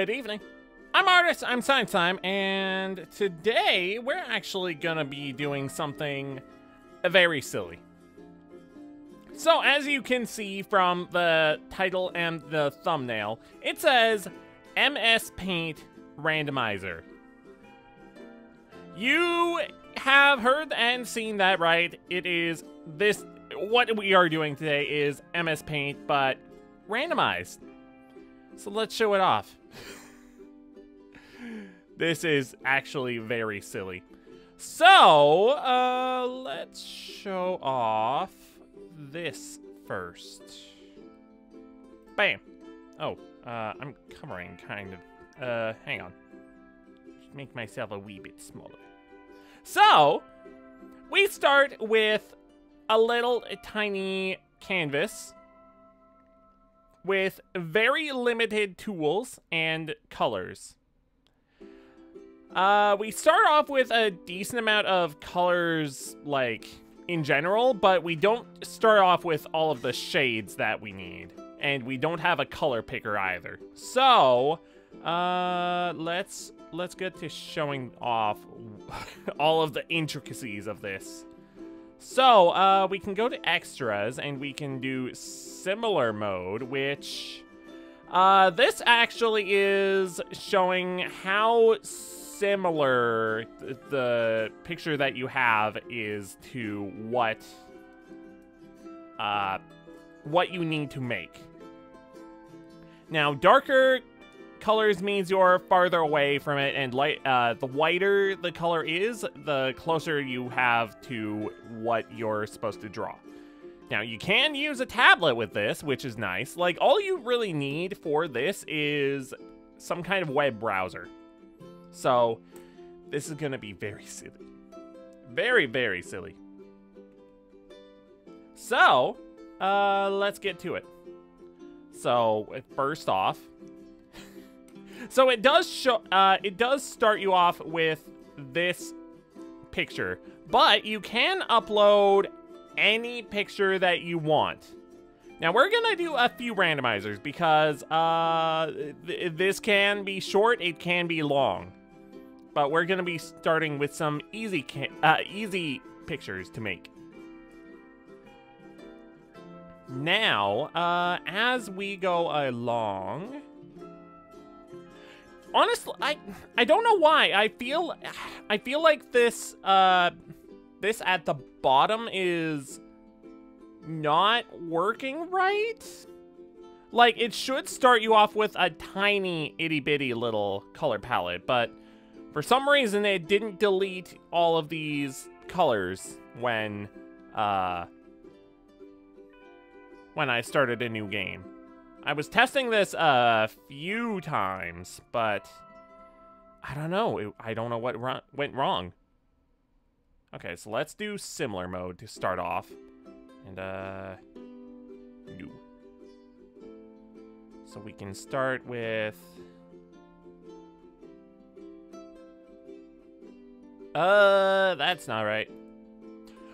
Good evening. I'm Artist, I'm Science Time, and today we're actually gonna be doing something very silly. So as you can see from the title and the thumbnail, it says MS Paint Randomizer. You have heard and seen that right. It is this, what we are doing today is MS Paint, but randomized. So let's show it off. This is actually very silly. So, let's show off this first. Bam. Oh, I'm covering kind of. Hang on. Just make myself a wee bit smaller. So, we start with a little tiny canvas with very limited tools and colors. We start off with a decent amount of colors, like, in general, but we don't start off with all of the shades that we need. And we don't have a color picker either. So, let's get to showing off all of the intricacies of this. So, we can go to extras and we can do similar mode, which, this actually is showing how similar the picture that you have is to what you need to make. Now, darker colors means you're farther away from it, and light, the whiter the color is, the closer you have to what you're supposed to draw. Now, you can use a tablet with this, which is nice. Like, all you really need for this is some kind of web browser. So, this is gonna be very silly. Very, very silly. So, let's get to it. So, first off, so it does show, it does start you off with this picture, but you can upload any picture that you want. Now, we're gonna do a few randomizers because, this can be short, it can be long. But we're gonna be starting with some easy pictures to make. Now, as we go along, honestly, I don't know why. I feel like this this at the bottom is not working right. Like, it should start you off with a tiny itty bitty little color palette, but for some reason, it didn't delete all of these colors when I started a new game. I was testing this a few times, but I don't know. I don't know what went wrong. Okay, so let's do similar mode to start off. And, new. So we can start with... that's not right.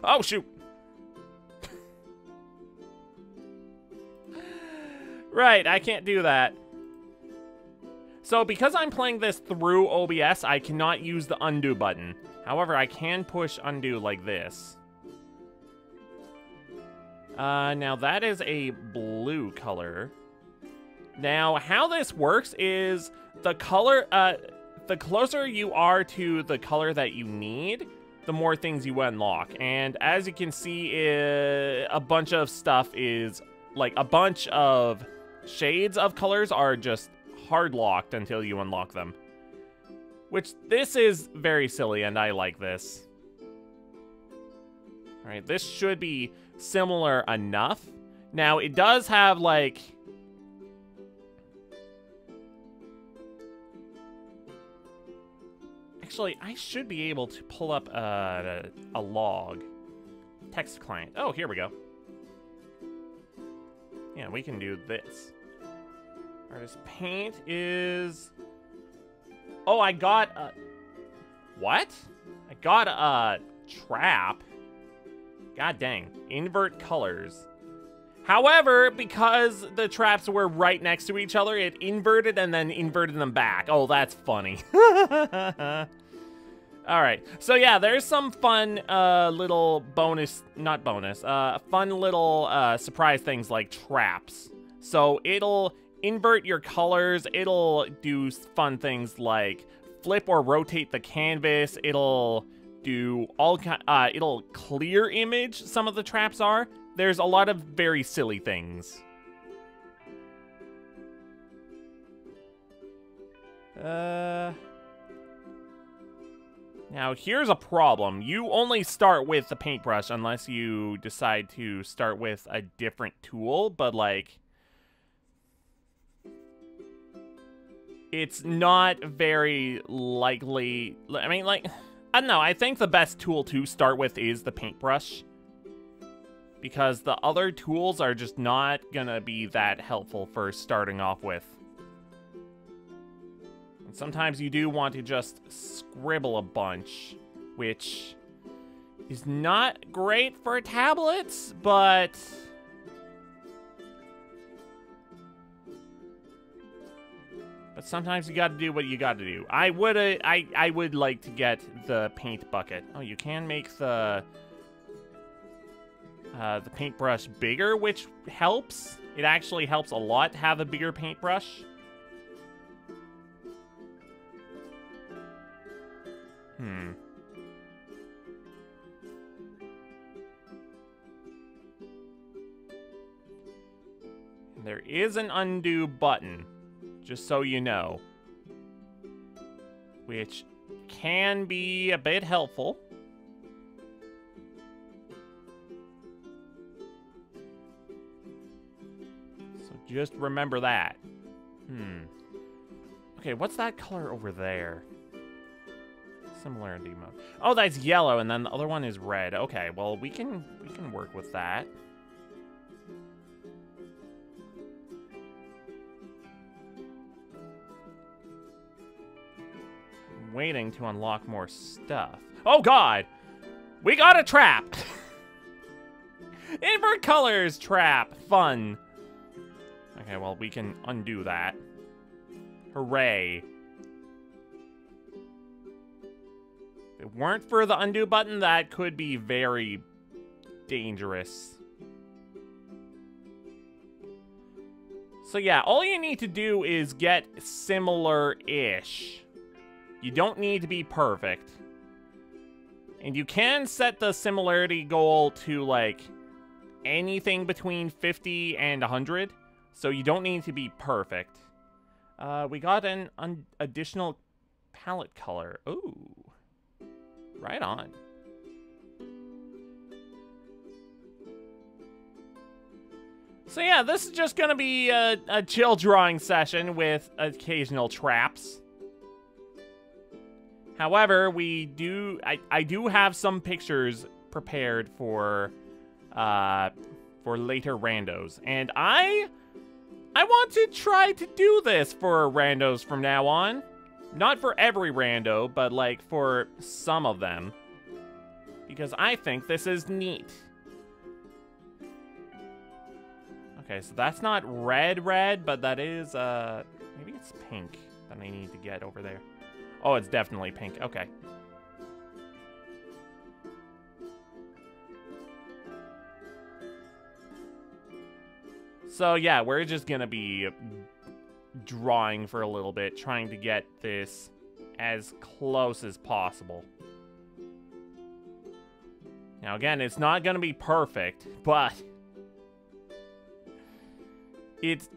Oh, shoot. Right, I can't do that. So, because I'm playing this through OBS, I cannot use the undo button. However, I can push undo like this. Now that is a blue color. Now, how this works is the color, the closer you are to the color that you need, the more things you unlock. And as you can see, a bunch of stuff is, like, a bunch of shades of colors are just hard locked until you unlock them. Which, this is very silly, and I like this. Alright, this should be similar enough. Now, it does have, like... Actually, I should be able to pull up a log. Text client. Oh, here we go. Yeah, we can do this. Artist paint is... Oh, I got a... What? I got a trap. God dang. Invert colors. However, because the traps were right next to each other, it inverted and then inverted them back. Oh, that's funny. All right, so yeah, there's some fun little fun little surprise things like traps. So it'll invert your colors, it'll do fun things like flip or rotate the canvas, it'll do it'll clear image, some of the traps are. There's a lot of very silly things. Now, here's a problem. You only start with the paintbrush unless you decide to start with a different tool, but, like, it's not very likely. I mean, like, I don't know. I think the best tool to start with is the paintbrush, because the other tools are just not gonna be that helpful for starting off with. Sometimes you do want to just scribble a bunch, which is not great for tablets, but sometimes you got to do what you got to do. I would like to get the paint bucket. Oh, you can make the paintbrush bigger, which helps. It actually helps a lot to have a bigger paintbrush. There is an undo button, just so you know, which can be a bit helpful. So just remember that. Okay, what's that color over there? Similarity mode. Oh, that's yellow, and then the other one is red. Okay, well, we can work with that. I'm waiting to unlock more stuff. Oh, God! We got a trap! Invert colors trap! Fun. Okay, well, we can undo that. Hooray. If it weren't for the undo button, that could be very dangerous. So yeah, all you need to do is get similar-ish. You don't need to be perfect. And you can set the similarity goal to, like, anything between 50 and 100. So you don't need to be perfect. We got an additional palette color. Ooh. Right on. So yeah, this is just gonna be a chill drawing session with occasional traps. However, I do have some pictures prepared for later randos, and I want to try to do this for randos from now on. Not for every rando, but, like, for some of them. Because I think this is neat. Okay, so that's not red, but that is, maybe it's pink that I need to get over there. Oh, it's definitely pink. Okay. So, yeah, we're just gonna be drawing for a little bit, trying to get this as close as possible. Now, again, it's not gonna be perfect, but it's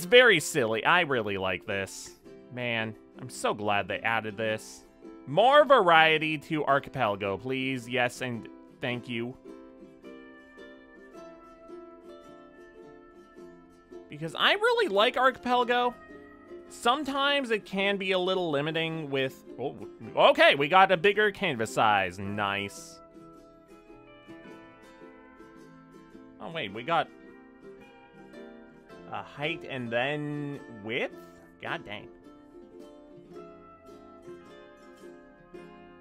very silly. I really like this. Man, I'm so glad they added this. More variety to Archipelago, please. Yes, and thank you. Because I really like Archipelago. Sometimes it can be a little limiting with... Oh, okay, we got a bigger canvas size. Nice. Oh, wait, we got a height and then width? God dang.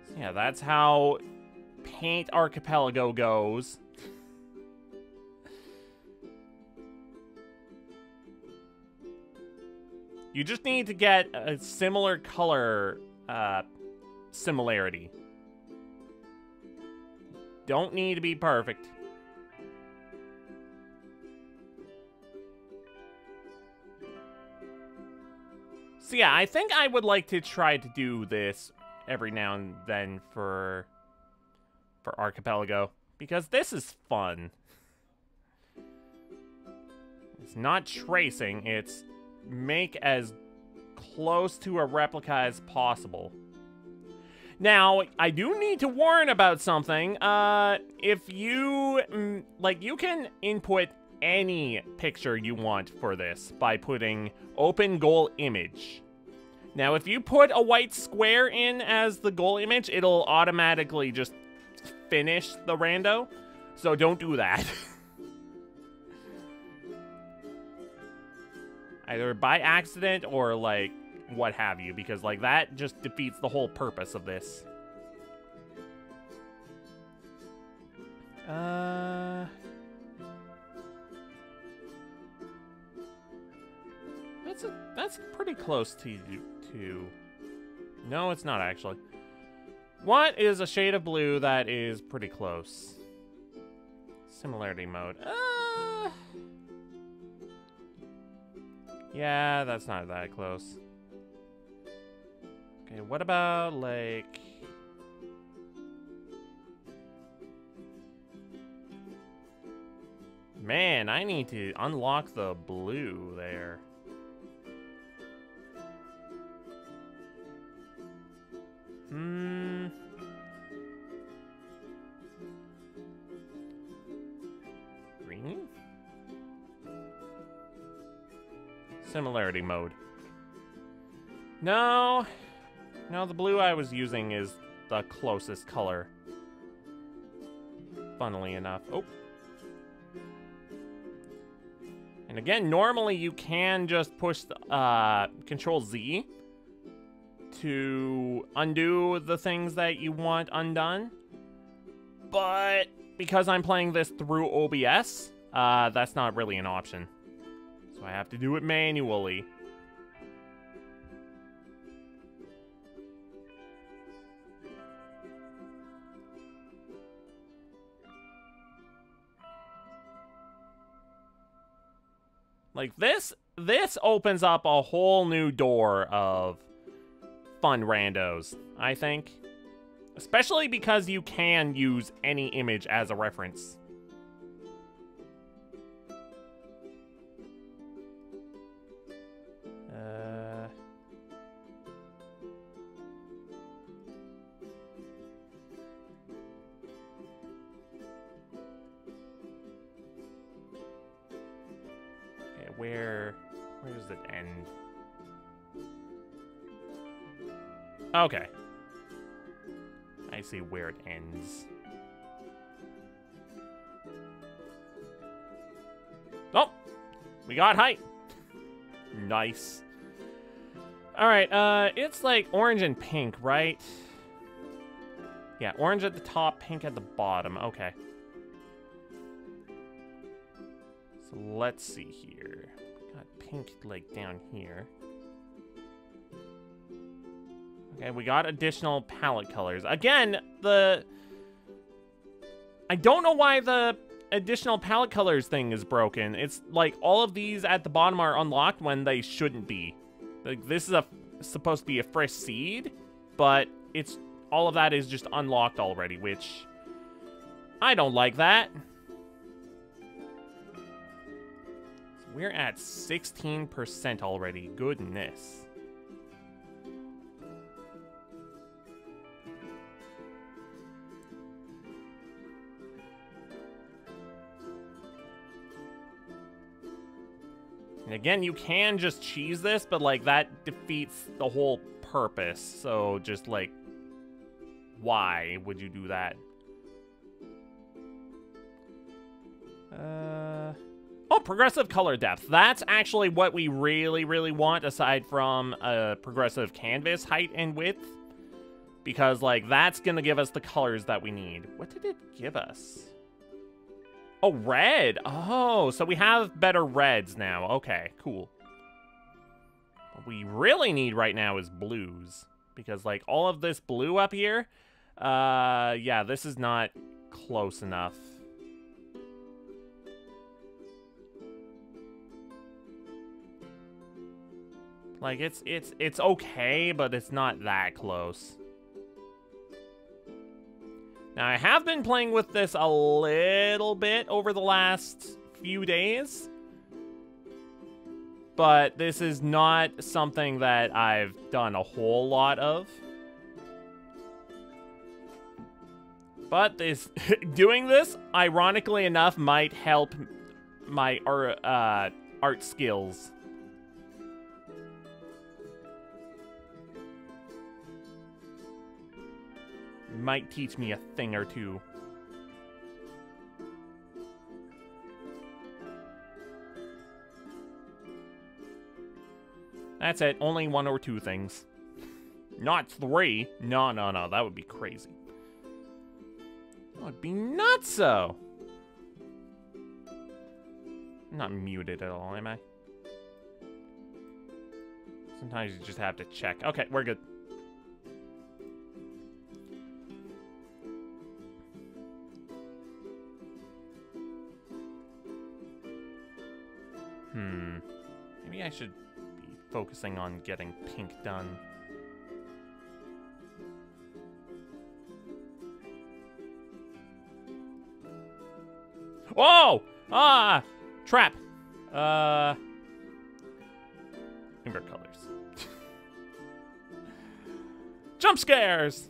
So yeah, that's how Paint Archipelago goes. You just need to get a similar color similarity. Don't need to be perfect. So yeah, I think I would like to try to do this every now and then for Archipelago, because this is fun. It's not tracing, it's make as close to a replica as possible. Now, I do need to warn about something. If you, like, you can input any picture you want for this by putting open goal image. Now, if you put a white square in as the goal image, it'll automatically just finish the rando. So don't do that. Either by accident or, like, what have you, because, like, that just defeats the whole purpose of this. That's pretty close to... No, it's not, actually. What is a shade of blue that is pretty close? Similarity mode. Yeah, that's not that close. Okay, what about, like... Man, I need to unlock the blue there. Green? Similarity mode. No. No, the blue I was using is the closest color. Funnily enough. Oh. And again, normally you can just push Control Z to undo the things that you want undone. But because I'm playing this through OBS, that's not really an option. So I have to do it manually. Like, this opens up a whole new door of fun randos, I think. Especially because you can use any image as a reference. Where does it end? Okay. I see where it ends. Oh! We got height! Nice. Alright, it's like orange and pink, right? Yeah, orange at the top, pink at the bottom. Okay. So let's see here. Got pink, like, down here. Okay, we got additional palette colors. Again, I don't know why the additional palette colors thing is broken. It's like all of these at the bottom are unlocked when they shouldn't be. Like, this is supposed to be a fresh seed, but all of that is just unlocked already, which I don't like that. We're at 16% already. Goodness. And again, you can just cheese this, but, like, that defeats the whole purpose. So just, like, why would you do that? Oh, progressive color depth. That's actually what we really, really want, aside from progressive canvas height and width. Because, like, that's gonna give us the colors that we need. What did it give us? Oh, red. Oh, so we have better reds now. Okay, cool. we really need right now is blues. Because, like, all of this blue up here, yeah, this is not close enough. Like, it's okay, but it's not that close. Now, I have been playing with this a little bit over the last few days. But this is not something that I've done a whole lot of. But doing this, ironically enough, might help my art skills. Might teach me a thing or two. That's it. Only 1 or 2 things. Not 3. No, no, no. That would be crazy. That would be nutso. I'm not muted at all, am I? Sometimes you just have to check. Okay, we're good. Maybe I should be focusing on getting pink done. Whoa! Ah! Trap! Invert colors. Jump scares!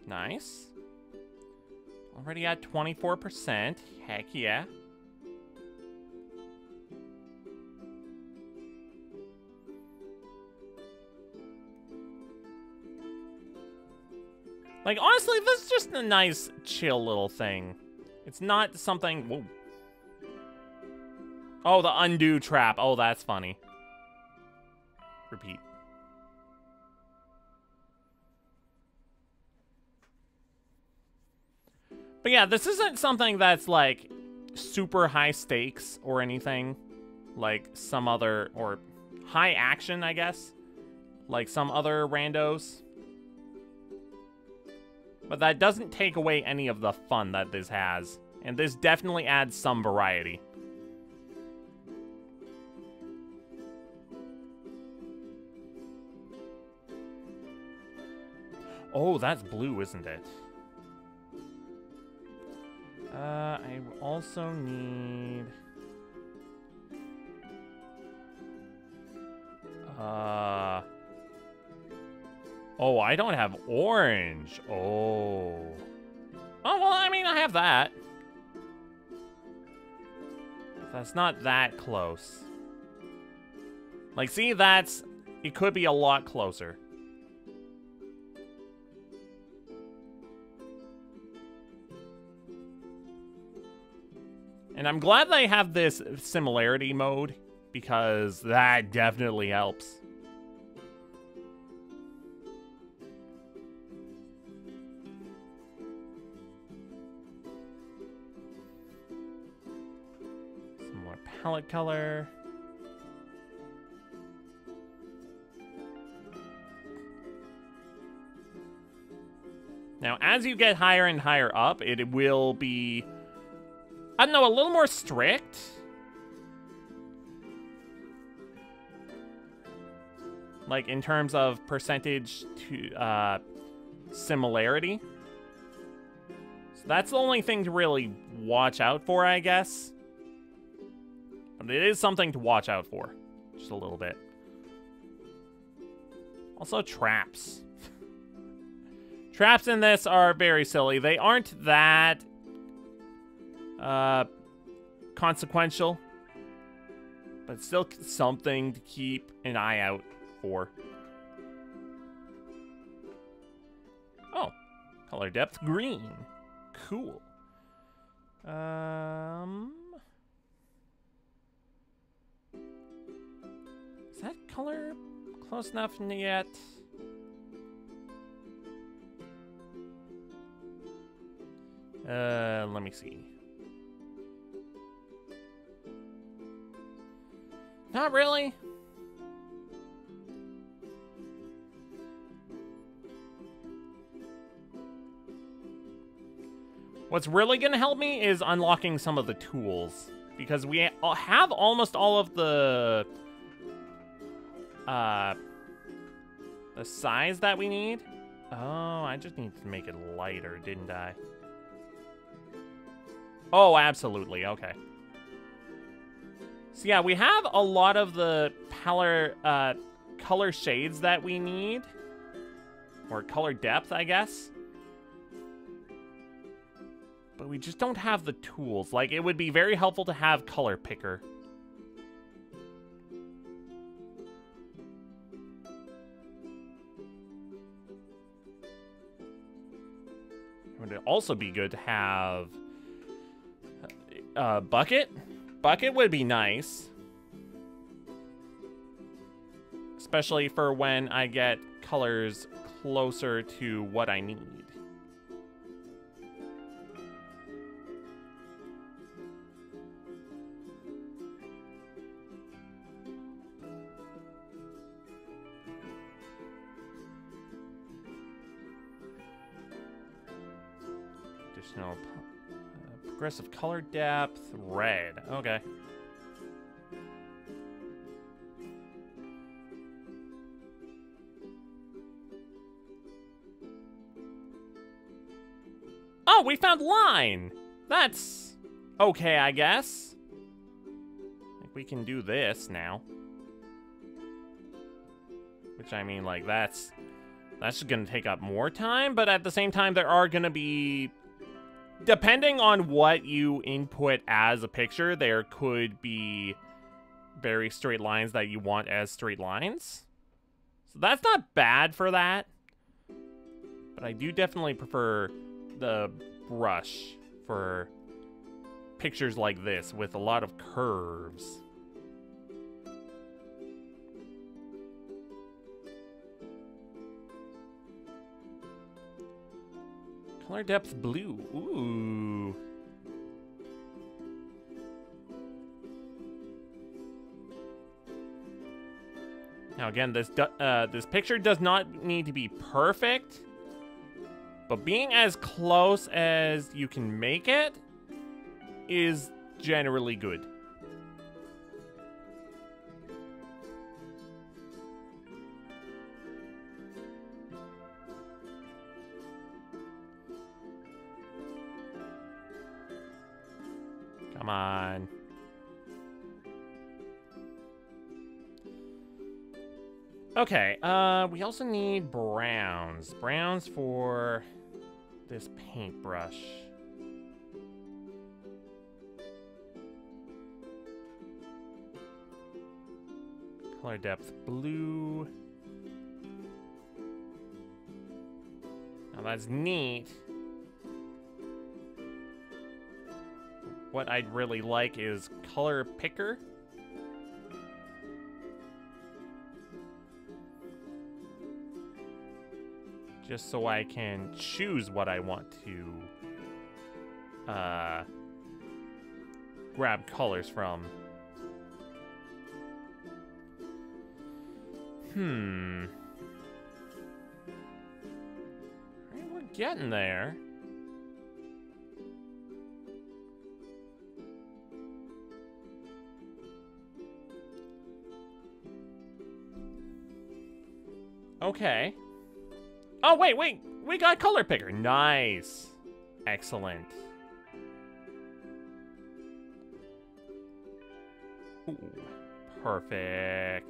Nice. Already at 24%. Heck yeah. Like, honestly, this is just a nice, chill little thing. It's not something... Whoa. Oh, the undo trap. Oh, that's funny. Repeat. But yeah, this isn't something that's, like, super high stakes or anything. Like some other... Or high action, I guess. Like some other randos. But that doesn't take away any of the fun that this has. And this definitely adds some variety. Oh, that's blue, isn't it? I also need... Oh, I don't have orange. Oh. Oh, well, I mean, I have that. That's not that close. Like, see, that's... It could be a lot closer. And I'm glad they have this similarity mode, because that definitely helps. Some more palette color. Now, as you get higher and higher up, it will be... I don't know, a little more strict. Like, in terms of percentage to, similarity. So that's the only thing to really watch out for, I guess. But it is something to watch out for. Just a little bit. Also, traps. Traps in this are very silly. They aren't that... consequential, but still something to keep an eye out for. Oh, color depth green. Cool. Is that color close enough yet? Let me see. Not really. What's really going to help me is unlocking some of the tools. Because we have almost all of the size that we need. Oh, I just need to make it lighter, didn't I? Oh, absolutely. Okay. So yeah, we have a lot of the color shades that we need. Or color depth, I guess. But we just don't have the tools. Like, it would be very helpful to have color picker. It would also be good to have a bucket. Bucket would be nice. Especially for when I get colors closer to what I need. Additional progressive color depth, red. Okay. Oh, we found line! That's okay, I guess. I think we can do this now. Which, I mean, like, that's just gonna take up more time, but at the same time, there are gonna be... Depending on what you input as a picture, there could be very straight lines that you want as straight lines. So that's not bad for that. But I do definitely prefer the brush for pictures like this with a lot of curves. Color depth blue. Ooh. Now again, this picture does not need to be perfect, but being as close as you can make it is generally good. Come on. Okay, we also need browns. Browns for this paintbrush. Color depth blue. Now that's neat. What I'd really like is color picker. Just so I can choose what I want to grab colors from. We're getting there. Okay. Oh, wait. We got color picker. Nice. Excellent. Ooh, perfect.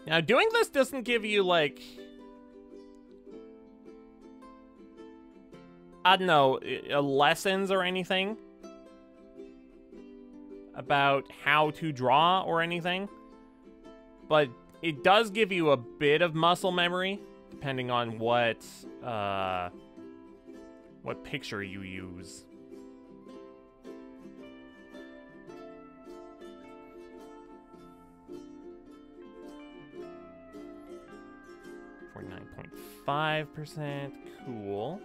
Now, doing this doesn't give you, like... I don't know, lessons or anything about how to draw or anything, but it does give you a bit of muscle memory depending on what picture you use. For 9.5. 5%. Cool.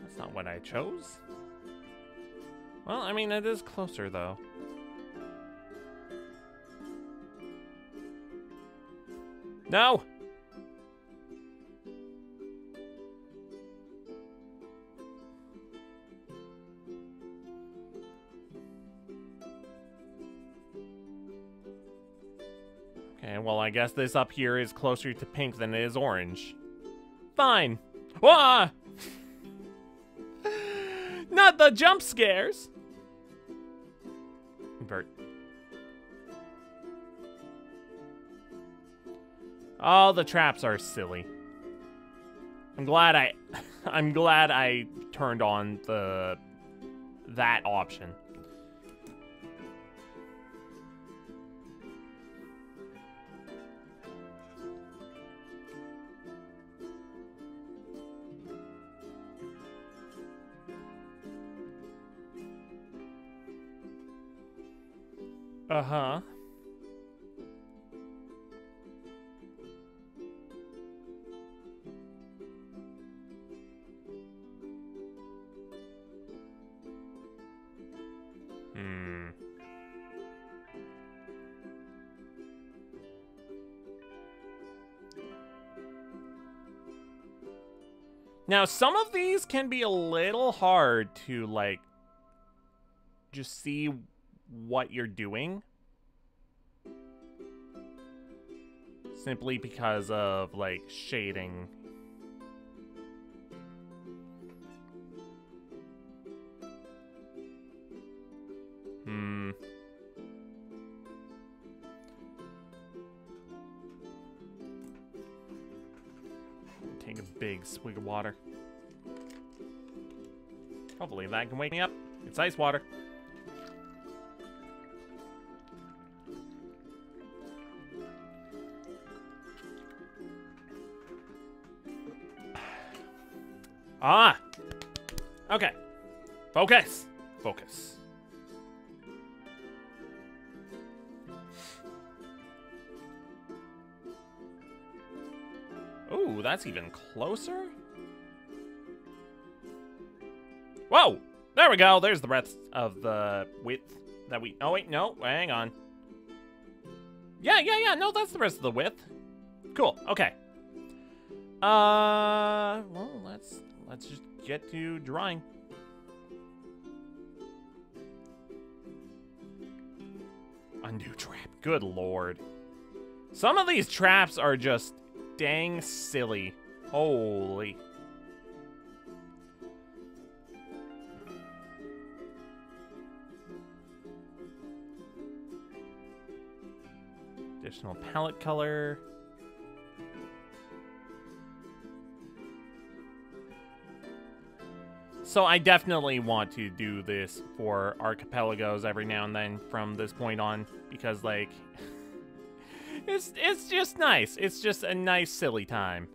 That's not what I chose. Well, I mean, it is closer, though. No! Okay, well, I guess this up here is closer to pink than it is orange. Fine. Wah! Not the jump scares! Invert. Oh, the traps are silly. I'm glad I turned on that option. Uh-huh. Now, some of these can be a little hard to, like, just see what you're doing. Simply because of, like, shading. Take a big swig of water. Hopefully that can wake me up. It's ice water. Ah! Okay. Focus! Focus. Ooh, that's even closer? Whoa! There we go! There's the rest of the width that we... Oh, wait, no. Hang on. Yeah, no, that's the rest of the width. Cool, okay. Well, let's just get to drawing. Undo trap. Good lord. Some of these traps are just dang silly. Holy. Additional palette color. So I definitely want to do this for Archipelagos every now and then from this point on, because, like, it's just nice. It's just a nice, silly time.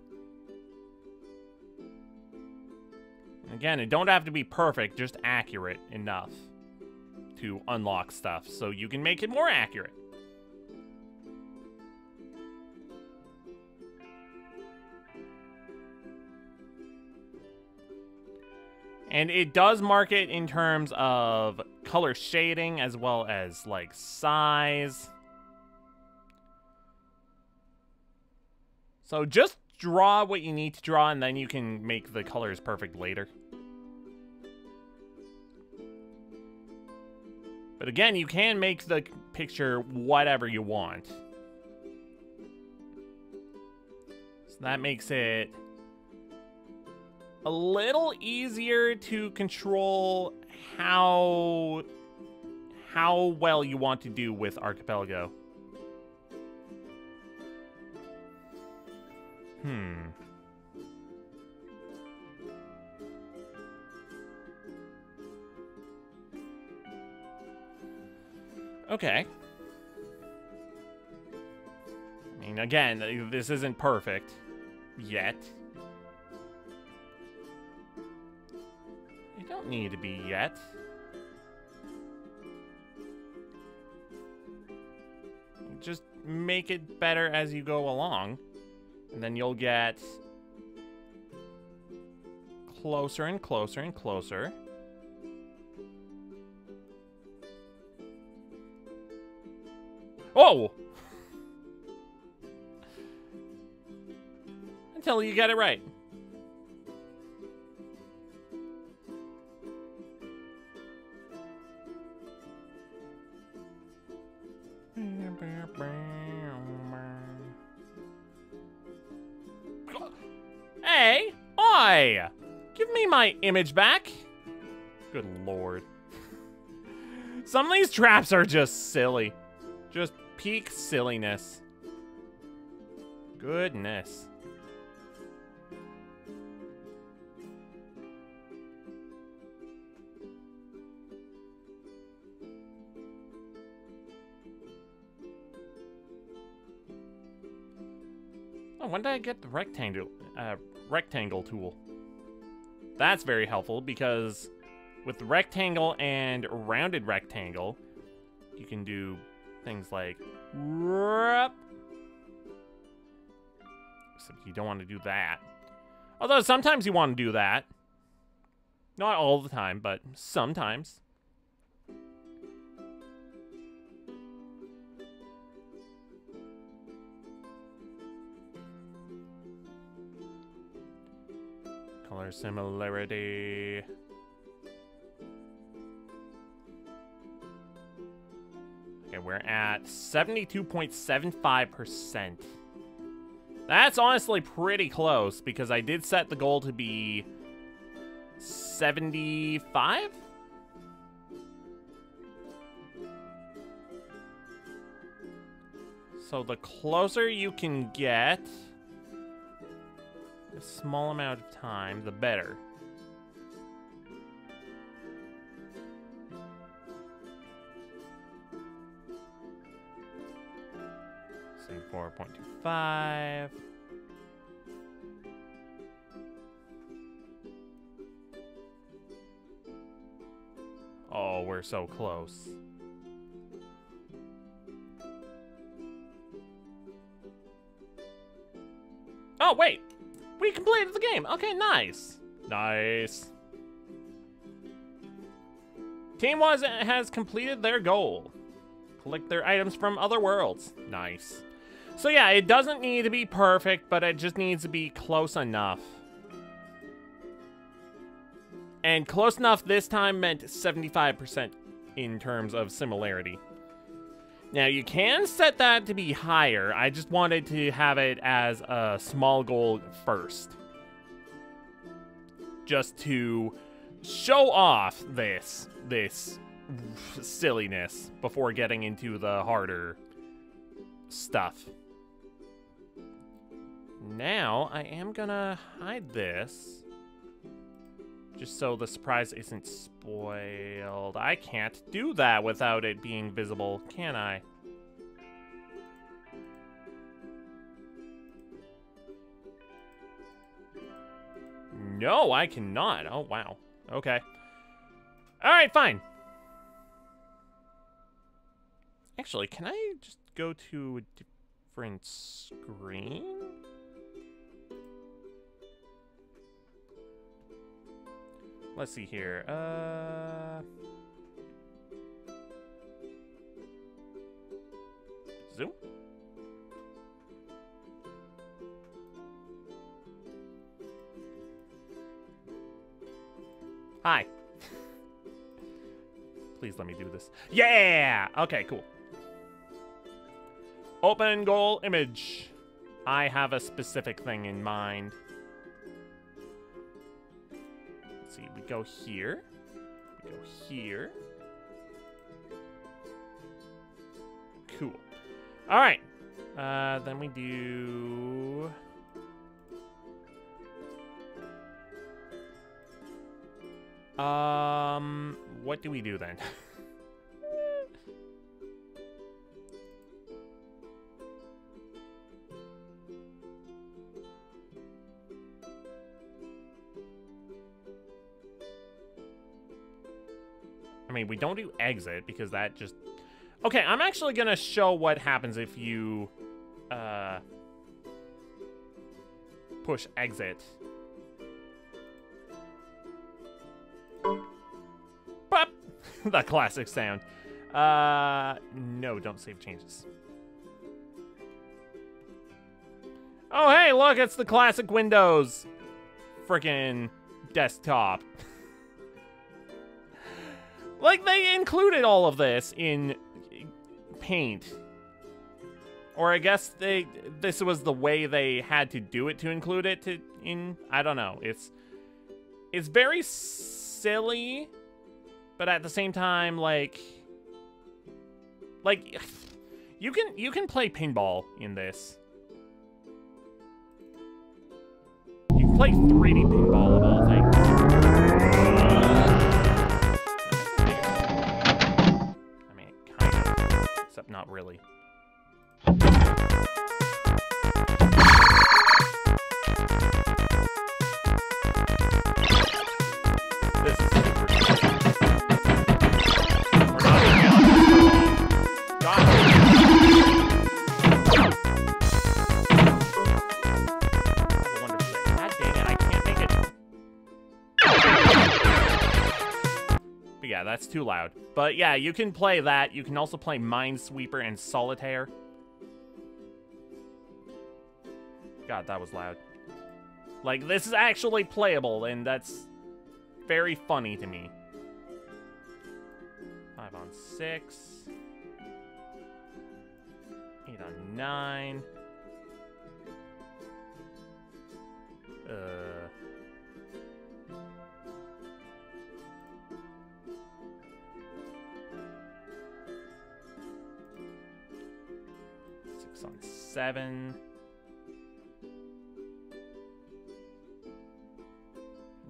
Again, it don't have to be perfect, just accurate enough to unlock stuff, so you can make it more accurate. And it does mark it in terms of color shading as well as, like, size. So just draw what you need to draw, and then you can make the colors perfect later. But again, you can make the picture whatever you want. So that makes it a little easier to control how well you want to do with Archipelago. Okay. I mean, again, this isn't perfect yet. You don't need to be yet. just make it better as you go along. And then you'll get closer and closer and closer. Oh! Until you get it right. Hey! Oi! Give me my image back! Good lord. Some of these traps are just silly. Just peak silliness. Goodness. Oh, when did I get the rectangle tool? That's very helpful because with the rectangle and rounded rectangle, you can do things like except you don't want to do that. Although sometimes you want to do that. Not all the time, but sometimes. Color similarity. Okay, we're at 72.75%. That's honestly pretty close because I did set the goal to be 75? So the closer you can get, a small amount of time, the better. 4.25. Oh, we're so close. Oh, wait. We completed the game. Okay, nice. Nice. Team has completed their goal. Collect their items from other worlds. Nice. So yeah, it doesn't need to be perfect, but it just needs to be close enough. And close enough this time meant 75% in terms of similarity. Now, you can set that to be higher. I just wanted to have it as a small goal first. Just to show off this silliness before getting into the harder stuff. Now, I am gonna hide this. Just so the surprise isn't spoiled. I can't do that without it being visible, can I? No, I cannot. Oh, wow. Okay. Alright, fine. Actually, can I just go to a different screen? Let's see here. Zoom? Hi. Please let me do this. Yeah! Okay, cool. Open goal image. I have a specific thing in mind. Let's see, we go here. We go here. Cool. Alright. Then we do... what do we do then? I mean, we don't do exit because that just... Okay, I'm actually gonna show what happens if you push exit. Bop! The classic sound. No, don't save changes. Oh, hey, look, it's the classic Windows frickin' desktop. Like, they included all of this in Paint. Or I guess this was the way they had to do it to include it in, I don't know. It's very silly, but at the same time, like you can play pinball in this. You can play 3D pinball of all things. I mean, kind of, except not really. This is super cool. We're not even on this for long. God. God dang it, I can't make it. But yeah, that's too loud. But yeah, you can play that. You can also play Minesweeper and Solitaire. God, that was loud. Like, this is actually playable, and that's very funny to me. 5 on 6. 8 on 9. 6 on 7.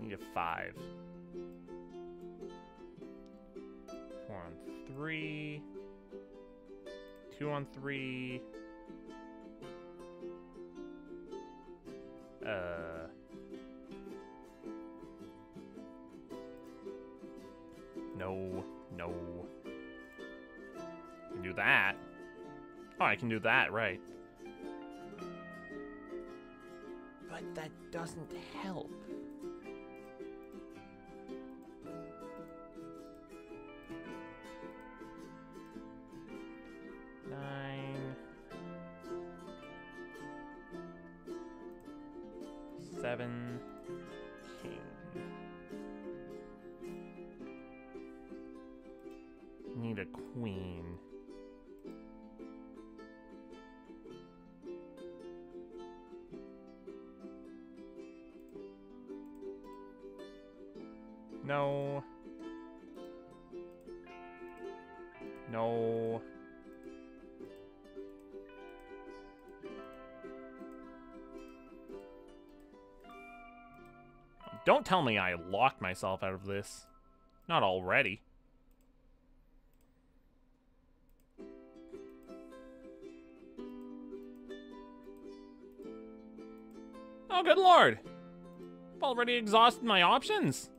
Need a 5. 4 on 3. 2 on 3. No. I can do that. Oh, I can do that, right. But that doesn't help. Seven, king. Need a queen. No. No. Don't tell me I locked myself out of this. Not already. Oh, good lord. I've already exhausted my options.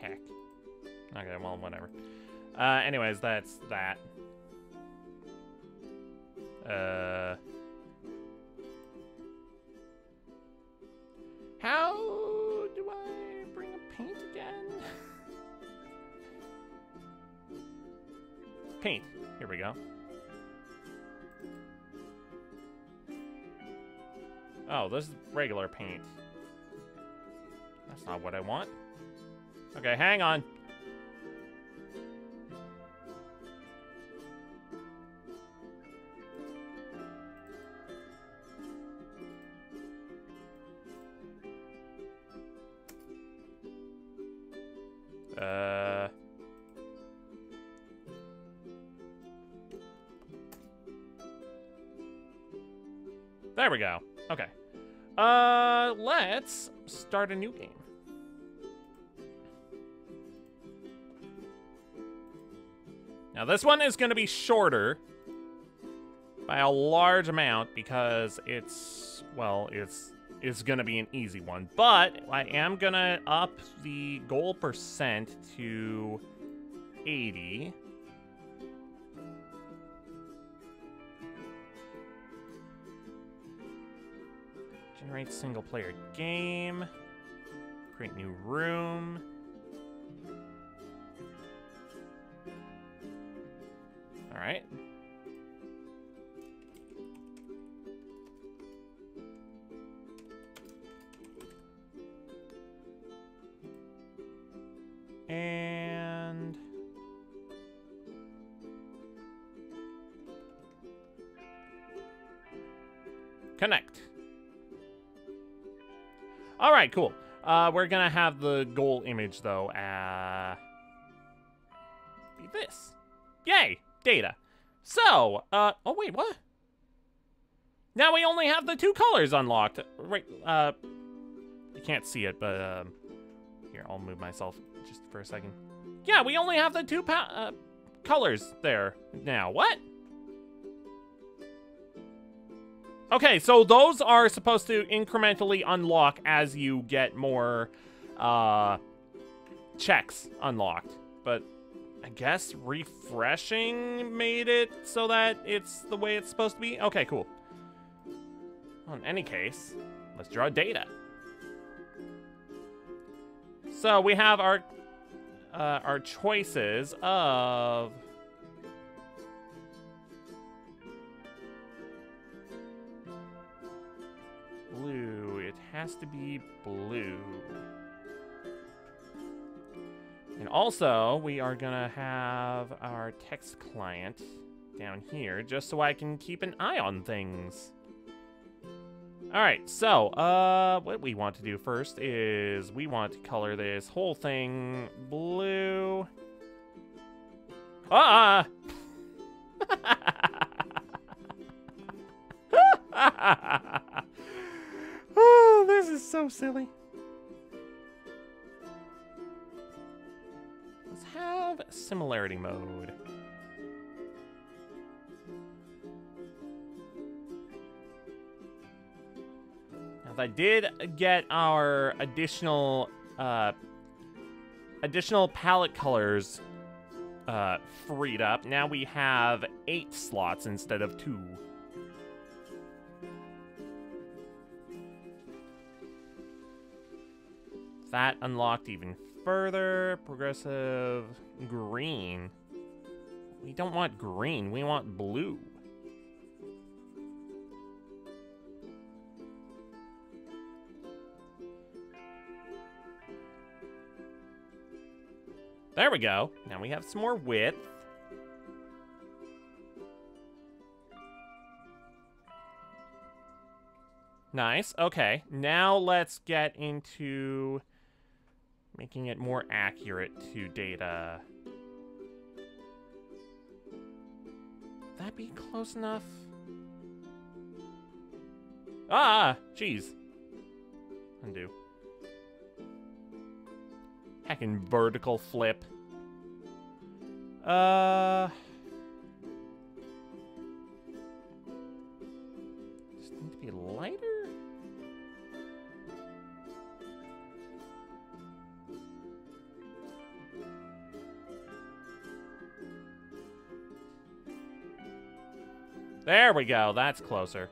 Heck. Okay, well, whatever. Anyways, that's that. How do I bring a paint again? Paint. Here we go. Oh, this is regular paint. That's not what I want. Okay, hang on. There we go. Okay. Let's start a new game. Now this one is going to be shorter by a large amount because it's, well, it's going to be an easy one. But I am going to up the goal percent to 80. Generate single player game. Create new room. All right. And connect. All right, cool. We're gonna have the goal image though. Be this. Yay, data. So, oh wait, what? Now we only have the 2 colors unlocked. Right. You can't see it, but here, I'll move myself just for a second. Yeah, we only have the 2 colors there now. What? Okay, so those are supposed to incrementally unlock as you get more checks unlocked. But I guess refreshing made it so that it's the way it's supposed to be. Okay, cool. Well, in any case, let's draw data. So we have our choices of blue. It has to be blue. And also, we are gonna have our text client down here just so I can keep an eye on things. Alright, so, what we want to do first is we want to color this whole thing blue. Ah! Oh, this is so silly. Let's have similarity mode. I did get our additional palette colors freed up. Now we have 8 slots instead of 2. That unlocked even further. Progressive green. We don't want green, we want blue. There we go. Now we have some more width. Nice. Okay. Now let's get into making it more accurate to data. Would that be close enough? Ah! Jeez. Undo. Heckin' vertical flip. Just need to be lighter? There we go, that's closer.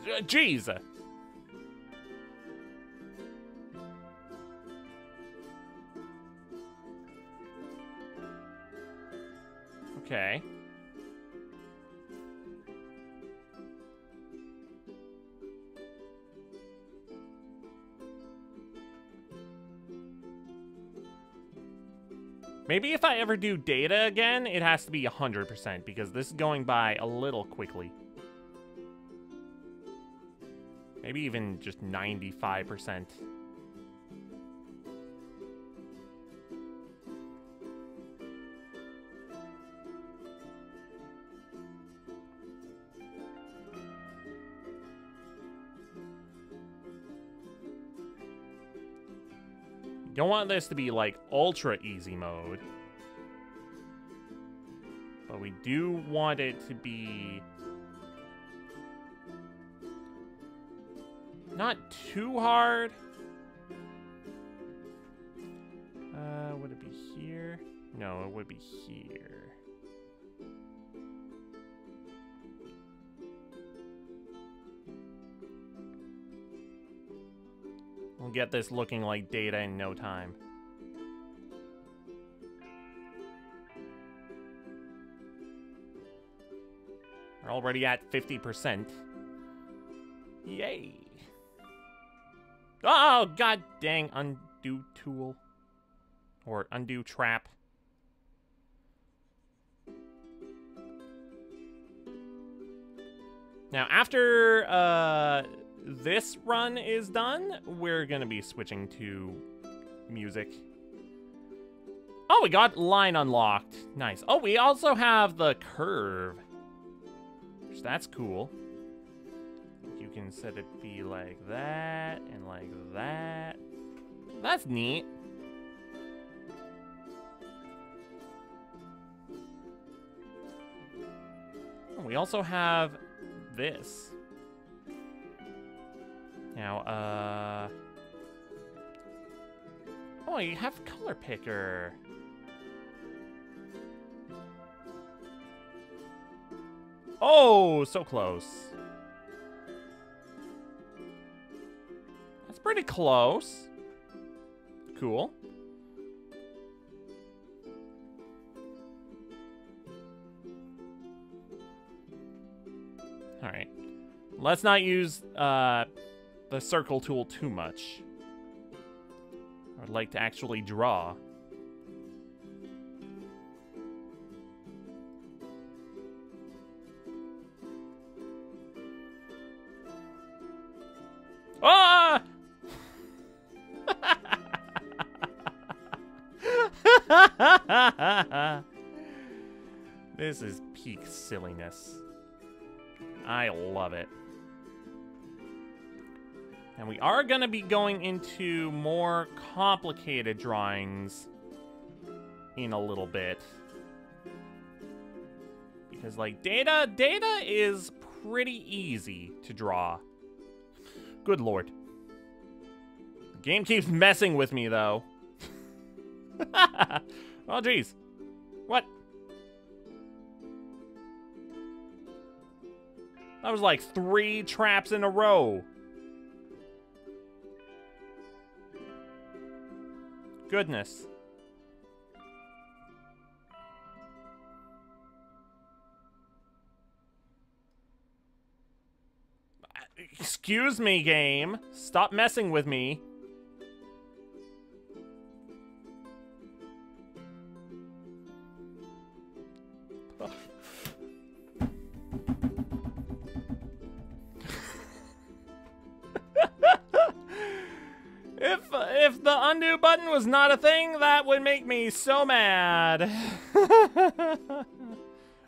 Jeez! Okay. Maybe if I ever do data again, it has to be 100% because this is going by a little quickly. Maybe even just 95%. Don't want this to be like ultra easy mode. But we do want it to be not too hard. Would it be here? No, it would be here. We'll get this looking like data in no time. We're already at 50%. Yay. Oh, god dang. Undo tool. Or undo trap. Now, after this run is done, we're going to be switching to music. Oh, we got line unlocked. Nice. Oh, we also have the curve. So that's cool. You can set it be like that and like that. That's neat. Oh, we also have this. Now, oh, you have color picker. Oh, so close. That's pretty close. Cool. All right. Let's not use the circle tool too much. I'd like to actually draw. Ah! This is peak silliness. I love it. And we are going to be going into more complicated drawings in a little bit. Because, like, data is pretty easy to draw. Good lord. The game keeps messing with me, though. Oh, jeez. What? That was like 3 traps in a row. Goodness. Excuse me, game. Stop messing with me. If the undo button was not a thing, that would make me so mad. I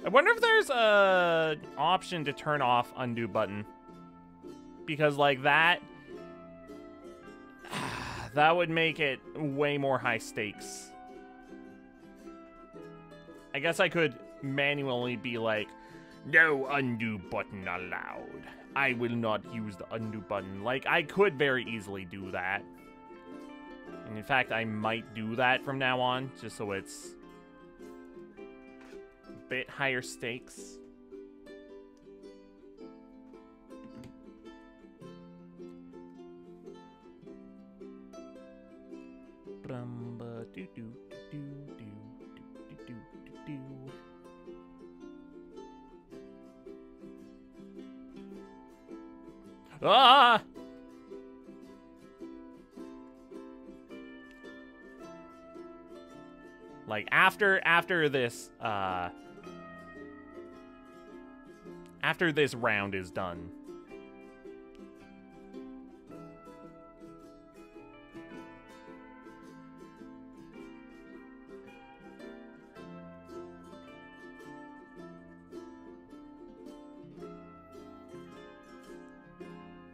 wonder if there's a option to turn off undo button. Because like that would make it way more high stakes. I guess I could manually be like, no undo button allowed. I will not use the undo button. Like, I could very easily do that. And in fact, I might do that from now on, just so it's a bit higher stakes. Ah! Like after this round is done.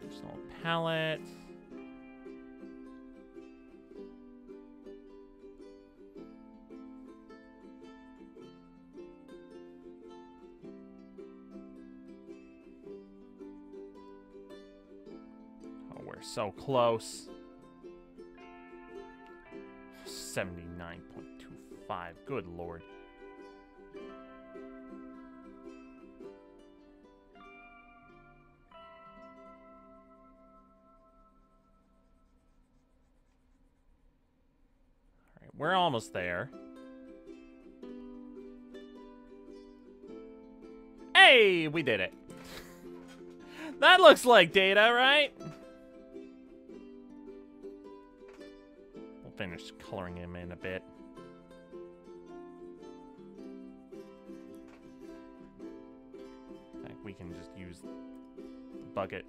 Personal palette. So close. 79.25. Good lord. We're almost there. Hey, we did it. That looks like data, right? We'll finish coloring him in a bit. In fact, we can just use the bucket.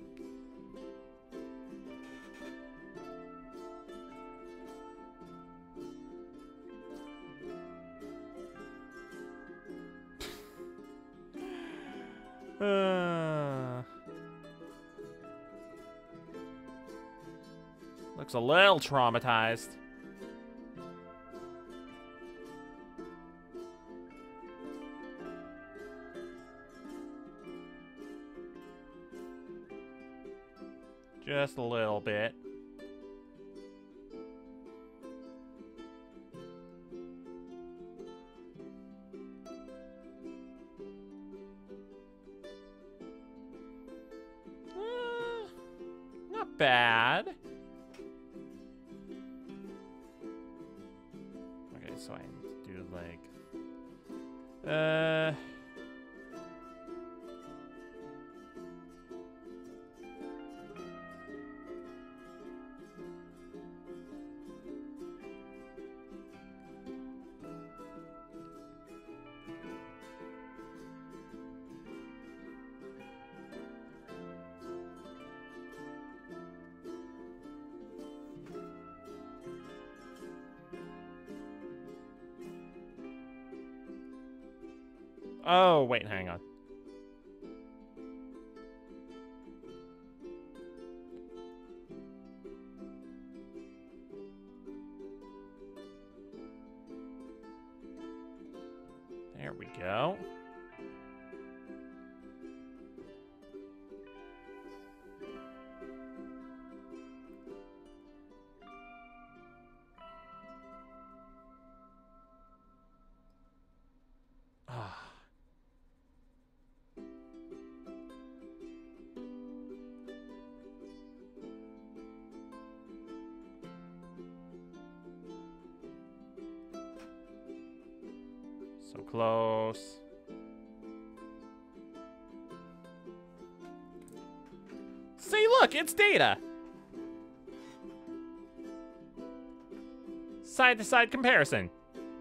Looks a little traumatized. Just a little bit. Not bad. Okay, so I need to do like... Oh, wait, hang on. There we go. So close. See, look, it's data. Side-to-side comparison.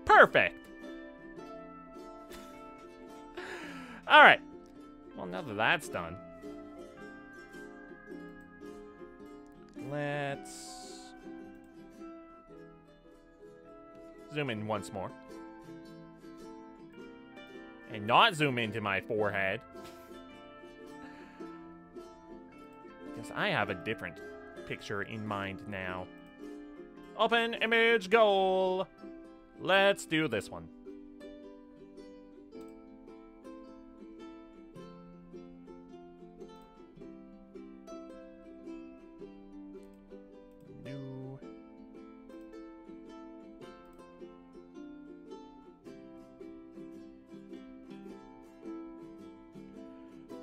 Perfect. All right. Well, now that that's done, let's zoom in once more. And not zoom into my forehead. Because I have a different picture in mind now. Open image goal. Let's do this one. New.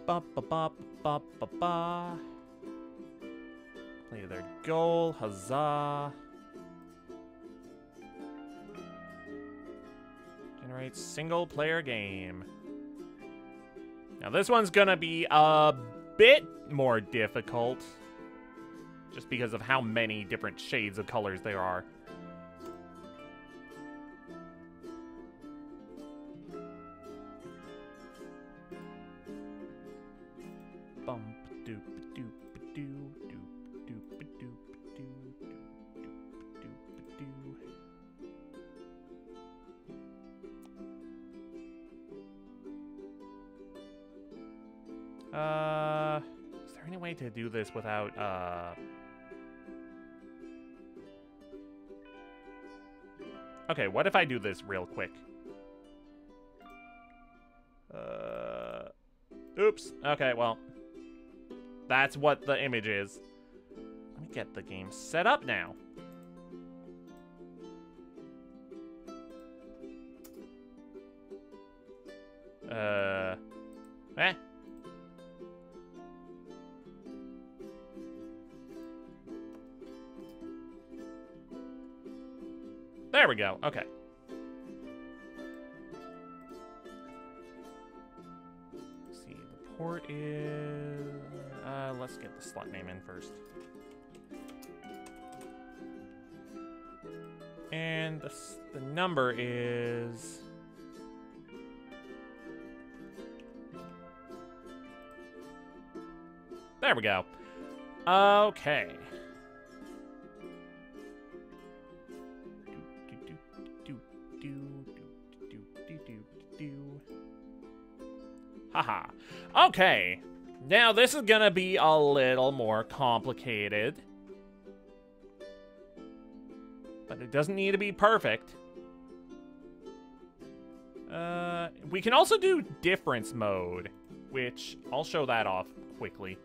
Ba ba ba ba ba ba. Play their goal. Huzzah. Generate single player game. Now this one's gonna be a bit more difficult. Just because of how many different shades of colors there are. Is there any way to do this without, Okay, what if I do this real quick? Oops. Okay, well, that's what the image is. Let me get the game set up now. Eh? There we go. Okay. Let's see, the port is... let's get the slot name in first. And the number is... There we go. Okay. Haha. Okay. Now this is gonna be a little more complicated. But it doesn't need to be perfect. We can also do difference mode, which I'll show that off quickly.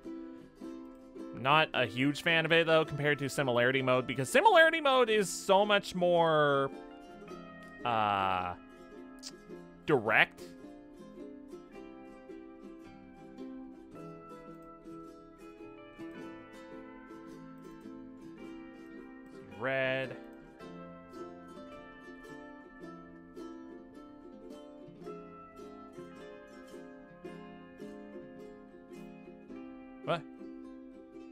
Not a huge fan of it, though, compared to similarity mode, because similarity mode is so much more direct. Red. What?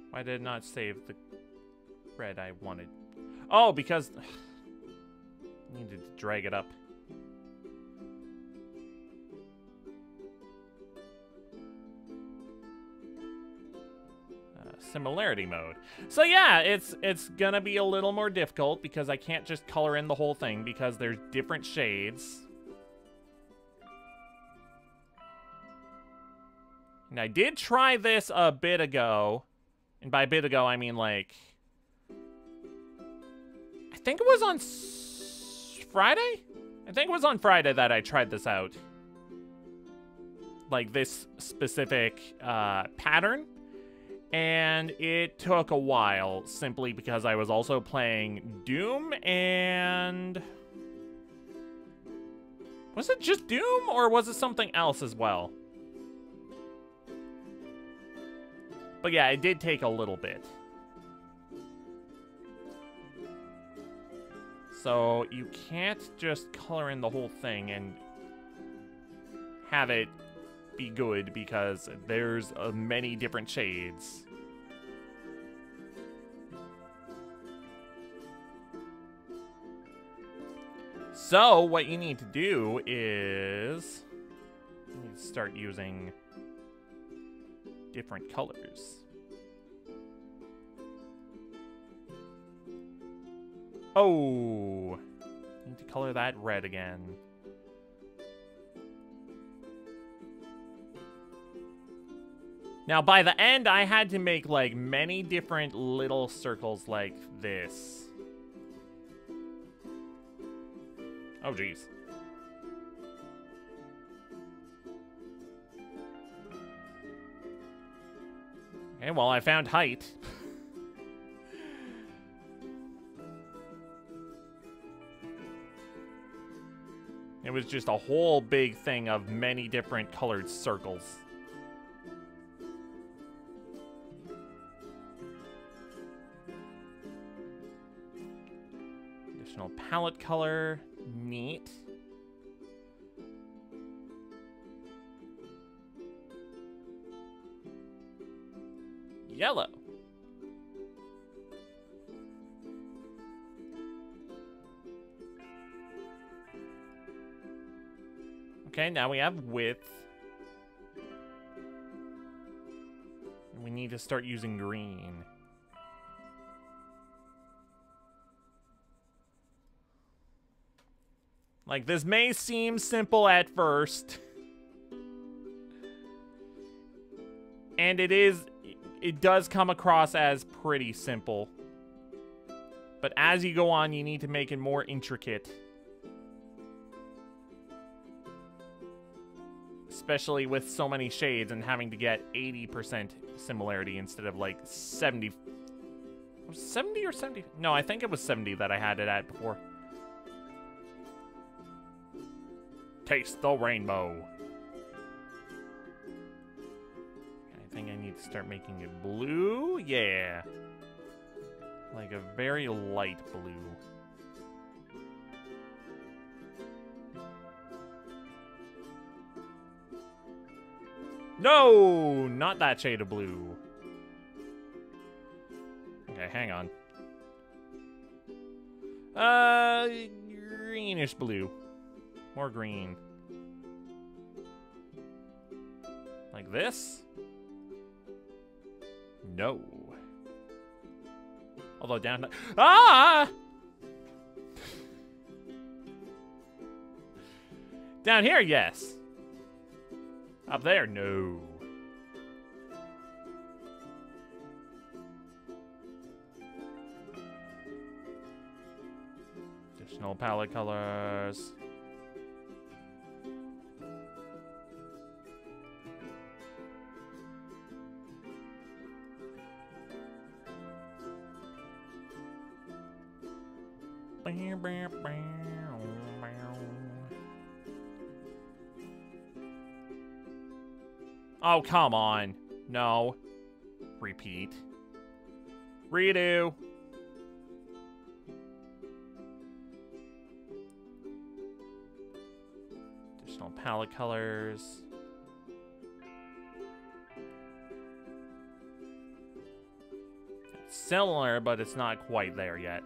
Why did it not save the red I wanted? Oh, because I needed to drag it up. Similarity mode. So yeah, it's gonna be a little more difficult because I can't just color in the whole thing because there's different shades. And I did try this a bit ago. And by a bit ago, I mean like... I think it was on Friday? I think it was on Friday that I tried this out. Like this specific pattern. And it took a while, simply because I was also playing Doom and... Was it just Doom, or was it something else as well? But yeah, it did take a little bit. So you can't just color in the whole thing and have it be good, because there's many different shades. So what you need to do is you need to start using different colors. Oh, need to color that red again. Now, by the end, I had to make, like, many different little circles like this. Oh, jeez. Okay, well, I found height. It was just a whole big thing of many different colored circles. Additional palette color. Neat. Yellow. Okay, now we have width. And we need to start using green. Like, this may seem simple at first. And it does come across as pretty simple. But as you go on, you need to make it more intricate. Especially with so many shades and having to get 80% similarity instead of like 70. Was it 70 or 70? No, I think it was 70 that I had it at before. Taste the rainbow. I think I need to start making it blue. Yeah. Like a very light blue. No, not that shade of blue. Okay, hang on. Greenish blue. More green. Like this? No. Although down... Ah! Down here, yes. Up there, no. Additional palette colors. Oh, come on. No. Repeat. Redo. Additional palette colors. It's similar, but it's not quite there yet.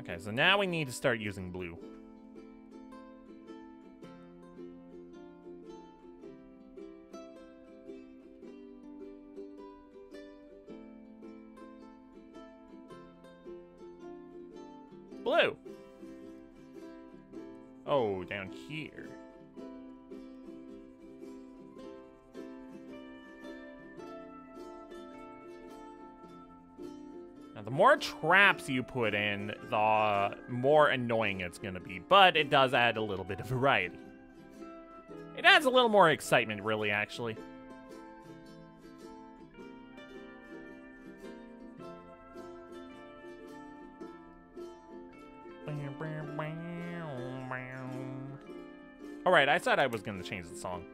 Okay, so now we need to start using blue. Blue! Oh, down here. Now, the more traps you put in, the more annoying it's gonna be, but it does add a little bit of variety. It adds a little more excitement, really, actually. Alright, I said I was gonna change the song.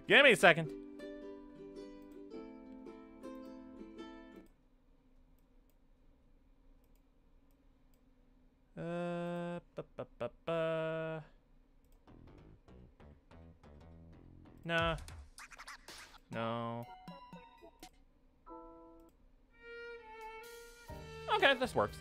Give me a second. Nah. No. Okay, this works.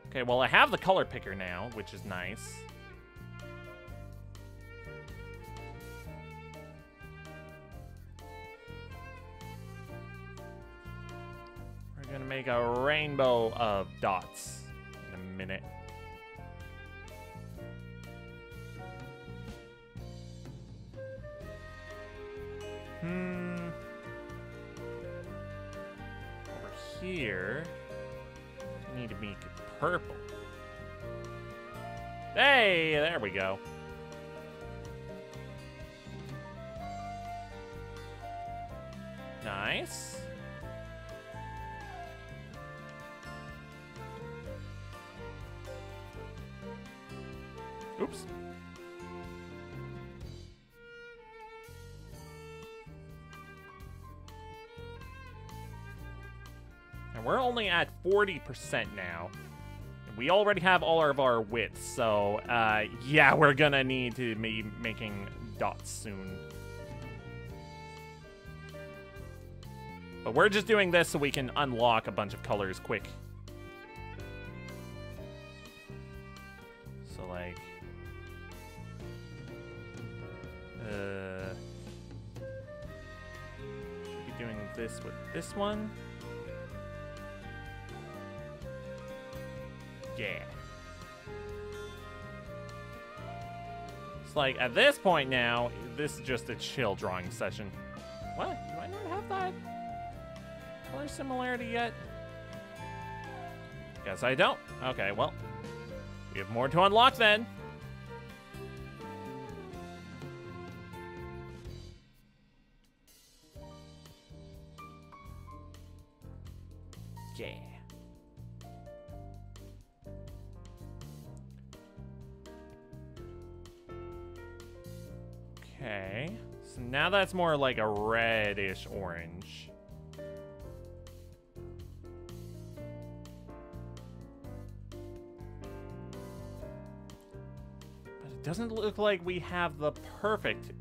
Okay, well, I have the color picker now, which is nice. We're gonna make a rainbow of dots in a minute. Over here, I need to make it purple. Hey, there we go. Nice. Oops. And we're only at 40% now. We already have all of our widths, so yeah, we're gonna need to be making dots soon. But we're just doing this so we can unlock a bunch of colors quick. So like, should be doing this with this one. Yeah. It's like, at this point now, this is just a chill drawing session. What? Do I not have that color similarity yet? Guess I don't. Okay, well, we have more to unlock then. Yeah. Okay. So now that's more like a reddish orange. But it doesn't look like we have the perfect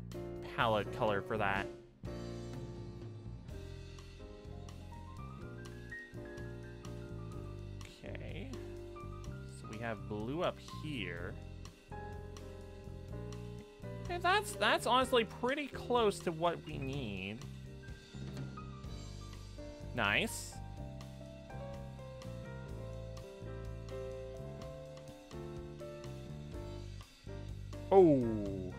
palette color for that. Okay. So we have blue up here. Okay, that's honestly pretty close to what we need. Nice. Oh.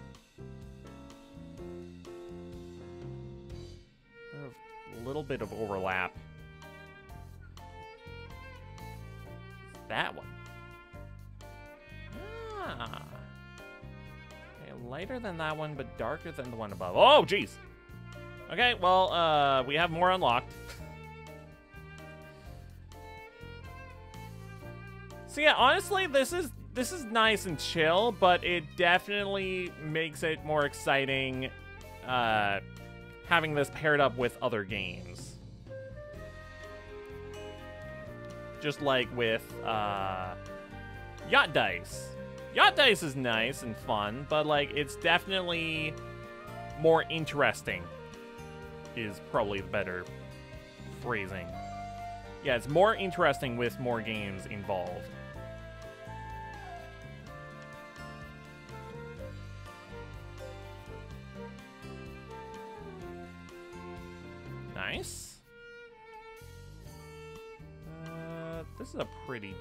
A little bit of overlap. That one. Ah. Okay, lighter than that one, but darker than the one above. Oh, jeez. Okay, well, we have more unlocked. So yeah, honestly, this is nice and chill, but it definitely makes it more exciting having this paired up with other games. Just like with Yacht Dice. Yacht Dice is nice and fun, but like it's definitely more interesting is probably the better phrasing. Yeah, it's more interesting with more games involved. Nice. This is a pretty...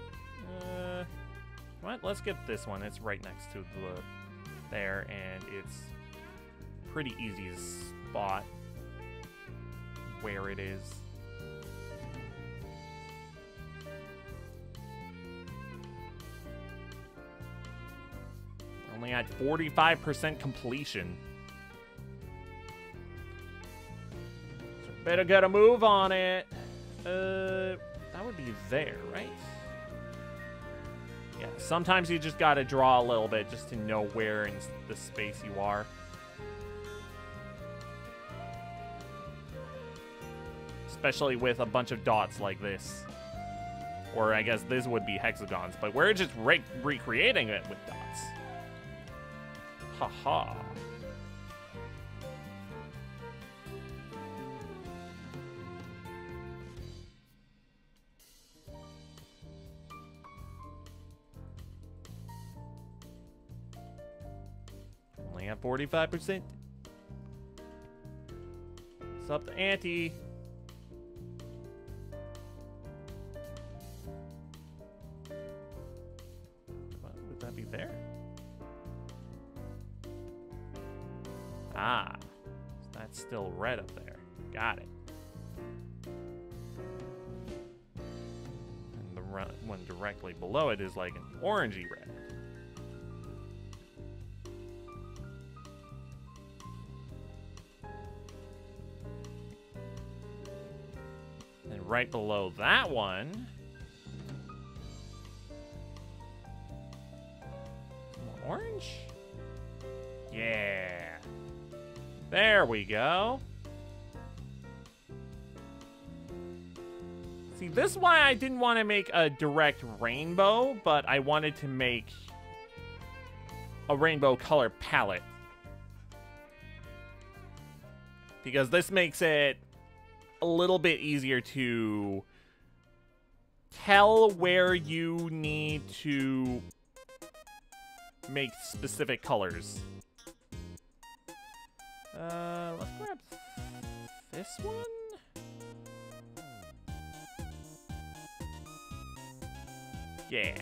what? Let's get this one. It's right next to the... there, and it's pretty easy to spot where it is. Only at 45% completion. Better get a move on it. That would be there, right? Yeah, sometimes you just gotta draw a little bit just to know where in the space you are. Especially with a bunch of dots like this. Or I guess this would be hexagons, but we're just recreating it with dots. Haha. Only at 45%. It's up the ante. Would that be there? Ah, that's still red up there. Got it. And the one directly below it is like an orangey red. And right below that one, more orange? Yeah. There we go. See, this is why I didn't want to make a direct rainbow, but I wanted to make a rainbow color palette. Because this makes it a little bit easier to tell where you need to make specific colors. Let's grab this one. Yeah.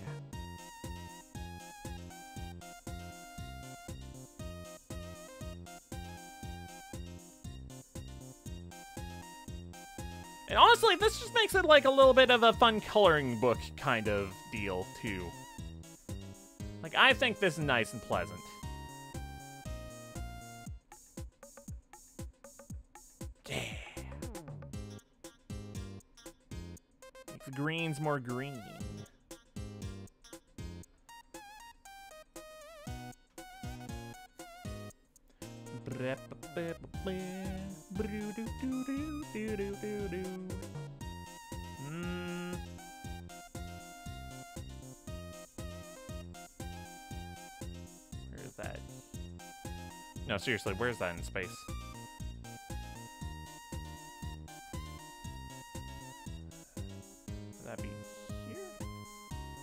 And honestly, this just makes it like a little bit of a fun coloring book kind of deal, too. Like, I think this is nice and pleasant. Yeah. Makes the greens more green. Where's that? No, seriously, where's that in space? Would that be here?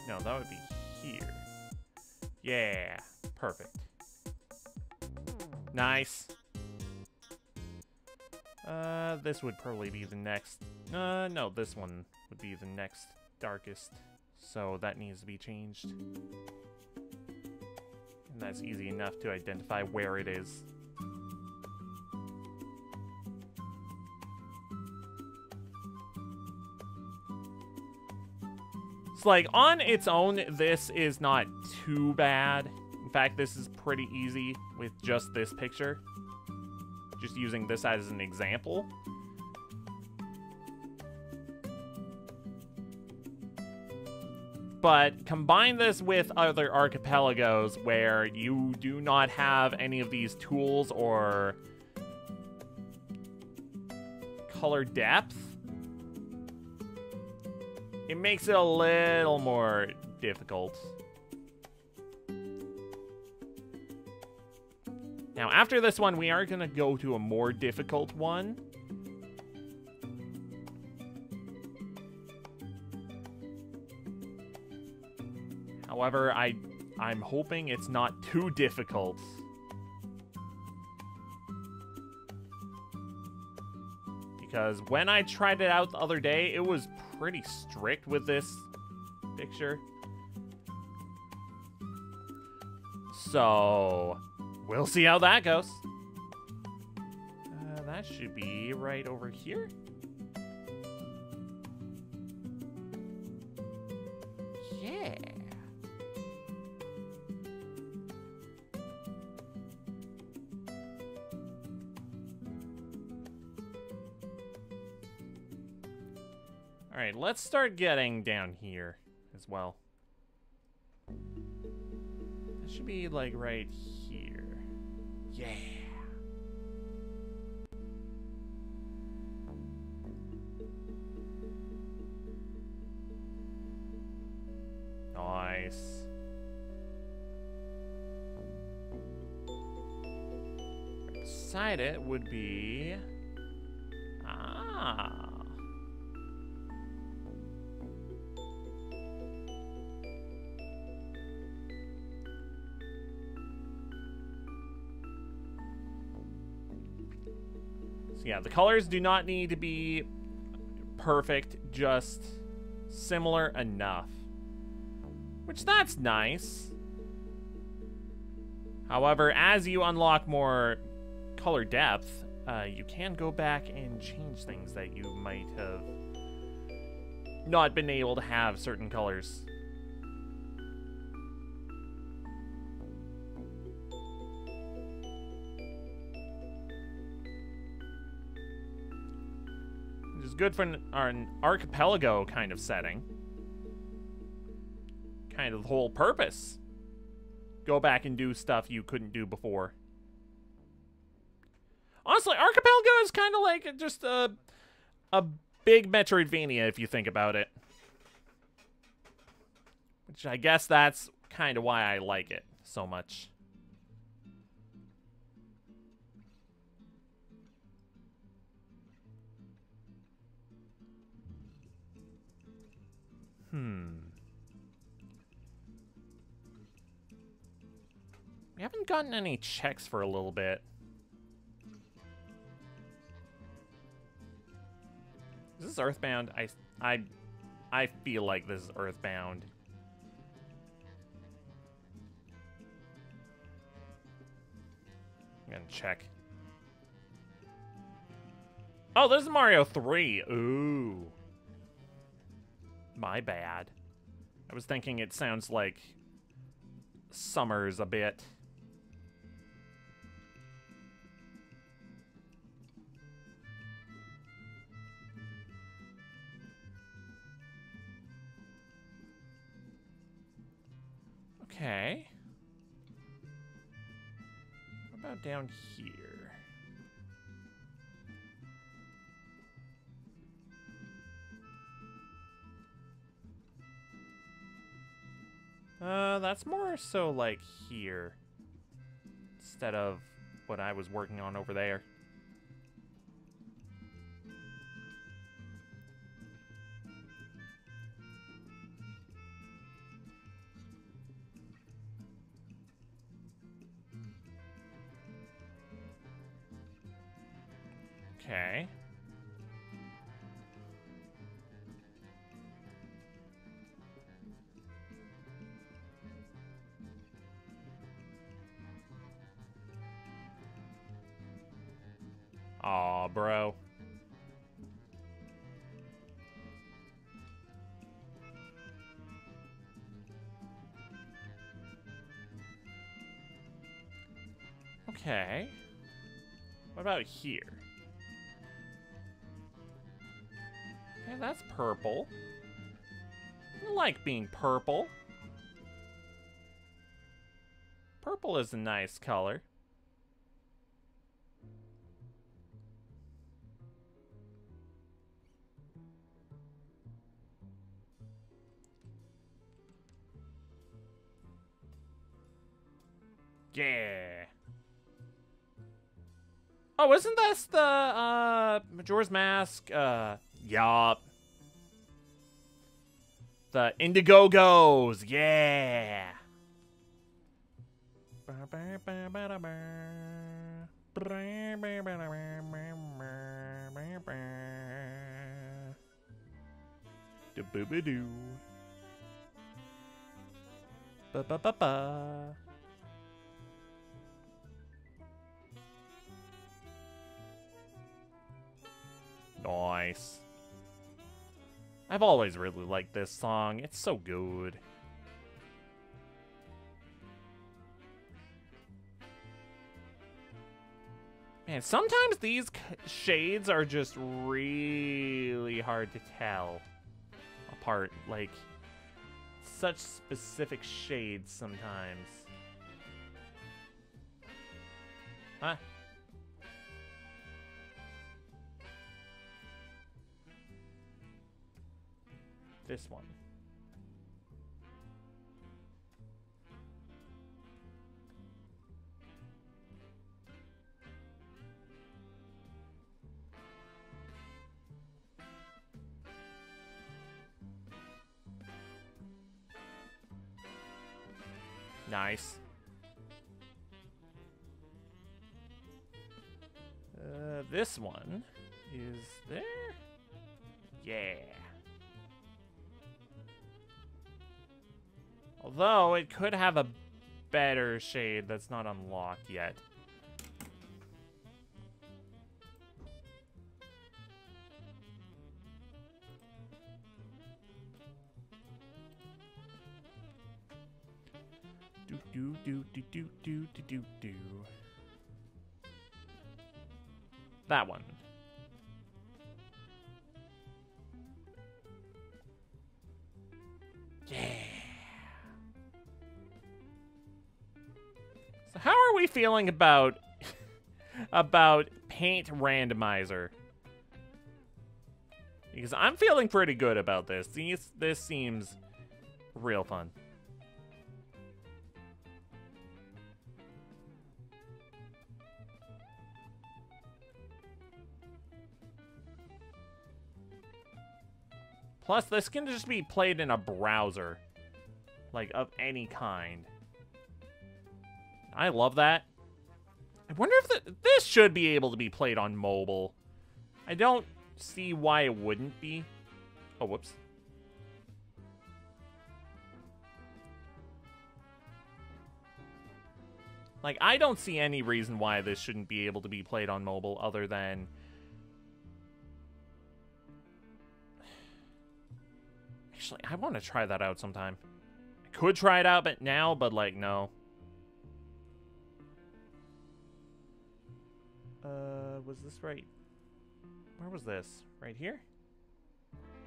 No, that would be here. Yeah, perfect. Nice. This would probably be the next... no, this one would be the next darkest. So that needs to be changed. And that's easy enough to identify where it is. It's like, on its own, this is not too bad. In fact, this is pretty easy with just this picture. Just using this as an example. But combine this with other archipelagos where you do not have any of these tools or color depth. It makes it a little more difficult. Now, after this one, we are going to go to a more difficult one. However, I'm hoping it's not too difficult. Because when I tried it out the other day, it was pretty strict with this picture. So, we'll see how that goes. That should be right over here. Yeah. All right, let's start getting down here as well. That should be like right here. Yeah. Nice. Right beside it would be... Ah. Yeah, the colors do not need to be perfect, just similar enough. Which, that's nice. However, as you unlock more color depth, you can go back and change things that you might have not been able to have certain colors. Which is good for an archipelago kind of setting. Kind of the whole purpose. Go back and do stuff you couldn't do before. Honestly, Archipelago is kind of like just a big Metroidvania if you think about it. Which I guess that's kind of why I like it so much. We haven't gotten any checks for a little bit. Is this Earthbound? I feel like this is Earthbound. I'm gonna check. Oh, this is Mario 3. Ooh. My bad. I was thinking it sounds like Summers a bit. Okay. What About down here. That's more so like here. Instead of what I was working on over there. Okay. Aw, bro. Okay. What about here? Okay, that's purple. I like being purple. Purple is a nice color. Yeah. Oh, isn't this the, Majora's Mask? Yup. The Indigogos, yeah. Da-boo-ba-doo. Ba-ba-ba-ba. Nice. I've always really liked this song. It's so good. Man, sometimes these shades are just really hard to tell apart. Like, such specific shades sometimes. Huh? This one. Nice. This one is there? Yeah. Although, it could have a better shade that's not unlocked yet. Do. That one. Yeah. So how are we feeling about about paint randomizer? Because I'm feeling pretty good about this. This seems real fun. Plus, this can just be played in a browser. Like, of any kind. I love that. I wonder if this should be able to be played on mobile. I don't see why it wouldn't be. Oh, whoops. Like, I don't see any reason why this shouldn't be able to be played on mobile other than... Actually, I want to try that out sometime. I could try it out now, but, like, no. Was this right? Where was this? Right here?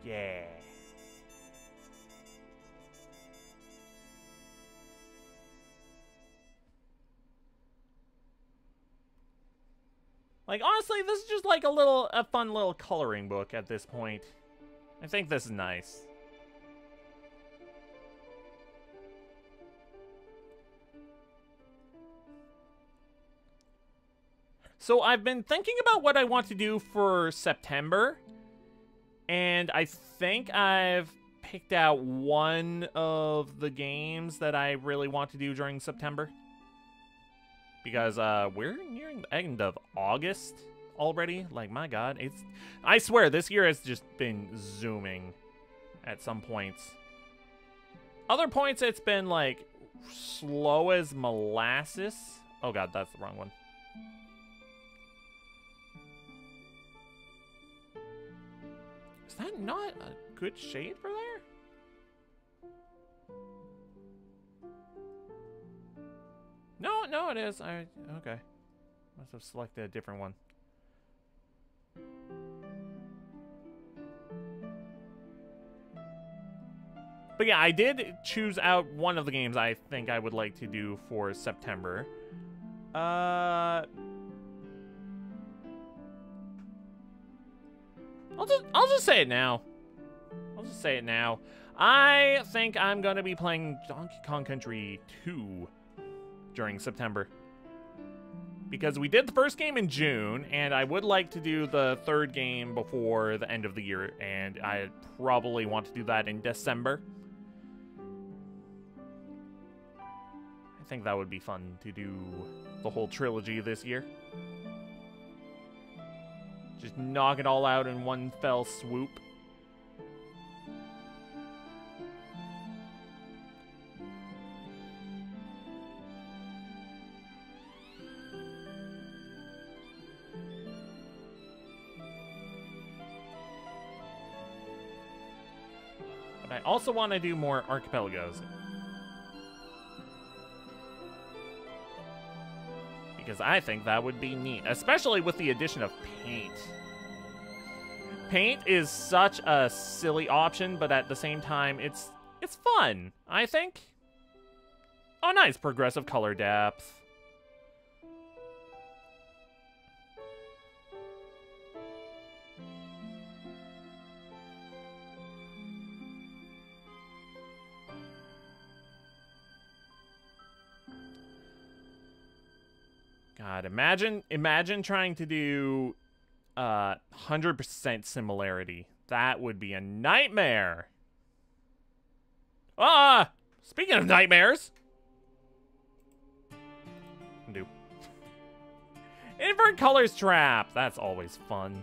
Yeah. Like, honestly, this is just like a fun little coloring book at this point. I think this is nice. So I've been thinking about what I want to do for September, and I think I've picked out one of the games that I really want to do during September. Because we're nearing the end of August already. Like, my God, I swear this year has just been zooming at some points. Other points it's been like slow as molasses. Oh God, that's the wrong one. Is that not a good shade for there? No, it is. Okay. Must have selected a different one. But yeah, I did choose out one of the games I think I would like to do for September. I'll just say it now. I think I'm gonna be playing Donkey Kong Country 2 during September. Because we did the first game in June, and I would like to do the third game before the end of the year, and I probably want to do that in December. I think that would be fun to do the whole trilogy this year. Just knock it all out in one fell swoop. But I also want to do more Archipelagos. Because I think that would be neat, especially with the addition of paint. Paint is such a silly option, but at the same time, it's fun, I think. Oh, nice, progressive color depth. God, imagine trying to do 100% similarity. That would be a nightmare. Ah! Speaking of nightmares. Do. Invert colors trap. That's always fun.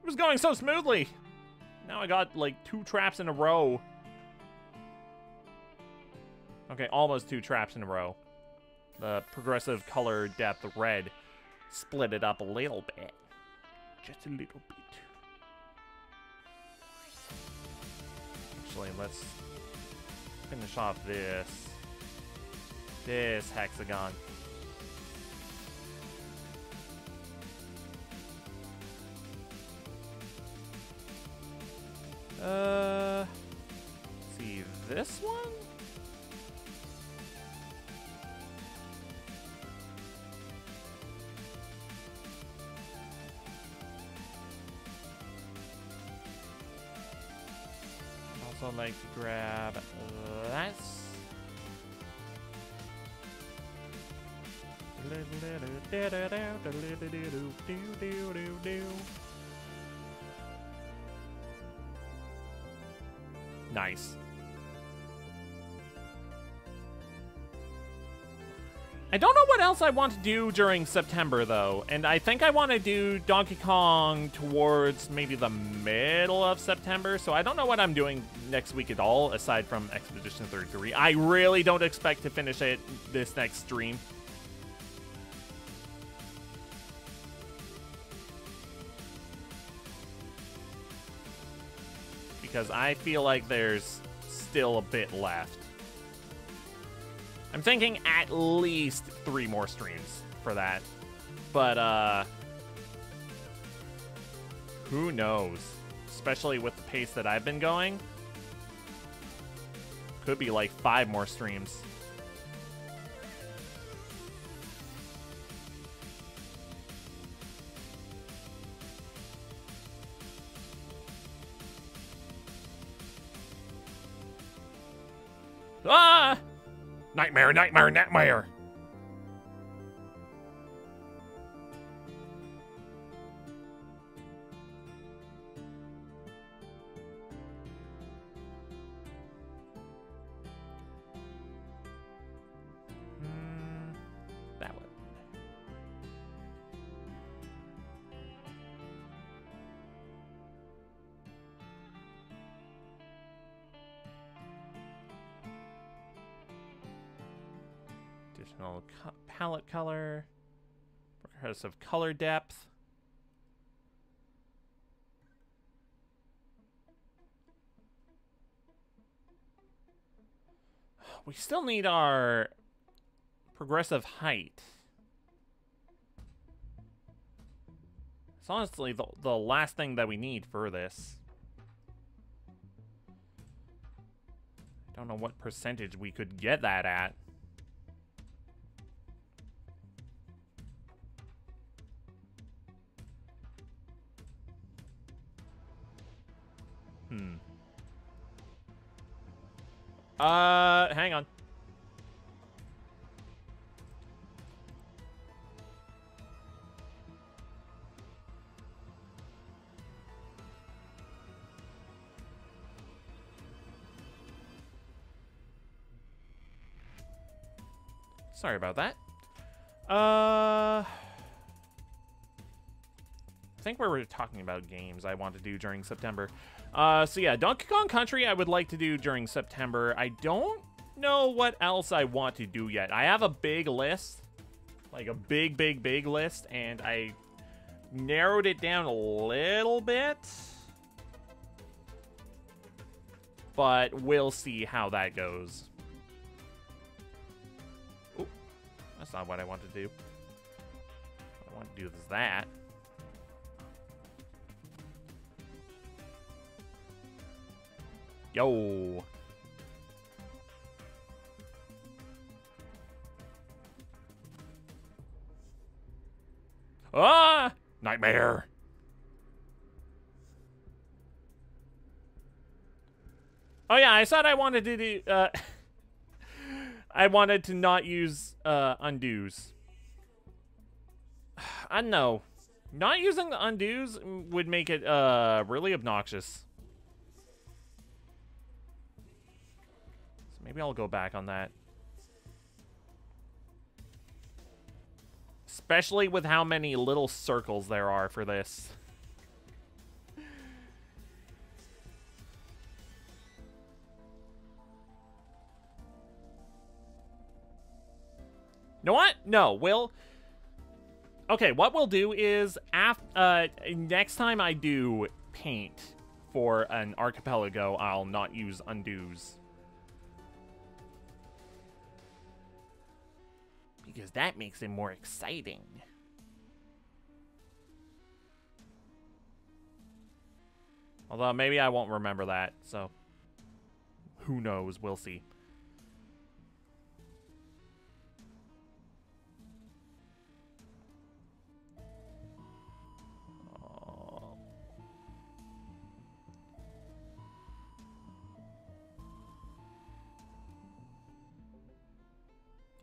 It was going so smoothly. Now I got like 2 traps in a row. Okay, almost 2 traps in a row. The progressive color depth red split it up a little bit. Just a little bit. Actually, let's finish off this hexagon. Let's see, this one? I'd also like to grab this. Nice. I don't know what else I want to do during September, though. And I think I want to do Donkey Kong towards maybe the middle of September. So I don't know what I'm doing next week at all, aside from Expedition 33. I really don't expect to finish it this next stream. Because I feel like there's still a bit left. I'm thinking at least 3 more streams for that. But, Who knows? Especially with the pace that I've been going. Could be like 5 more streams. Ah! Nightmare, nightmare, nightmare. That one. Additional palette color. Progressive color depth. We still need our progressive height. It's honestly the last thing that we need for this. I don't know what percentage we could get that at. Hang on. Sorry about that. I think we were talking about games I want to do during September. So yeah, Donkey Kong Country I would like to do during September. I don't know what else I want to do yet. I have a big list. Like a big list, and I narrowed it down a little bit. But we'll see how that goes. Ooh, that's not what I want to do. What I want to do is that. Yo. Ah! Nightmare. Oh yeah, I said I wanted to do, I wanted to not use, undos. I don't know. Not using the undos would make it, really obnoxious. So maybe I'll go back on that. Especially with how many little circles there are for this. Know what? No, we'll... Okay, what we'll do is, next time I do paint for an archipelago, I'll not use undos. Because that makes it more exciting. Although, maybe I won't remember that, so... Who knows? We'll see.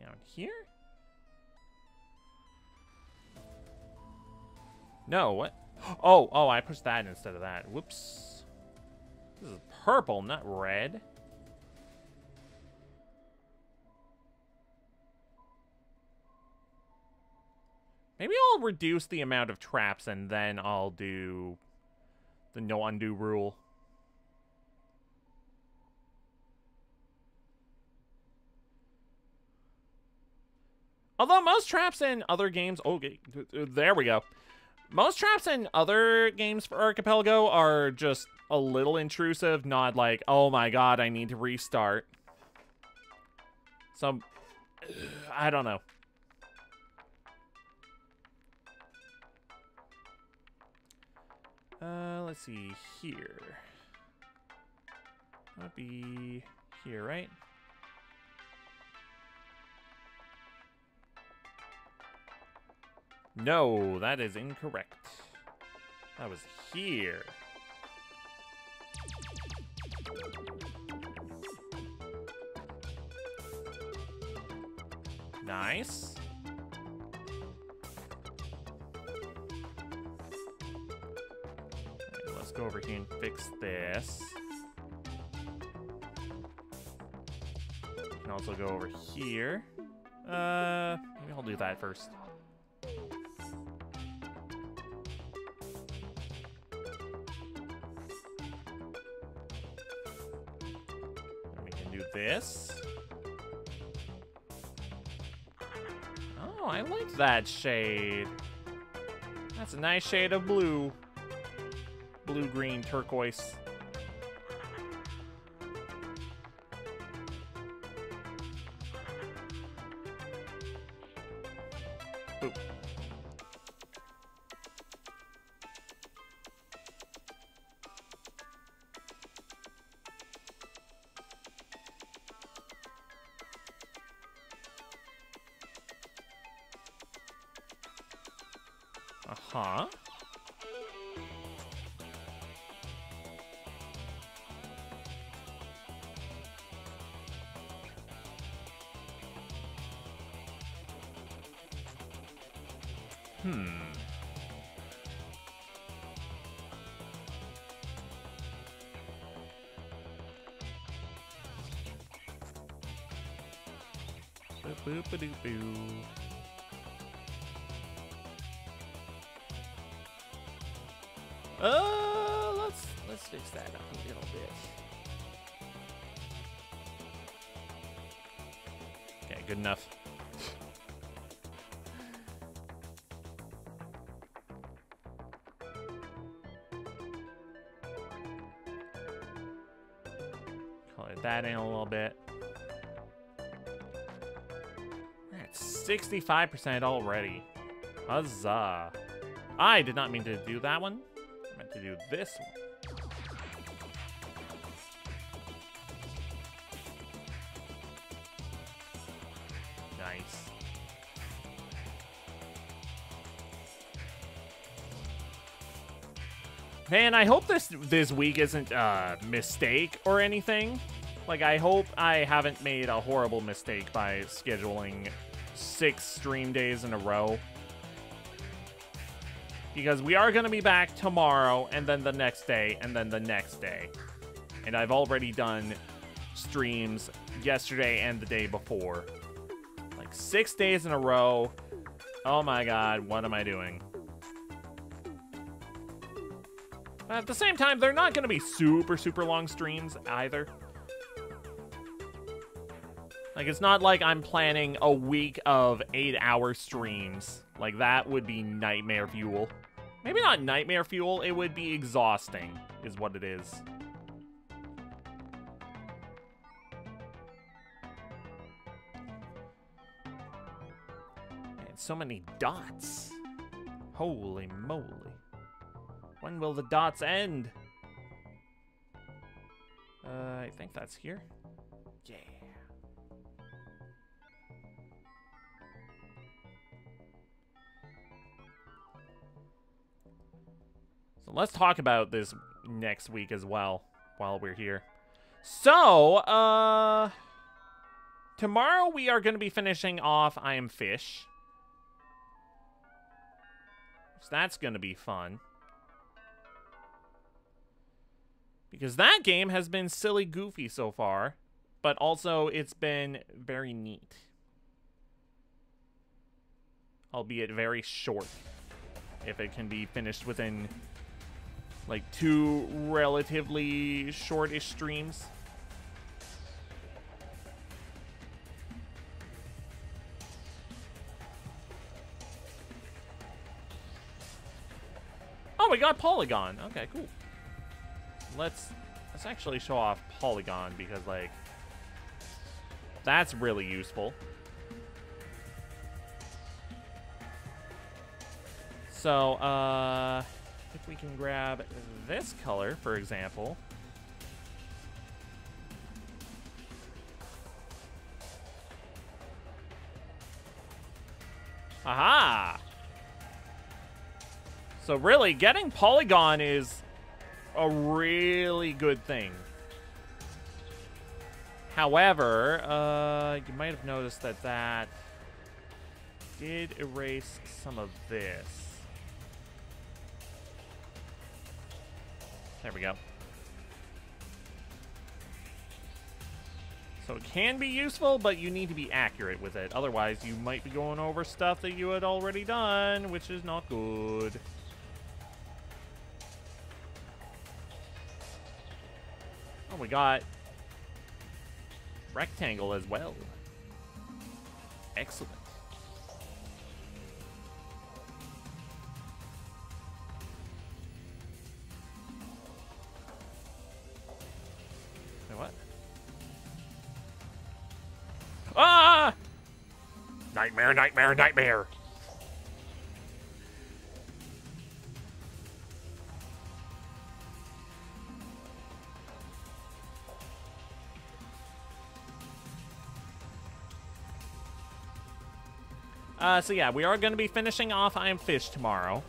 Down here? No, what? Oh, I pushed that instead of that. Whoops. This is purple, not red. Maybe I'll reduce the amount of traps and then I'll do the no undo rule. Although most traps in other games... Okay, there we go. Most traps in other games for Archipelago are just a little intrusive, not like, oh my god, I need to restart. So, I don't know. Let's see here. That would be here, right? No, that is incorrect. That was here. Nice. Okay, let's go over here and fix this. Can also go over here. Maybe I'll do that first. And we can do this. Oh, I like that shade. That's a nice shade of blue. Blue, green, turquoise. Boop. Uh-huh. Boop-a-doop-boo. Let's fix that up a little bit. Okay, good enough. Color that in a little bit. We're at 65% already. Huzzah. I did not mean to do that one. I meant to do this one. Nice. Man, I hope this week isn't a mistake or anything. Like, I hope I haven't made a horrible mistake by scheduling 6 stream days in a row. Because we are going to be back tomorrow, and then the next day, and then the next day. And I've already done streams yesterday and the day before. Like 6 days in a row. Oh my god, what am I doing? But at the same time, they're not going to be super long streams either. Like, it's not like I'm planning a week of 8-hour streams. Like, that would be nightmare fuel. Maybe not nightmare fuel, it would be exhausting, is what it is. Man, so many dots. Holy moly. When will the dots end? I think that's here. Yeah. So let's talk about this next week as well, while we're here. So, tomorrow we are going to be finishing off I Am Fish. So that's going to be fun. Because that game has been silly goofy so far, but also it's been very neat. Albeit very short, if it can be finished within, like, 2 relatively shortish streams. Oh, we got Polygon. Okay, cool. Let's actually show off Polygon because, like, that's really useful. So, if we can grab this color, for example. Aha! So really, getting polygon is a really good thing. However, you might have noticed that that did erase some of this. There we go. So it can be useful, but you need to be accurate with it. Otherwise, you might be going over stuff that you had already done, which is not good. Oh, we got rectangle as well. Excellent. Wait, what? Ah! Nightmare, nightmare, nightmare. So yeah, we are going to be finishing off I Am Fish tomorrow.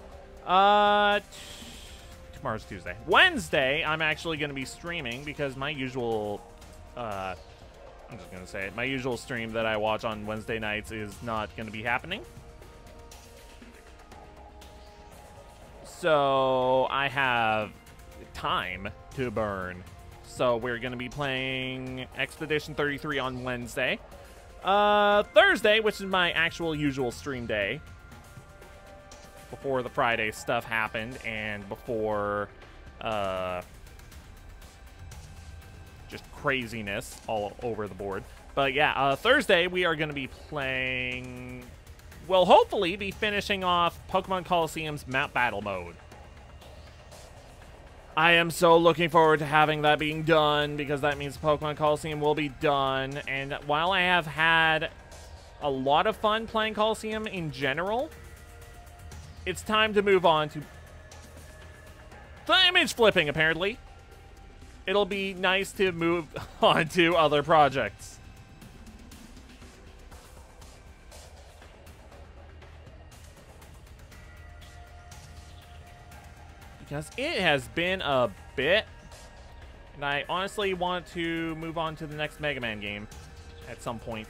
Tomorrow's Tuesday. Wednesday, I'm actually going to be streaming because my usual, I'm just going to say it, my usual stream that I watch on Wednesday nights is not going to be happening. So I have time to burn. So we're going to be playing Expedition 33 on Wednesday. Thursday, which is my actual usual stream day, before the Friday stuff happened and before, just craziness all over the board. But yeah, Thursday we are going to be playing, well, hopefully be finishing off Pokemon Colosseum's Map Battle Mode. I am so looking forward to having that being done, because that means Pokemon Colosseum will be done. And while I have had a lot of fun playing Colosseum in general, it's time to move on to the image flipping, apparently. It'll be nice to move on to other projects. Because it has been a bit, and I honestly want to move on to the next Mega Man game at some point.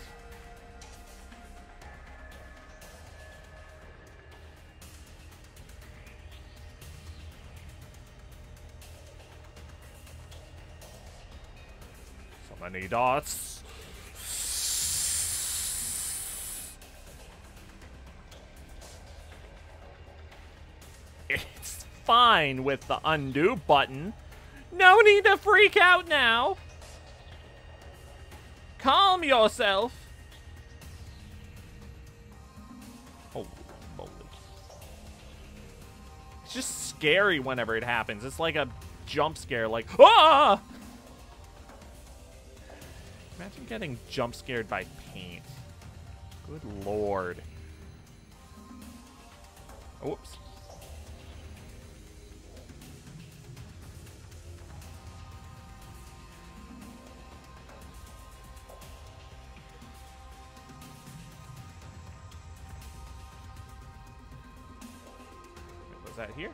So many dots. It's fine with the undo button. No need to freak out now. Calm yourself. Holy moly. It's just scary whenever it happens. It's like a jump scare, like, ah! Imagine getting jump scared by paint. Good lord. Oops. That here?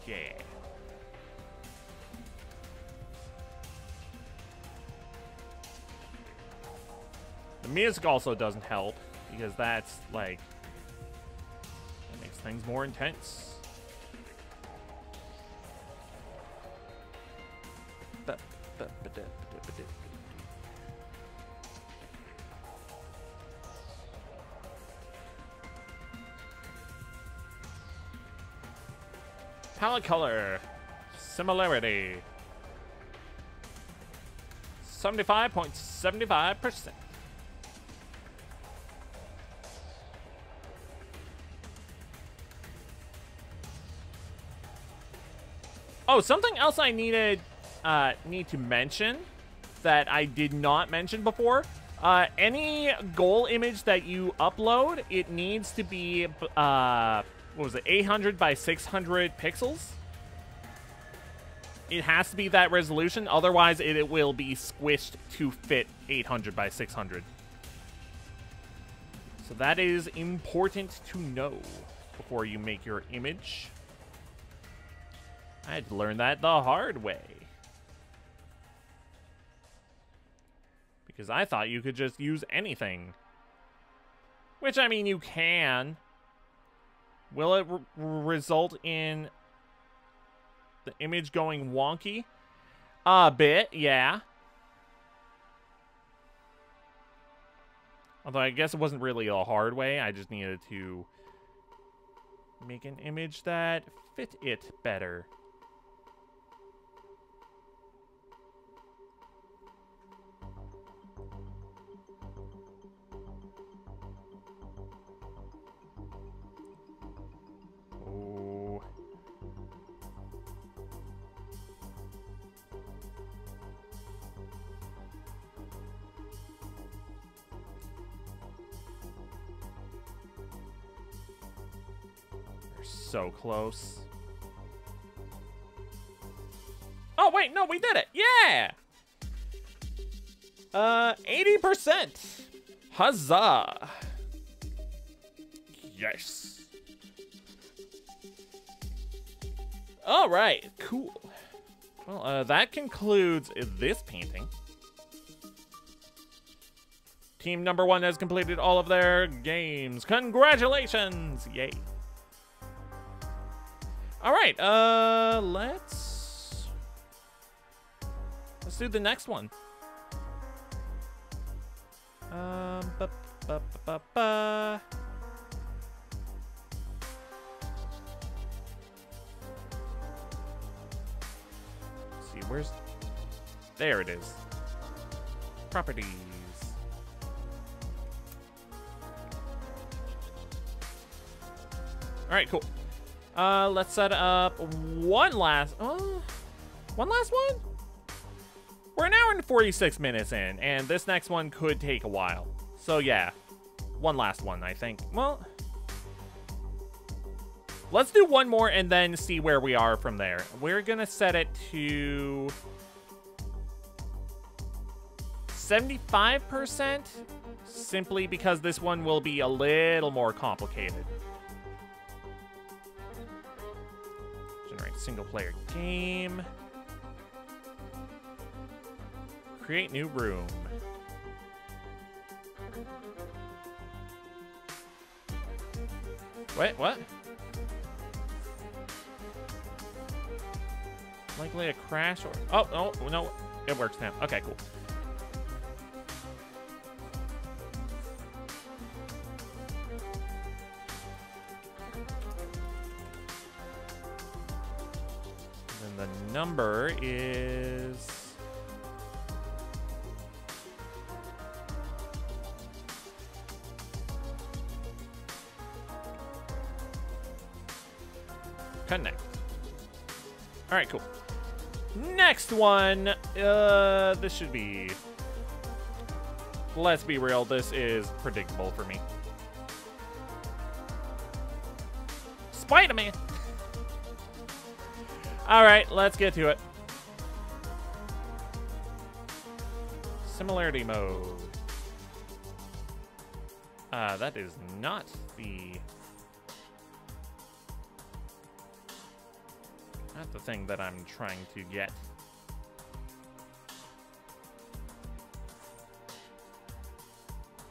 Yeah. The music also doesn't help, because that's like, that makes things more intense. Palette color. Similarity. 75.75%. Oh, something else I need to mention that I did not mention before. Any goal image that you upload, it needs to be, what was it, 800 by 600 pixels? It has to be that resolution, otherwise it will be squished to fit 800 by 600. So that is important to know before you make your image. I had to learn that the hard way. Because I thought you could just use anything. Which, I mean, you can. Will it result in the image going wonky? A bit, yeah. Although I guess it wasn't really a hard way. I just needed to make an image that fit it better. Oh. We're so close. Oh, wait, no, we did it. Yeah. 80%. Huzzah. Yes. All right, cool. Well, that concludes this painting. Team number 1 has completed all of their games. Congratulations! Yay. All right, let's do the next one. See, where's... There it is. Properties. All right, cool. Let's set up one last one? We're an hour and 46 minutes in, and this next one could take a while. So yeah, one last one, I think. Well, let's do one more and then see where we are from there. We're gonna set it to 75%, simply because this one will be a little more complicated. Generate single player game. Create new room. Wait, what? Likely a crash or... Oh, no, it works now. Okay, cool. And then the number is... Connect. All right, cool. Next one. This should be... Let's be real, this is predictable for me. Spider-Man! All right, let's get to it. Similarity mode. That is not the... Not the thing that I'm trying to get.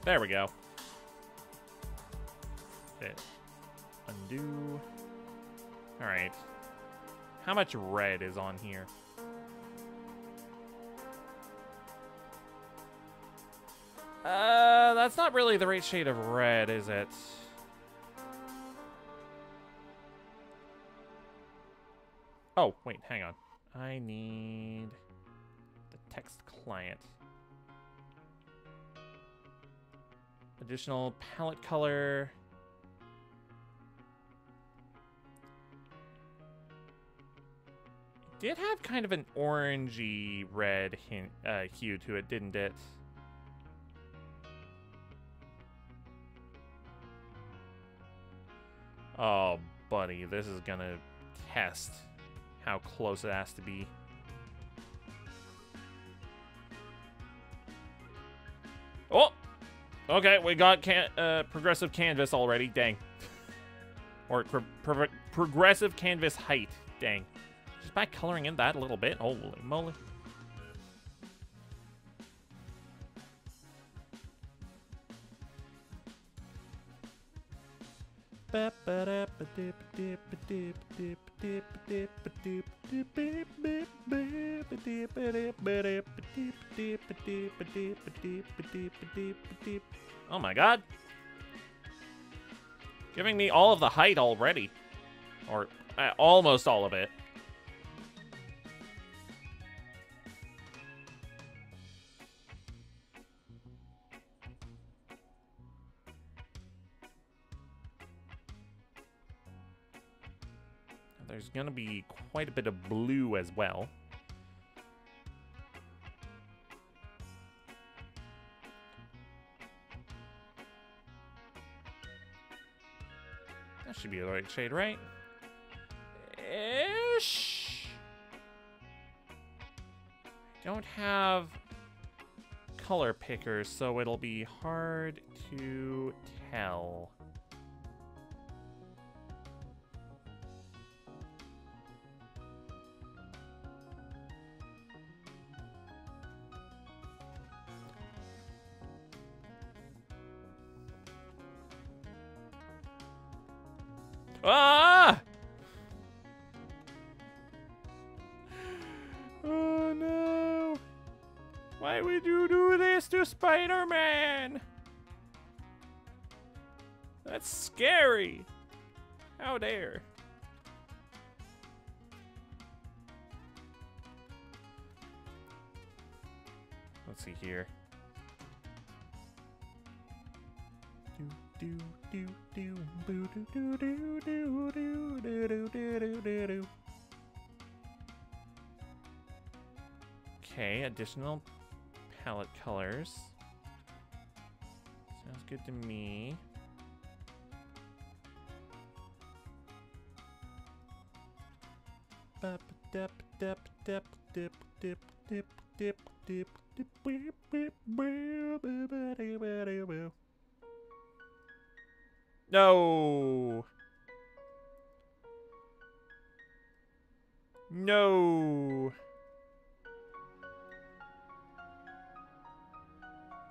There we go. Fit. Undo. Alright. How much red is on here? That's not really the right shade of red, is it? Oh, wait, hang on. I need the text client. Additional palette color. It did have kind of an orangey red hue to it, didn't it? Oh, buddy, this is gonna test how close it has to be. Okay, we got progressive canvas already. Dang. Or progressive canvas height. Dang. Just by coloring in that a little bit. Holy moly. Oh my god. Giving me all of the height already. Or almost all of it. There's gonna be quite a bit of blue as well. That should be the right shade, right? Ish. Don't have color pickers, so it'll be hard to tell. Ah! Oh no! Why would you do this to Spider-Man? That's scary. How dare. Let's see here. Okay, additional palette colors. Sounds good to me. No. No.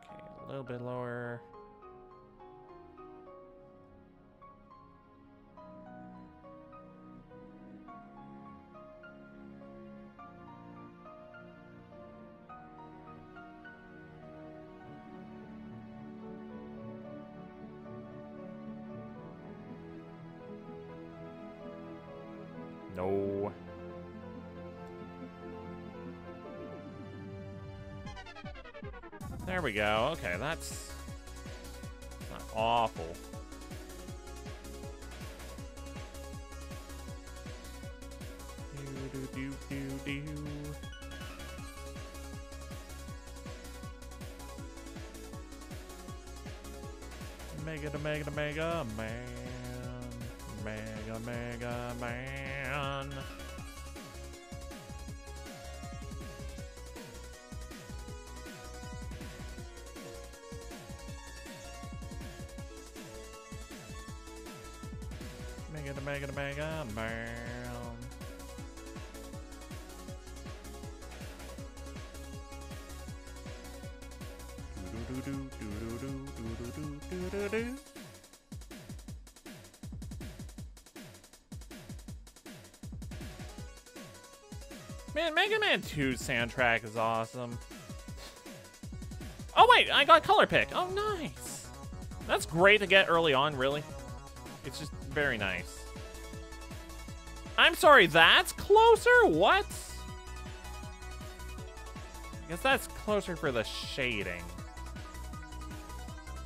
Okay, a little bit lower. No. There we go. Okay, that's not awful. Do. Mega man. Mega man. Mega man. Do. Man, Mega Man 2's soundtrack is awesome. Oh wait, I got color pick. Oh nice. That's great to get early on, really. It's just very nice. I'm sorry, that's closer? What? I guess that's closer for the shading.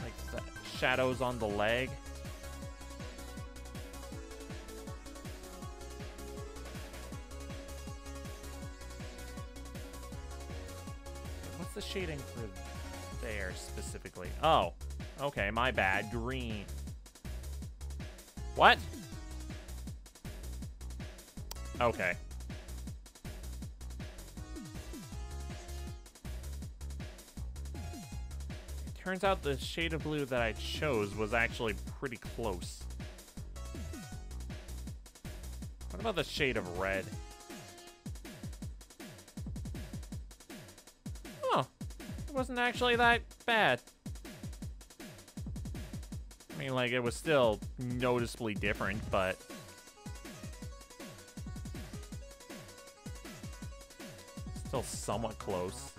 Like the shadows on the leg. What's the shading for there specifically? Oh, okay, my bad. Green. What? Okay. Turns out the shade of blue that I chose was actually pretty close. What about the shade of red? Oh, it wasn't actually that bad. I mean, like, it was still noticeably different, but... still somewhat close.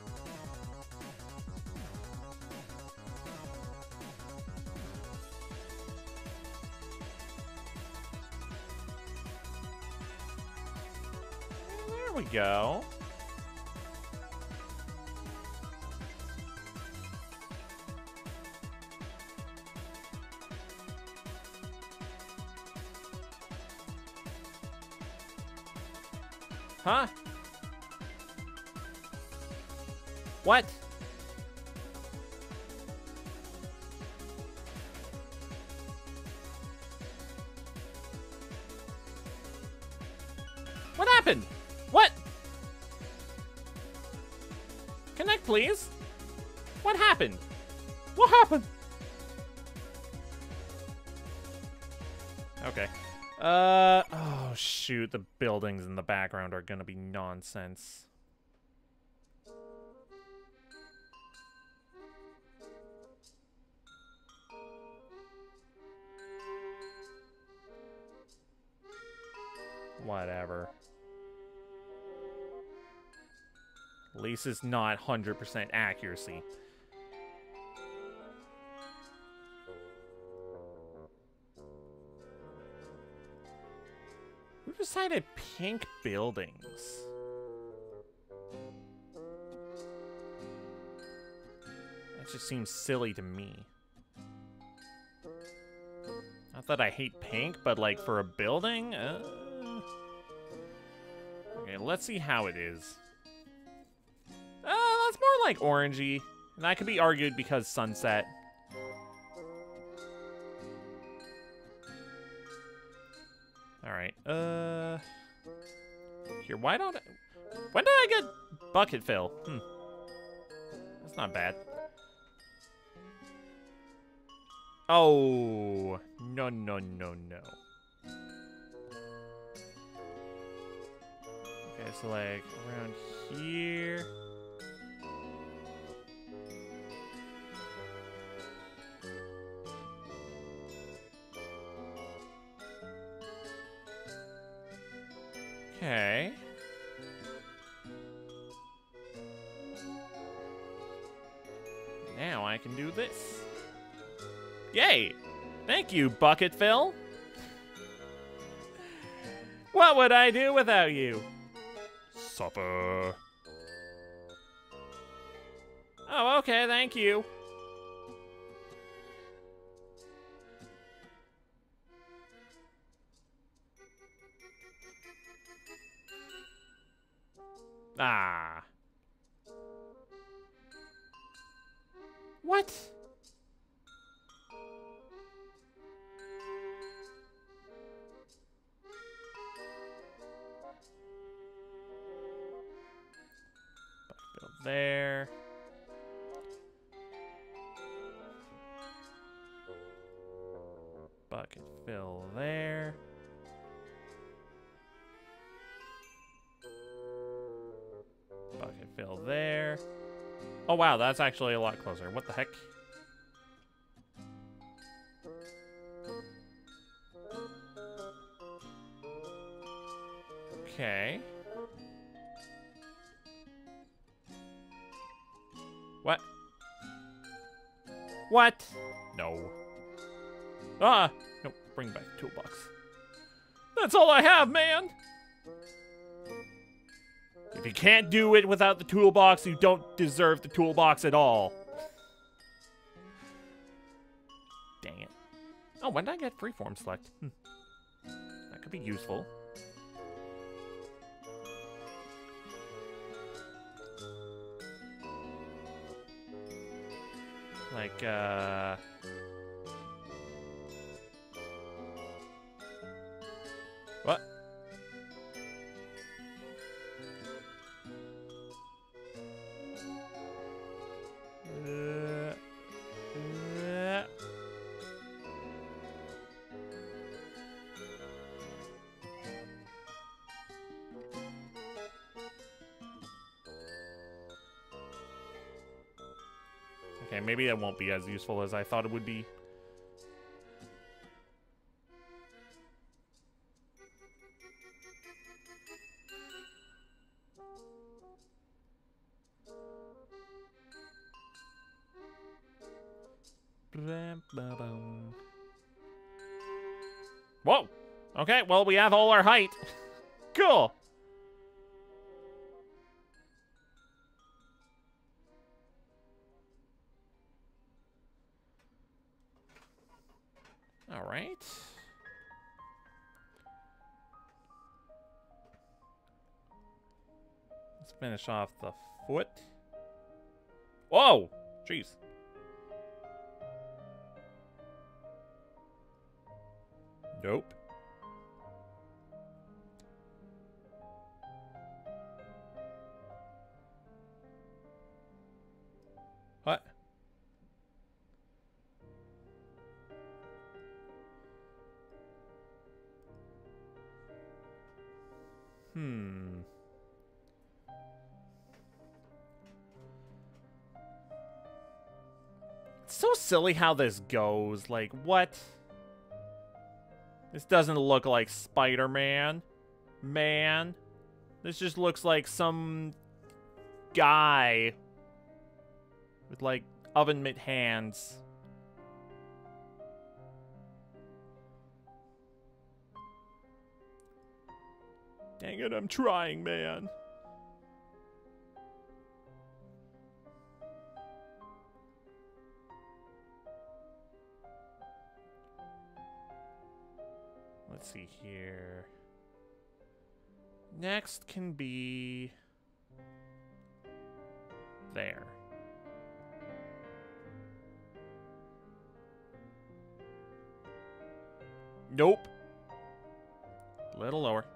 There we go. Huh? What? What happened? What? Connect, please. What happened? What happened? Okay. Oh shoot, the buildings in the background are gonna be nonsense. Whatever. At least it's not 100% accuracy. Who decided pink buildings? That just seems silly to me. Not that I hate pink, but like for a building? Okay, let's see how it is. That's more like orangey. And that could be argued because sunset. Alright, here, why don't I... When did I get bucket fill? That's not bad. Oh, no, no, no, no. Okay, so like around here. Okay. Now I can do this. Yay! Thank you, Bucket Phil. What would I do without you? Supper. Oh, okay, thank you. Ah. What? Build there. Bucket fill there. Bucket fill there. Oh wow, that's actually a lot closer. What the heck? Okay. What? What? No. Ah! No, bring back the toolbox. That's all I have, man! If you can't do it without the toolbox, you don't deserve the toolbox at all. Dang it. Oh, when did I get freeform select? That could be useful. Like, what? Okay, maybe it won't be as useful as I thought it would be. Whoa! Okay, well, we have all our height. Cool! Alright. Let's finish off the foot. Whoa! Jeez. Nope. What? It's so silly how this goes. Like, what? This doesn't look like Spider-Man. Man. This just looks like some guy with, like, oven mitt hands. Dang it, I'm trying, man. Let's see here. Next can be there. Nope. A little lower.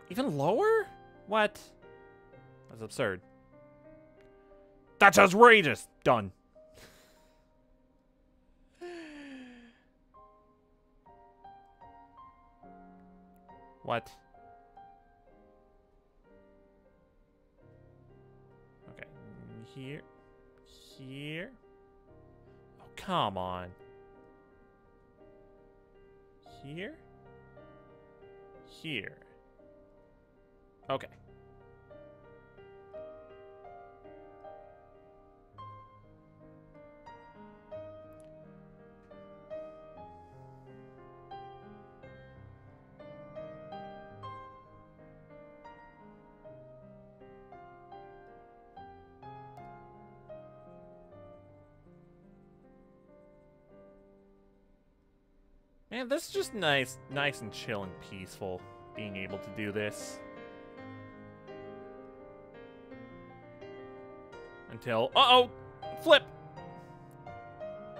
Even lower? What? That's absurd. That's outrageous. Done. What? Okay. Here. Here. Oh, come on. Here. Here. Okay. Man, this is just nice and chill and peaceful, being able to do this. Until, uh-oh! Flip!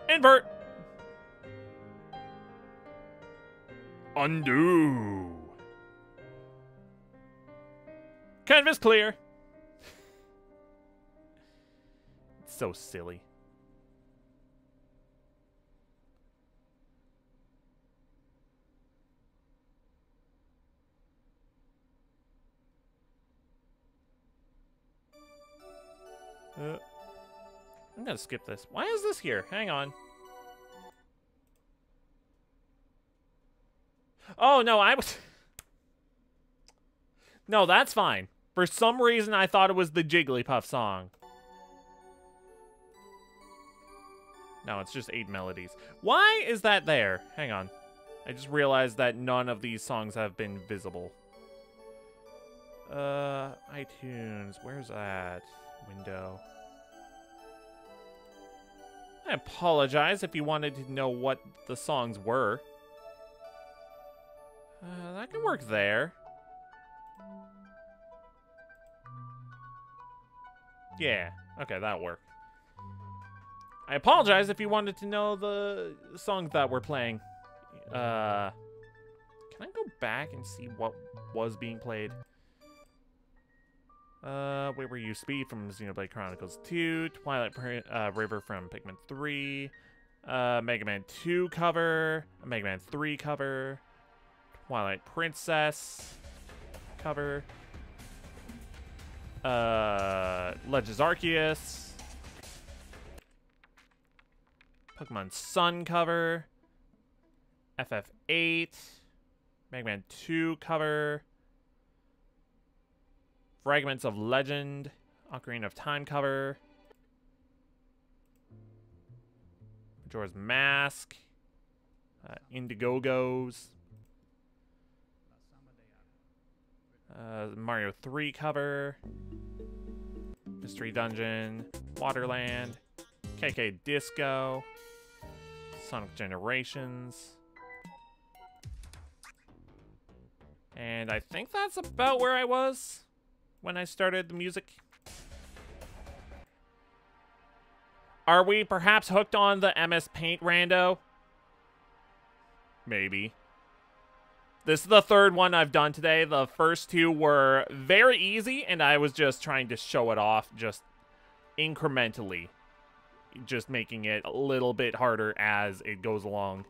Invert! Undo! Canvas clear! It's so silly. I'm gonna skip this. Why is this here? Hang on. Oh, no, I was... No, that's fine. For some reason, I thought it was the Jigglypuff song. No, it's just 8 melodies. Why is that there? Hang on. I just realized that none of these songs have been visible. iTunes. Where's that? Window. I apologize if you wanted to know what the songs were. That can work there. Yeah, okay, that'll work. I apologize if you wanted to know the songs that we're playing. Can I go back and see what was being played? Where were you? Speed from Xenoblade Chronicles 2, Twilight River from Pikmin 3, Mega Man 2 cover, a Mega Man 3 cover, Twilight Princess cover. Legends Arceus. Pokemon Sun cover. FF8. Mega Man 2 cover. Fragments of Legend. Ocarina of Time cover. Majora's Mask. Indiegogos. Mario 3 cover. Mystery Dungeon. Waterland. KK Disco. Sonic Generations. And I think that's about where I was when I started the music. Are we perhaps hooked on the MS Paint rando? Maybe. This is the third one I've done today. The first two were very easy, and I was just trying to show it off just incrementally. Just making it a little bit harder as it goes along.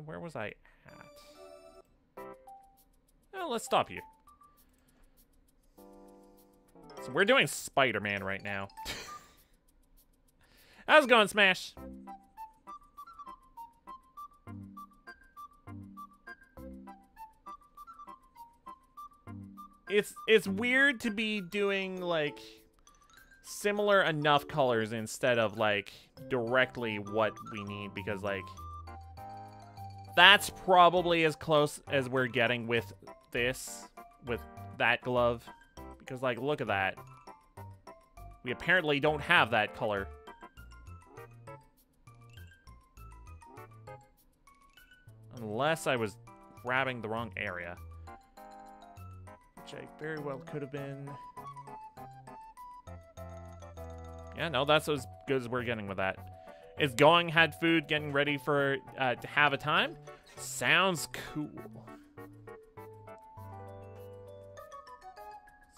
Where was I at? Well, let's stop here. So we're doing Spider-Man right now. How's it going, Smash? It's weird to be doing, like, similar enough colors instead of, like, directly what we need, because, like, that's probably as close as we're getting with this, with that glove. Because, like, look at that. We apparently don't have that color. Unless I was grabbing the wrong area. Which I very well could have been. Yeah, no, that's as good as we're getting with that. Is going had food, getting ready for to have a time? Sounds cool.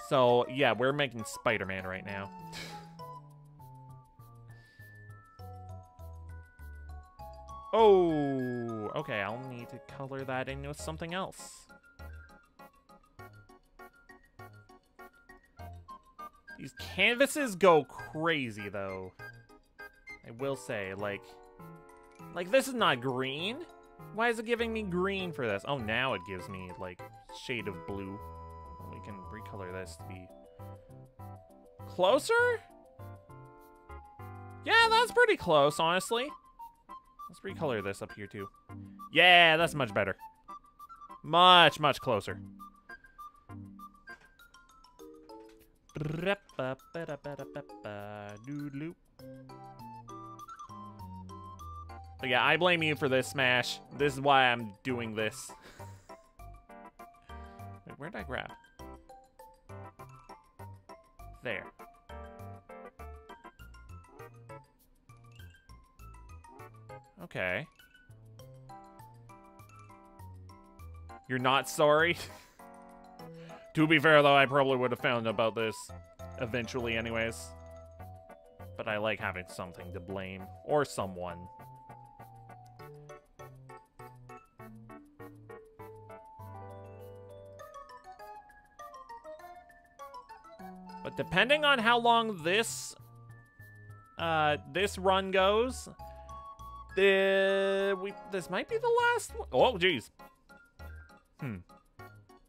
So, yeah, we're making Spider-Man right now. Oh, okay, I'll need to color that in with something else. These canvases go crazy, though. I will say, like, this is not green. Why is it giving me green for this? Oh, now it gives me, like, shade of blue. We can recolor this to be closer? Yeah, that's pretty close, honestly. Let's recolor this up here, too. Yeah, that's much better. Much, much closer. But yeah, I blame you for this, Smash. This is why I'm doing this. Wait, where'd I grab? There. Okay. You're not sorry? To be fair, though, I probably would have found about this eventually anyways. But I like having something to blame. Or someone. But depending on how long this run goes, this might be the last one. Oh, jeez.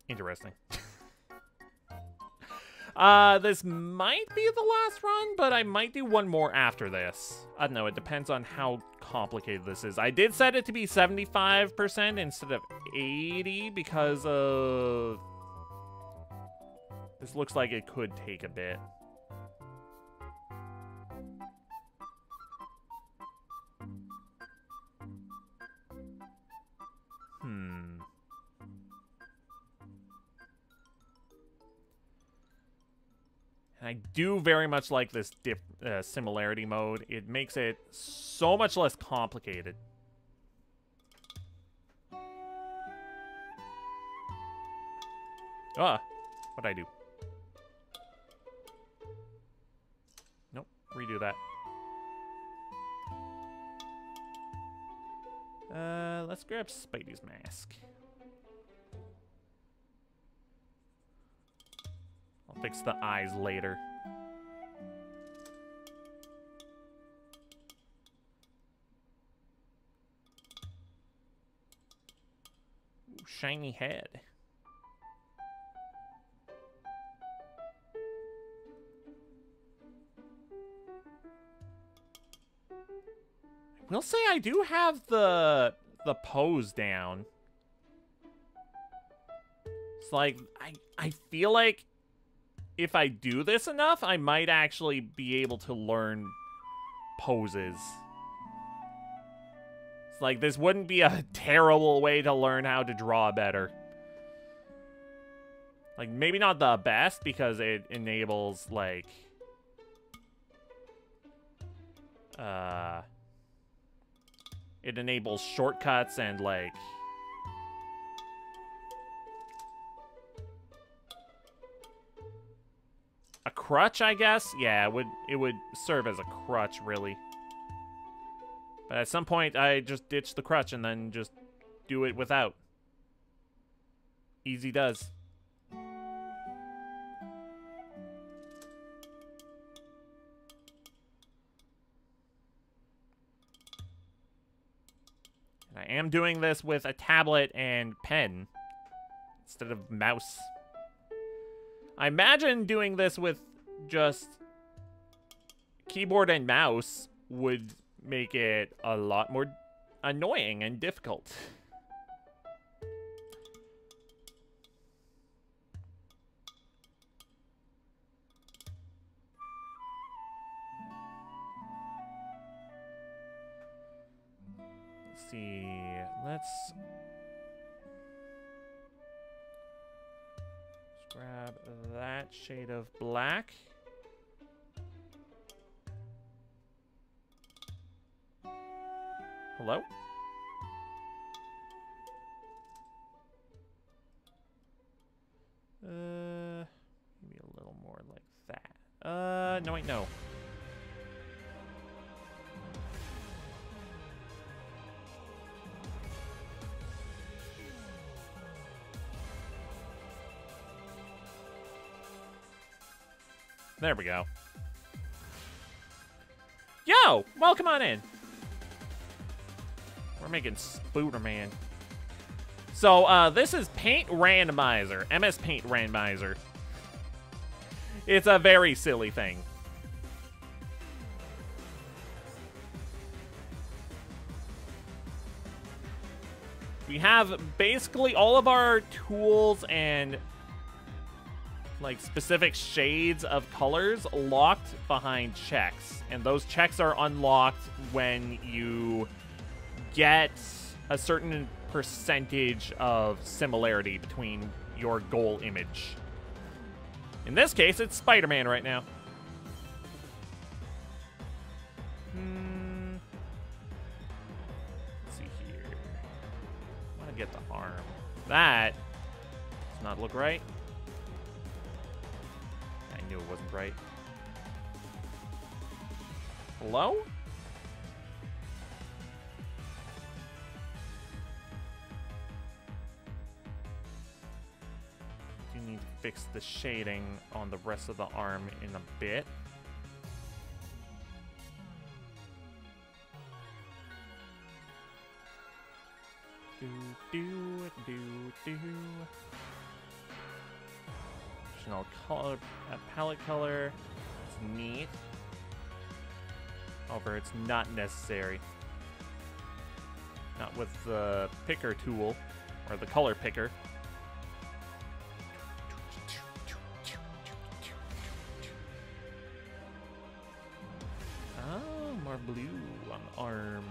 Interesting. This might be the last run, but I might do one more after this. I don't know, it depends on how complicated this is. I did set it to be 75% instead of 80 because of... This looks like it could take a bit. And I do very much like this similarity mode. It makes it so much less complicated. Ah, what'd I do? Nope, redo that. Let's grab Spidey's mask. fix the eyes later. Ooh, shiny head. I will say I do have the pose down. It's like, I feel like if I do this enough, I might actually be able to learn poses. It's like, this wouldn't be a terrible way to learn how to draw better. Like, maybe not the best, because it enables, like... it enables shortcuts and, like... a crutch, I guess? Yeah, it would serve as a crutch, really. But at some point, I just ditch the crutch and then just do it without. Easy does. And I am doing this with a tablet and pen instead of mouse. I imagine doing this with just keyboard and mouse would make it a lot more annoying and difficult. Let's see. Let's grab that shade of black. Hello? Maybe a little more like that. No, wait, no. There we go. Yo! Welcome on in. We're making Spooderman. So, this is Paint Randomizer. MS Paint Randomizer. It's a very silly thing. We have basically all of our tools and like specific shades of colors locked behind checks, and those checks are unlocked when you get a certain percentage of similarity between your goal image. In this case, it's Spider-Man right now. Let's see here. I want to get the arm. That does not look right. I knew it wasn't right. Hello? Do need to fix the shading on the rest of the arm in a bit. Additional color, palette color. It's neat. However, it's not necessary. Not with the picker tool, or the color picker. Oh, more blue on the arm.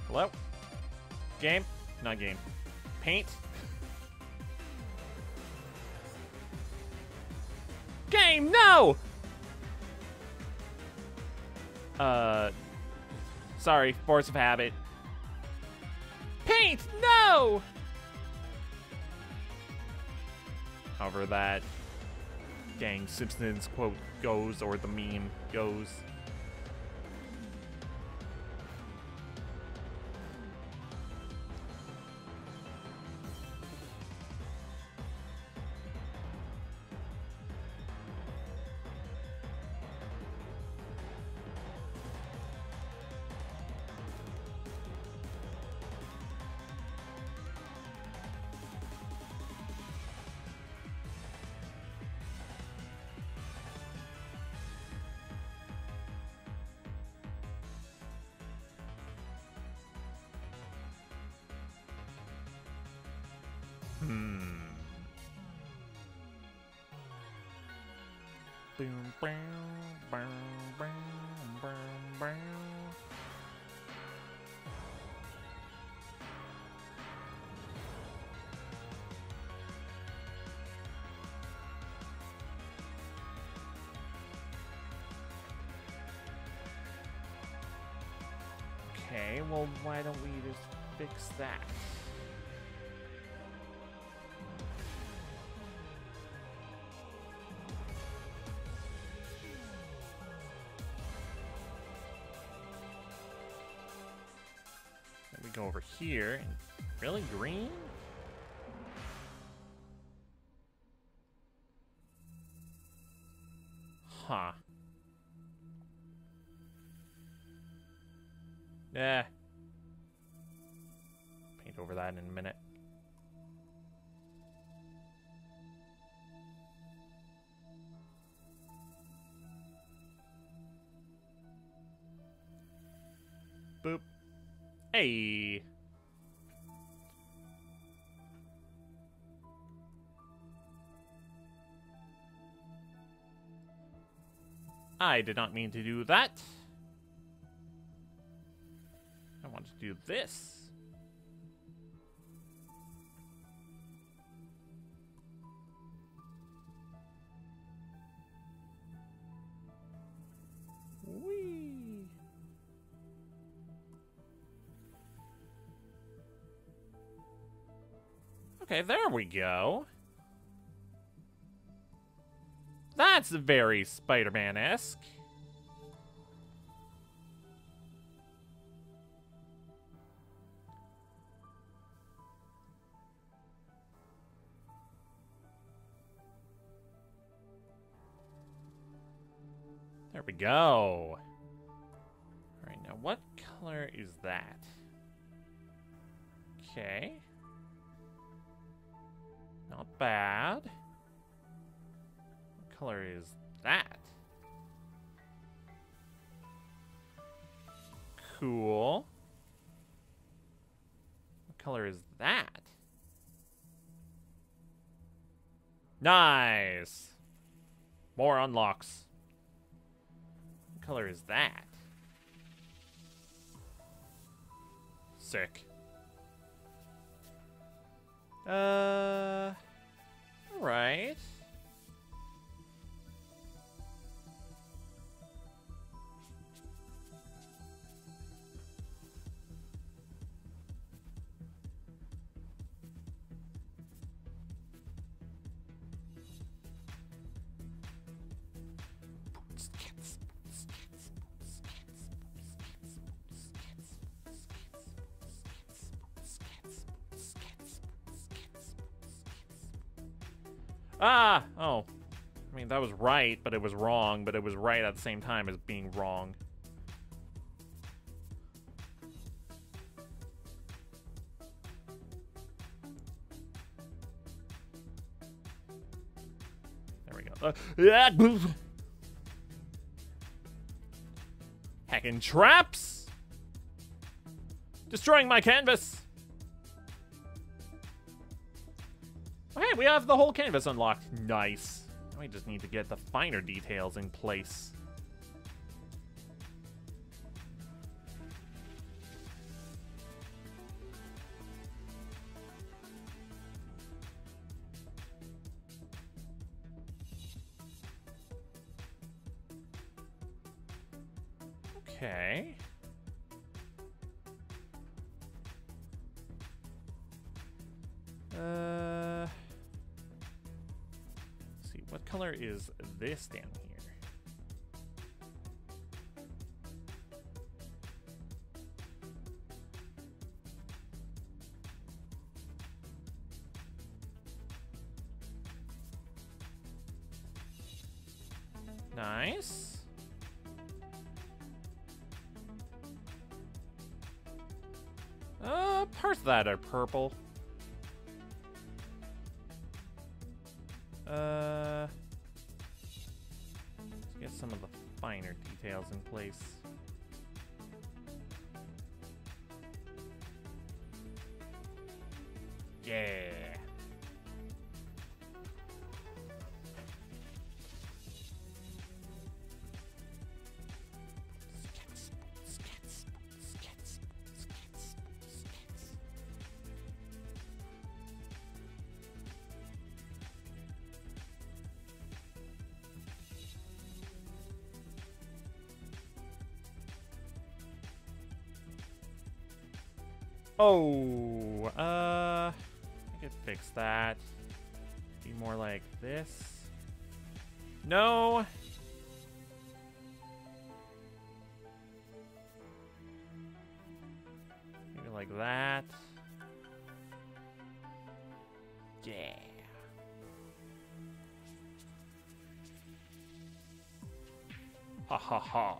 Hello? Game? Not game. Paint? Game, no! Sorry, force of habit. Paint, no! However that dang Simpsons quote goes, or the meme goes. Boom, boom, boom, boom, boom, boom. Okay, well, why don't we just fix that? Then we go over here and really green? Huh. Yeah. Paint over that in a minute. Boop. Hey. I did not mean to do that. I want to do this. Whee! Okay, there we go. That's very Spider-Man-esque. There we go. All right, now what color is that? Okay. Not bad. What color is that? Cool. What color is that? Nice. More unlocks. What color is that? Sick. Alright. Ah! Oh. I mean, that was right, but it was wrong, but it was right at the same time as being wrong. There we go. Hacking traps! Destroying my canvas! Okay, we have the whole canvas unlocked. Nice. Now we just need to get the finer details in place. Okay. What color is this down here? Nice. Parts of that are purple. Let's get some of the finer details in place. Yeah. Oh, I could fix that. Be more like this. No. Maybe like that. Yeah. Ha ha ha.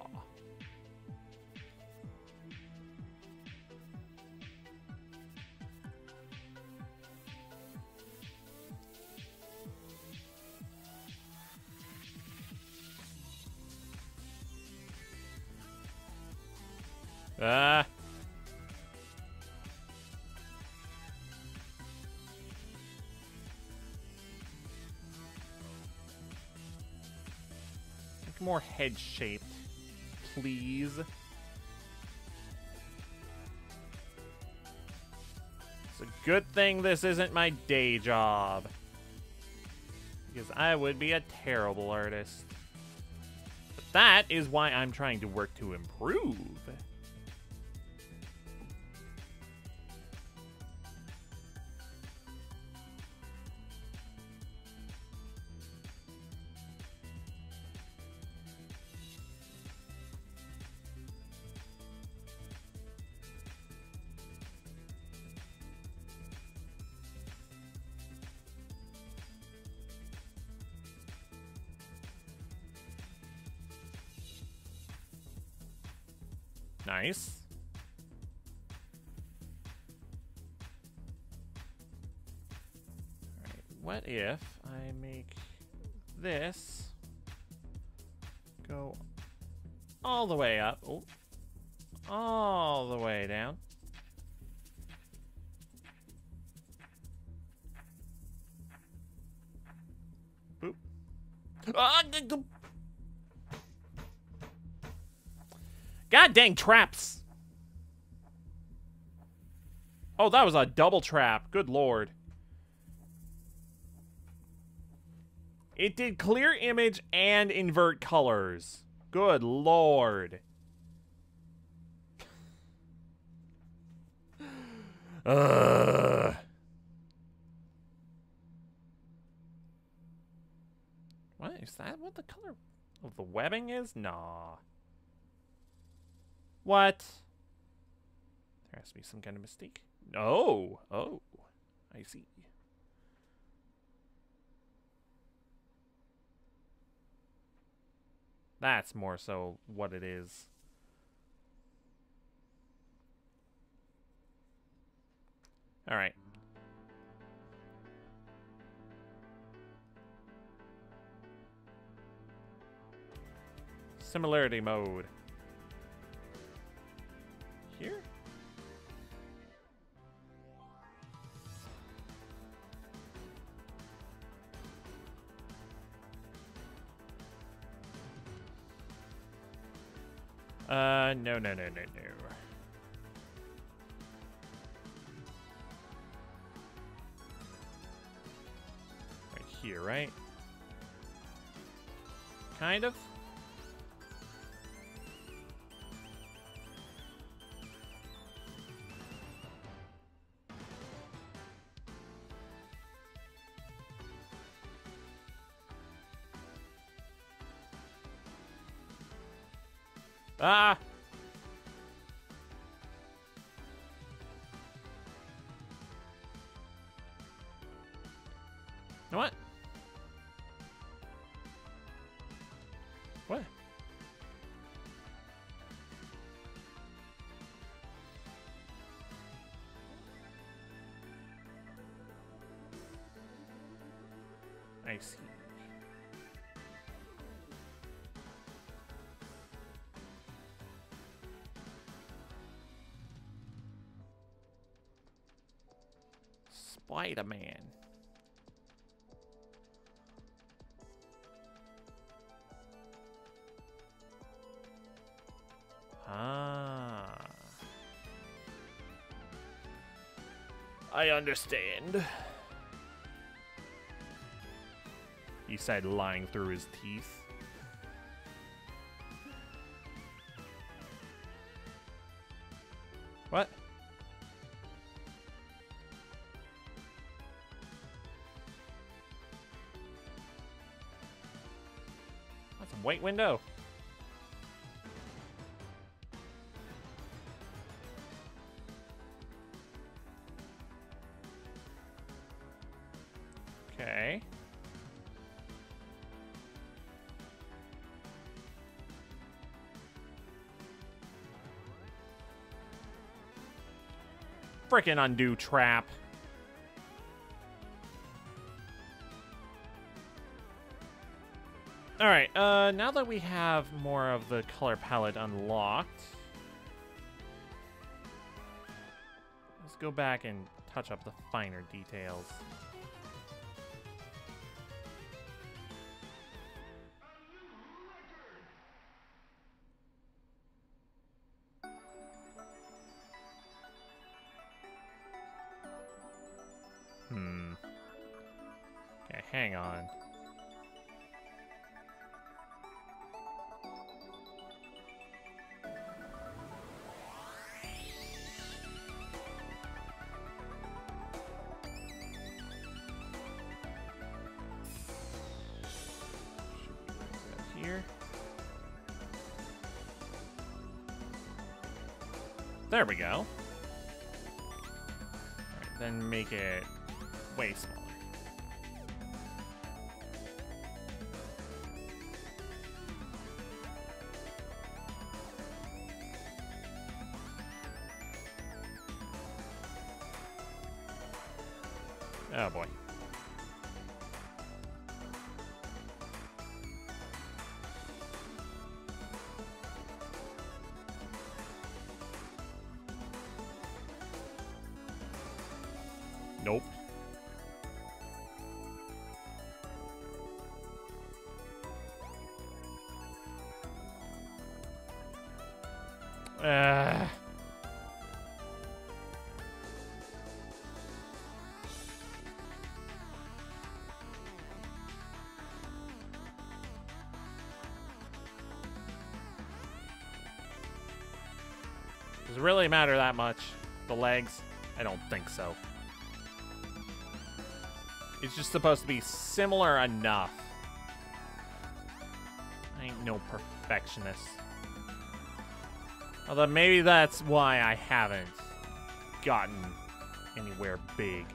More head-shaped, please. It's a good thing this isn't my day job, because I would be a terrible artist. But that is why I'm trying to work to improve. Nice. Alright, what if I make this go all the way up, oh, all the way down. Boop. God dang traps! Oh, that was a double trap. Good lord. It did clear image and invert colors. Good lord. Ugh. What is that? What the color of the webbing is? Nah. What? There has to be some kind of mistake. Oh, oh, I see. That's more so what it is. All right. Similarity mode. Here? No. Right here, right? Kind of. Ah! What? What? I see. Spider-Man. Ah. I understand. He said, lying through his teeth. What? That's a white window. Okay. Frickin' undo trap. Alright, now that we have more of the color palette unlocked, let's go back and touch up the finer details. Okay, hang on. Here. There we go. Alright, then make it way smaller. Oh boy. Nope. Does it really matter that much? The legs? I don't think so. It's just supposed to be similar enough. I ain't no perfectionist. Although maybe that's why I haven't gotten anywhere big.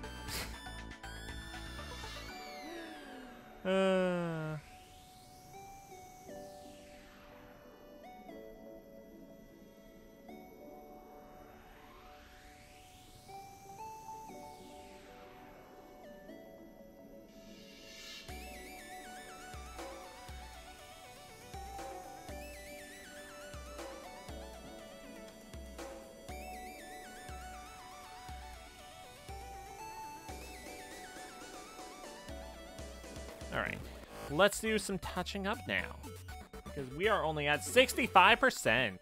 Alright, let's do some touching up now. Because we are only at 65%.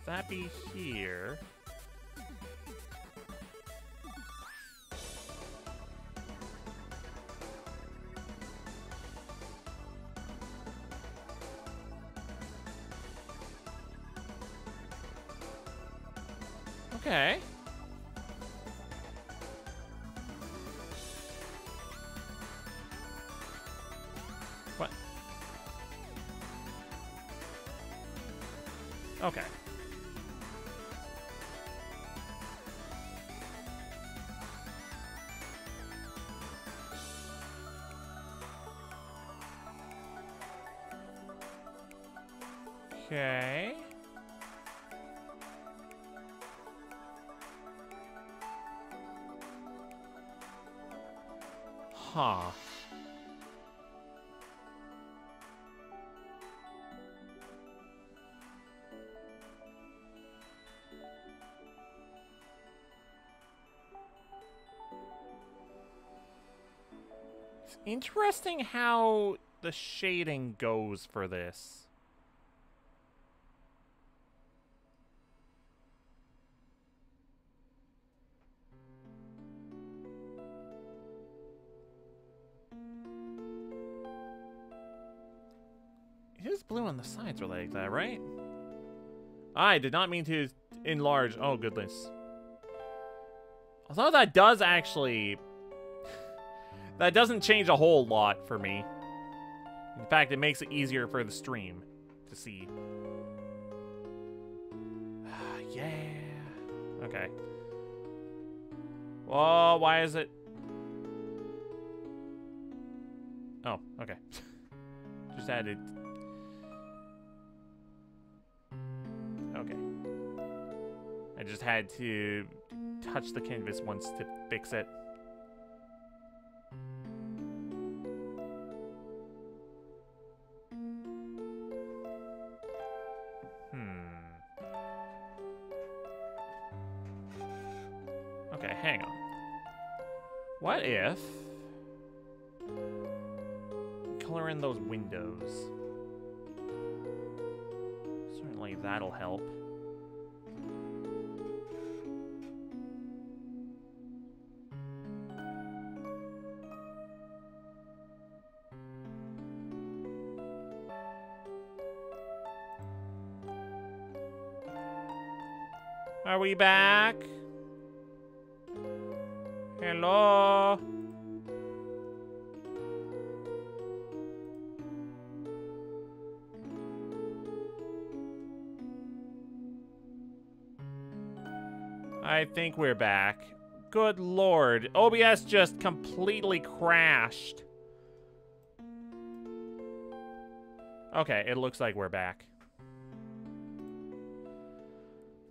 That be here. Okay. What? Okay. Okay. Huh. It's interesting how the shading goes for this. It is blue on the sides or like that, right? I did not mean to enlarge. Oh, goodness. Although that does actually... That doesn't change a whole lot for me. In fact, it makes it easier for the stream to see. Yeah. Okay. Whoa, why is it... Oh, okay. Just added... Okay. I just had to touch the canvas once to fix it. Okay, hang on. What if... color in those windows? Certainly that'll help. Are we back? Hello? I think we're back. Good lord. OBS just completely crashed. Okay, it looks like we're back.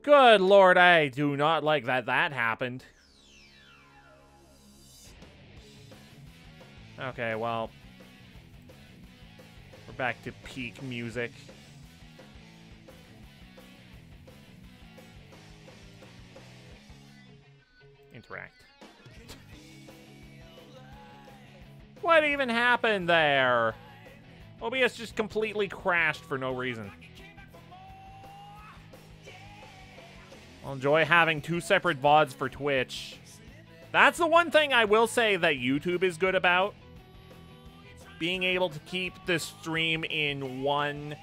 Good lord, I do not like that happened. Okay, well, we're back to peak music. Interact. What even happened there? OBS just completely crashed for no reason. I'll enjoy having two separate VODs for Twitch. That's the one thing I will say that YouTube is good about. Being able to keep the stream in one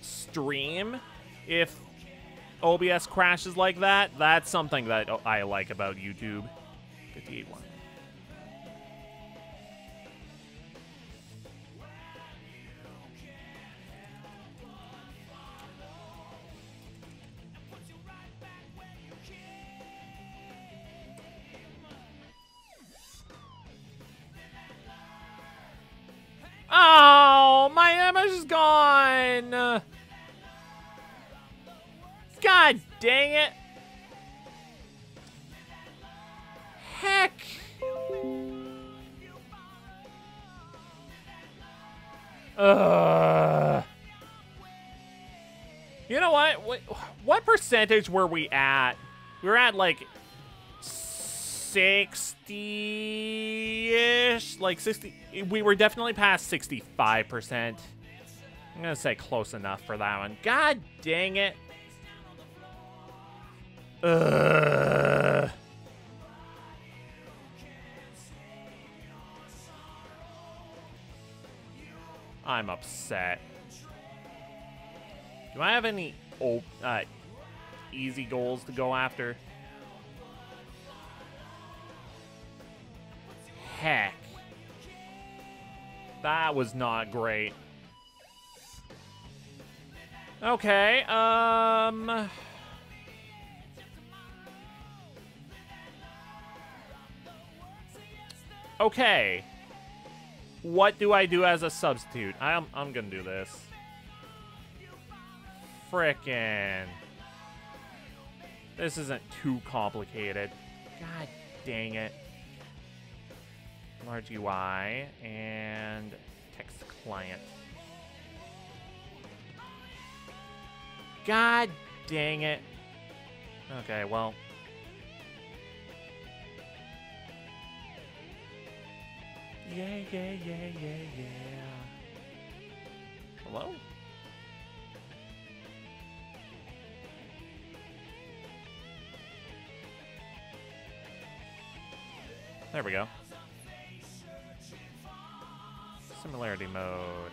stream. If OBS crashes like that, that's something that I like about YouTube. 58-1. Oh, my image is gone. God dang it. Heck. You know what percentage were we at? We were at like 60-ish, like 60. We were definitely past 65%. I'm gonna say close enough for that one. God dang it. I'm upset. Do I have any easy goals to go after? Heck. That was not great. Okay, okay. What do I do as a substitute? I'm gonna do this. Frickin'. This isn't too complicated. God dang it. Large UI and text client. God dang it. Okay, well. Yeah, yeah, yeah, yeah, yeah. Hello? There we go. Similarity mode.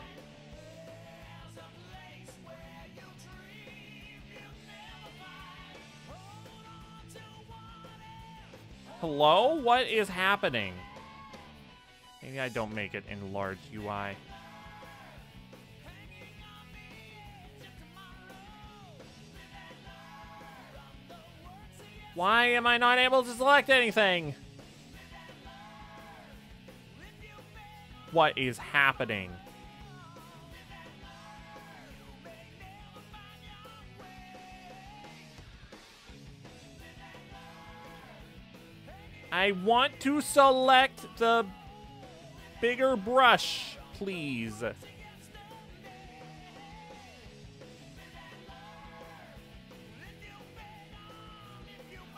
Hello? What is happening? Maybe I don't make it in large UI. Why am I not able to select anything? What is happening? I want to select the bigger brush, please.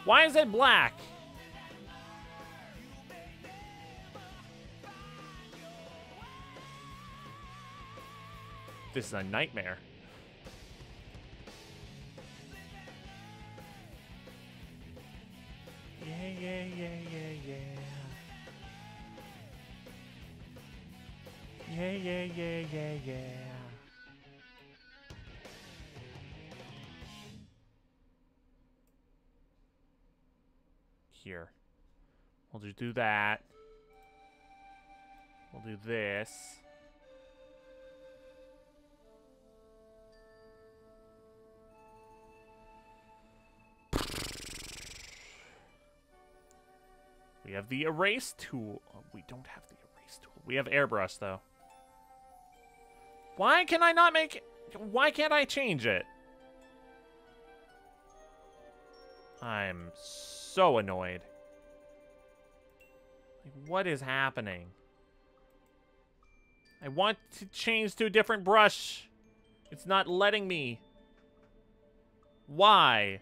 Why is it black? This is a nightmare. Yeah, yeah, yeah, yeah, yeah. Yeah, yeah, yeah, yeah, yeah. Here. We'll just do that. We'll do this. We have the erase tool. Oh, we don't have the erase tool. We have airbrush, though. Why can I not make... Why can't I change it? I'm so annoyed. Like, what is happening? I want to change to a different brush. It's not letting me. Why?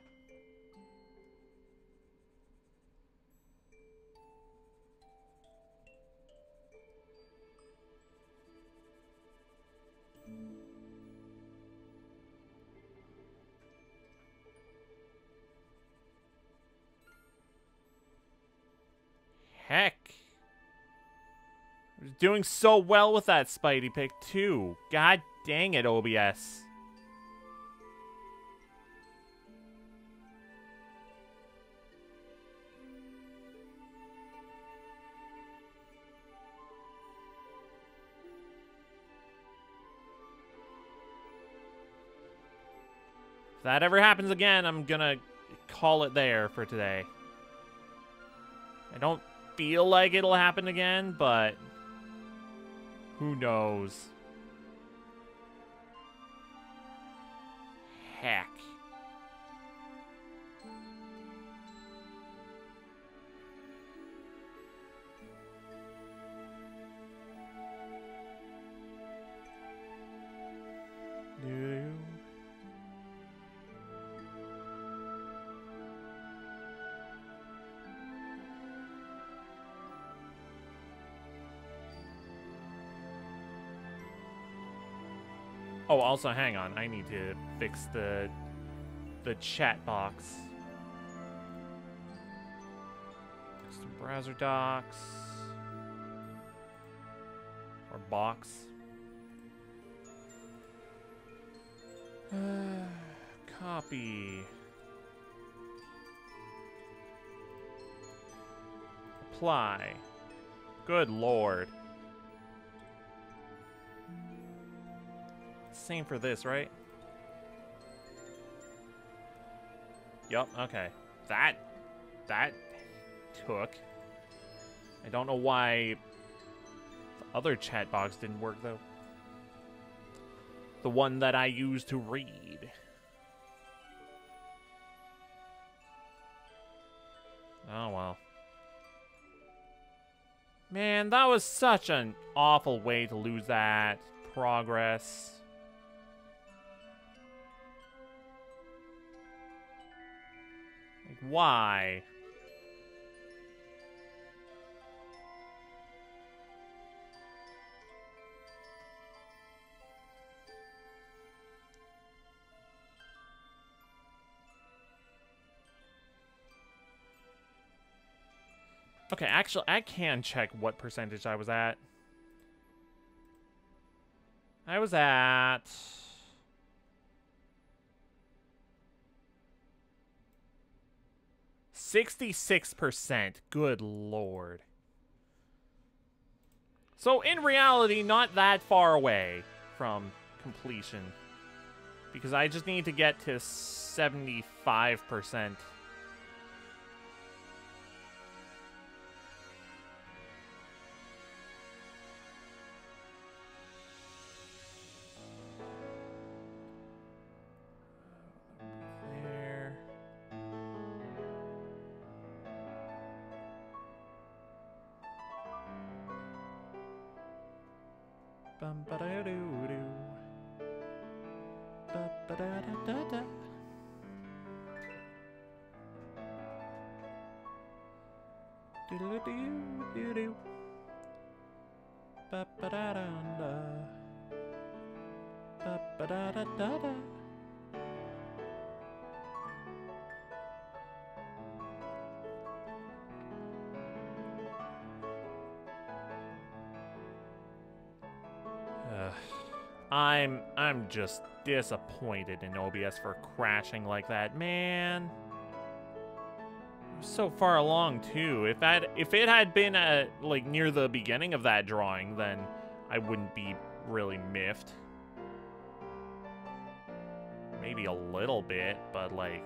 Heck. I was doing so well with that Spidey pick, too. God dang it, OBS. If that ever happens again, I'm gonna call it there for today. I don't feel like it'll happen again, but who knows? Heck. Oh, also, hang on. I need to fix the chat box. Custom browser docs. Or box. Copy. Apply. Good lord. same for this, right? Yup, okay. That took. I don't know why the other chat box didn't work, though. The one that I use to read. Oh, well. Man, that was such an awful way to lose that progress. Like, why? Okay, actually, I can check what percentage I was at. I was at... 66%. Good lord. So, in reality, not that far away from completion. Because I just need to get to 75%. Bum ba da doo doo. Ba ba da da da da. Doodle doo doo doo. Ba ba da da da. Ba ba da da da da. I'm just disappointed in OBS for crashing like that, man. It was so far along too. If it had been like near the beginning of that drawing, then I wouldn't be really miffed. Maybe a little bit, but like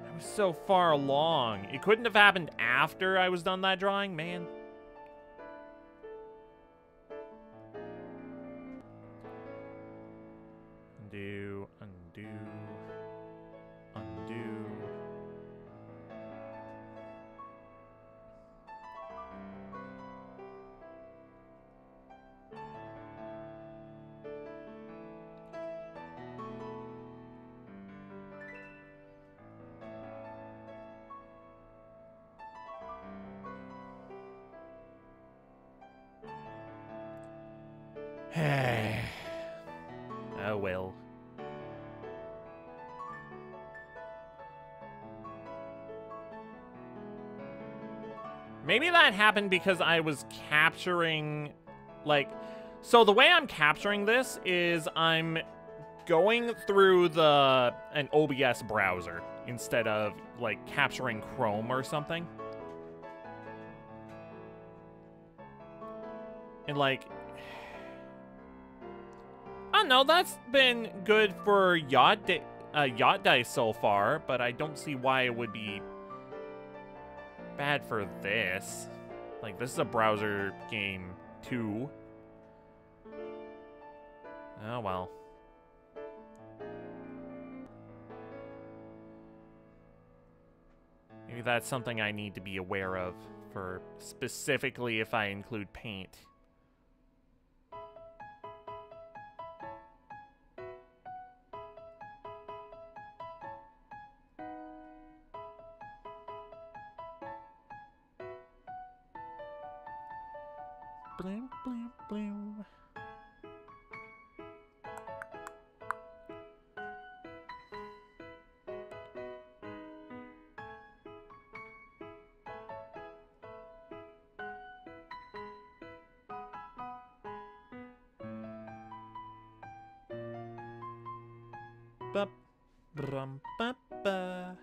I was so far along. It couldn't have happened after I was done that drawing, man. Undo, undo, undo. Oh well. Maybe that happened because I was capturing, like, so the way I'm capturing this is I'm going through an OBS browser instead of, like, capturing Chrome or something. And, like, I don't know, that's been good for Yacht Dice so far, but I don't see why it would be bad for this. Like, this is a browser game, too. Oh, well. Maybe that's something I need to be aware of for specifically if I include paint. Blim, blim, blim. Bup, brum, bup, ba.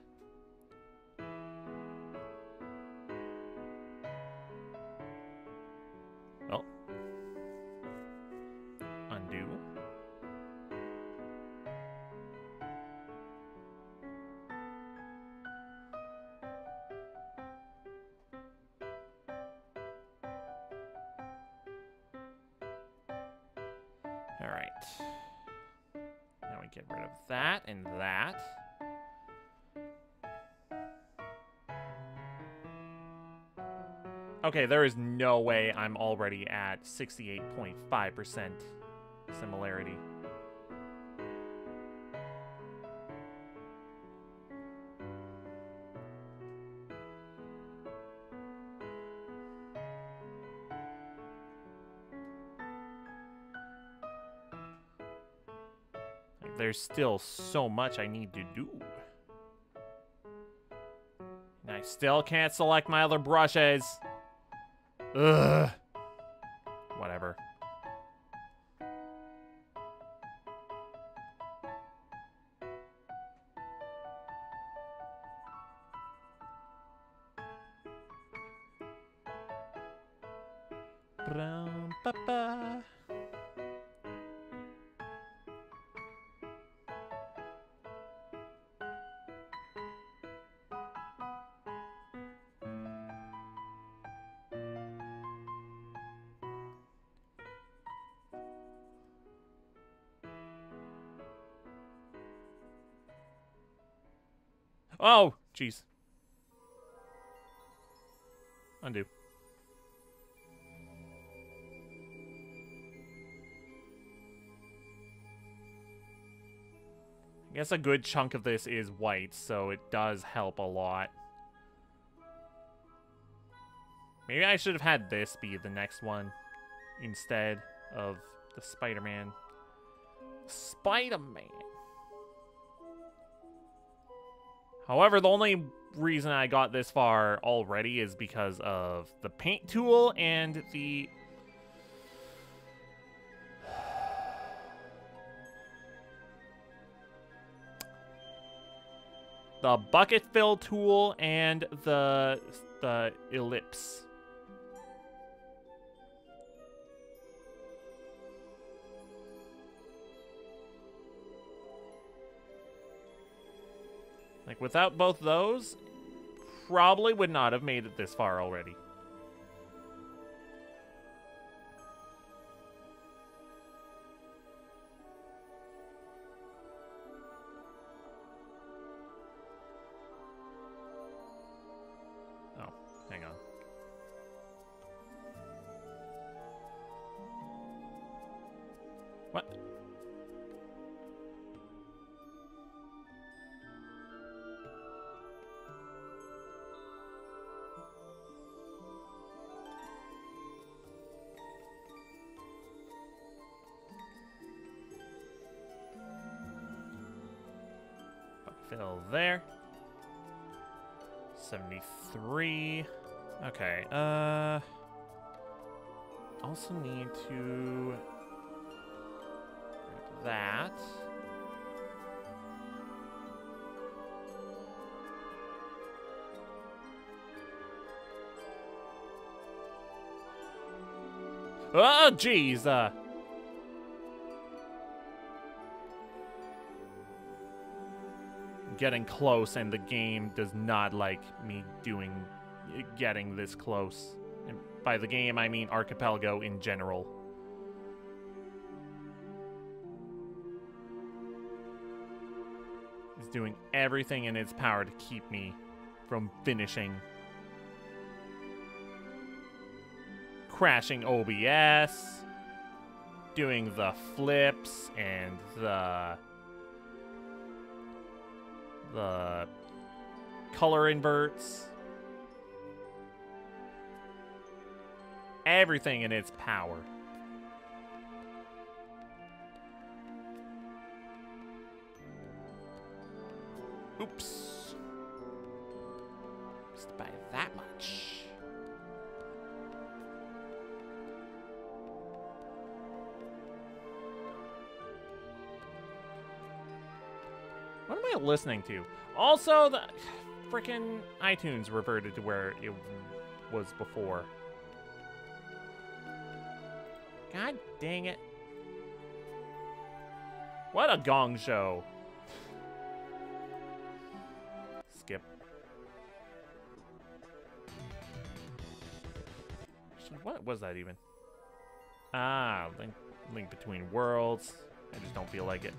Now we get rid of that and that. Okay, there is no way I'm already at 68.5% similarity. Like, there's still so much I need to do. And I still can't select my other brushes. Ugh. Whatever. Ba-dum-ba-ba. Oh, jeez. Undo. I guess a good chunk of this is white, so it does help a lot. Maybe I should have had this be the next one instead of the Spider-Man. Spider-Man. However, the only reason I got this far already is because of the paint tool and the... the bucket fill tool and the ellipse. Like, without both those, probably would not have made it this far already. Oh, hang on. What? Fill there. 73. Okay, also need to grab that. Oh, jeez. Getting close, and the game does not like me getting this close. And by the game, I mean Archipelago in general. It's doing everything in its power to keep me from finishing. Crashing OBS, doing the flips and the color inverts. Everything in its power. Oops. Just by that much. What am I listening to? Also, the frickin' iTunes reverted to where it was before. God dang it. What a gong show. Skip. Actually, what was that even? Ah, link between worlds. I just don't feel like it.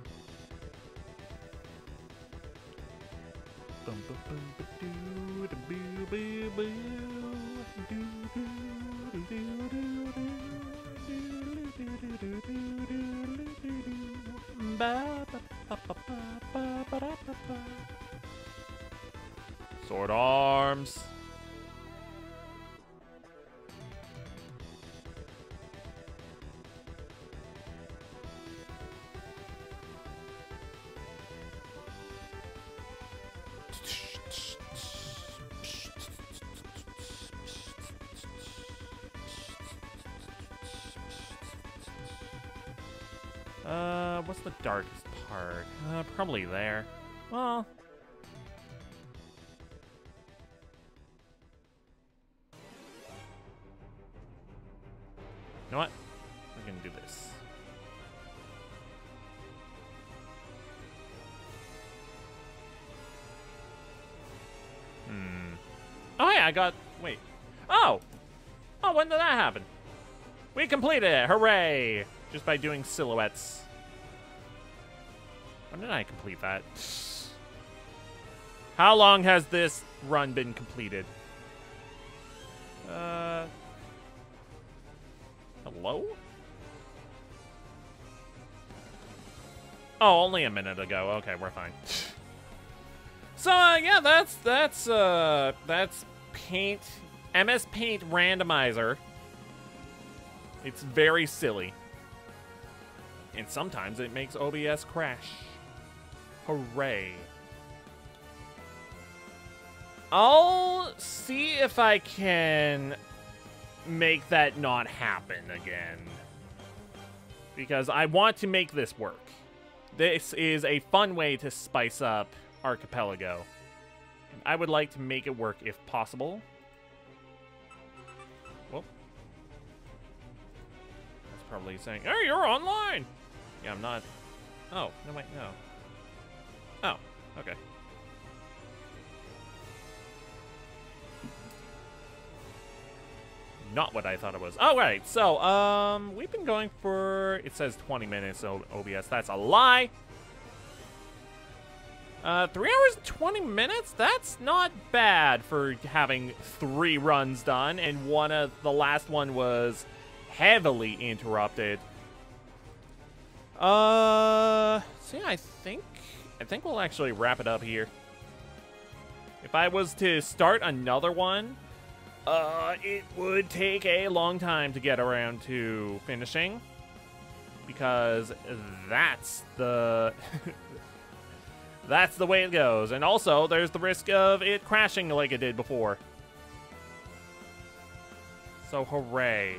Sword arms. What's the darkest part? Probably there. Well... You know what? We're gonna do this. Oh yeah, I got... Wait. Oh! Oh, when did that happen? We completed it! Hooray! Just by doing silhouettes. When did I complete that? How long has this run been completed? Hello? Oh, only a minute ago. Okay, we're fine. So, yeah, that's Paint, MS Paint Randomizer. It's very silly. And sometimes it makes OBS crash. Hooray. I'll see if I can make that not happen again. Because I want to make this work. This is a fun way to spice up Archipelago. I would like to make it work if possible. Well, that's probably saying, hey, you're online! Yeah, I'm not. Oh, no, wait, no. Oh, okay. Not what I thought it was. Oh, right. So, we've been going for, it says 20 minutes, so OBS, that's a lie. 3 hours and 20 minutes? That's not bad for having 3 runs done, and the last one was heavily interrupted. See, I think we'll actually wrap it up here. If I was to start another one, it would take a long time to get around to finishing, because that's the that's the way it goes. And also, there's the risk of it crashing like it did before. So, hooray.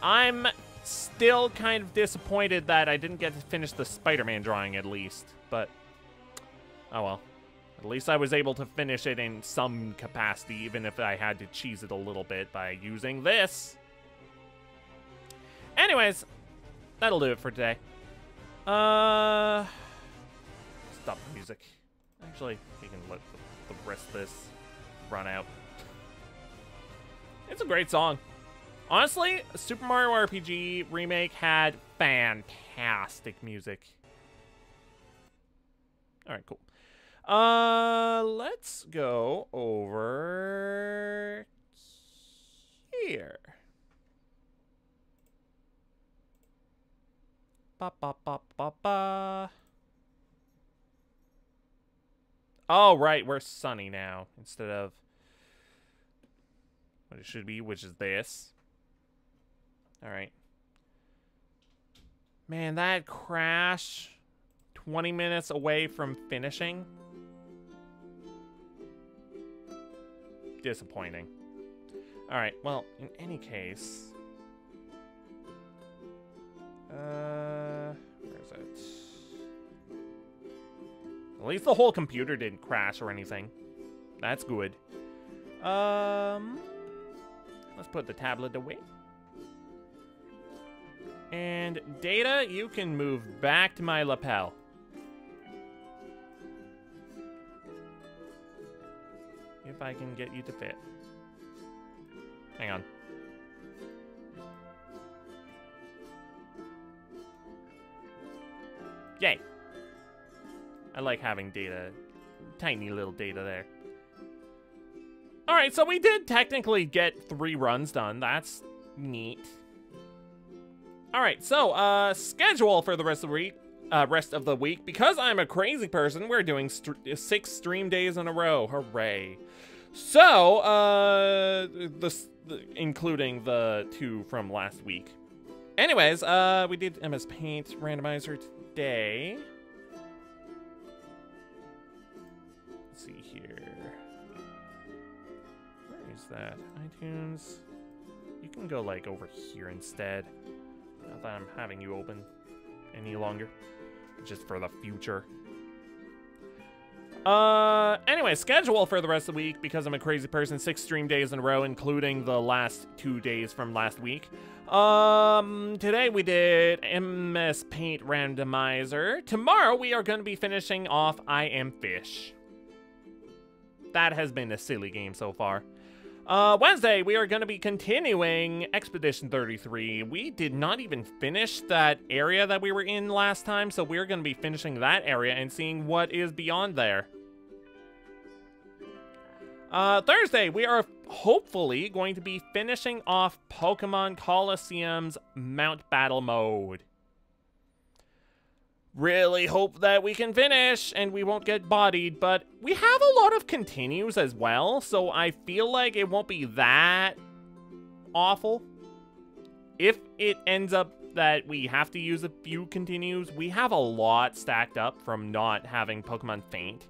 I'm still kind of disappointed that I didn't get to finish the Spider-Man drawing, at least. But, oh well. At least I was able to finish it in some capacity, even if I had to cheese it a little bit by using this. Anyways, that'll do it for today. Stop the music. Actually, we can let the rest of this run out. It's a great song. Honestly, Super Mario RPG Remake had fantastic music. Alright, cool. Let's go over here. Ba ba ba ba ba. Oh, right, we're sunny now instead of what it should be, which is this. All right. Man, that crash 20 minutes away from finishing. Disappointing. All right, well, in any case, where is it? At least the whole computer didn't crash or anything. That's good. Let's put the tablet away. And Data, you can move back to my lapel. If I can get you to fit. Hang on. Yay. I like having data. Tiny little data there. Alright, so we did technically get 3 runs done. That's neat. Alright, so, schedule for the rest of the week. Because I'm a crazy person, we're doing 6 stream days in a row. Hooray. So, including the 2 from last week. Anyways, we did MS Paint randomizer today. Let's see here. Where is that? iTunes. You can go, like, over here instead. Not that I'm having you open any longer. Just for the future. Anyway, schedule for the rest of the week, because I'm a crazy person, 6 stream days in a row, including the last 2 days from last week. Today we did MS Paint randomizer. Tomorrow we are going to be finishing off I Am Fish. That has been a silly game so far. Wednesday, we are going to be continuing Expedition 33. We did not even finish that area that we were in last time, so we're going to be finishing that area and seeing what is beyond there. Thursday, we are hopefully going to be finishing off Pokemon Colosseum's Mount Battle mode. Really hope that we can finish and we won't get bodied, but we have a lot of continues as well, so I feel like it won't be that awful. If it ends up that we have to use a few continues, we have a lot stacked up from not having Pokemon Faint.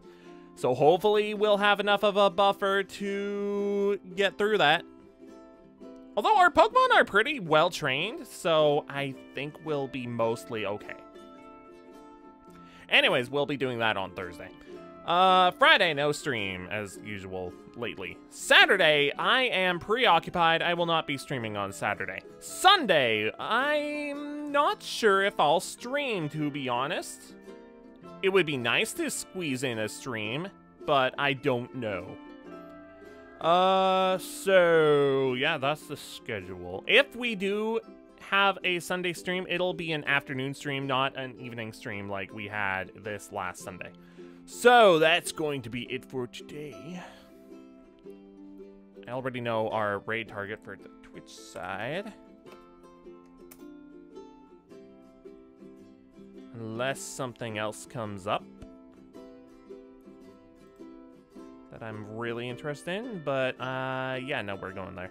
So hopefully we'll have enough of a buffer to get through that. Although our Pokemon are pretty well trained, so I think we'll be mostly okay. Anyways, we'll be doing that on Thursday. Friday, no stream, as usual, lately. Saturday, I am preoccupied. I will not be streaming on Saturday. Sunday, I'm not sure if I'll stream, to be honest. It would be nice to squeeze in a stream, but I don't know. So, yeah, that's the schedule. If we do have a Sunday stream, it'll be an afternoon stream, not an evening stream like we had this last Sunday. So that's going to be it for today. I already know our raid target for the Twitch side. Unless something else comes up that I'm really interested in, but yeah, no, we're going there.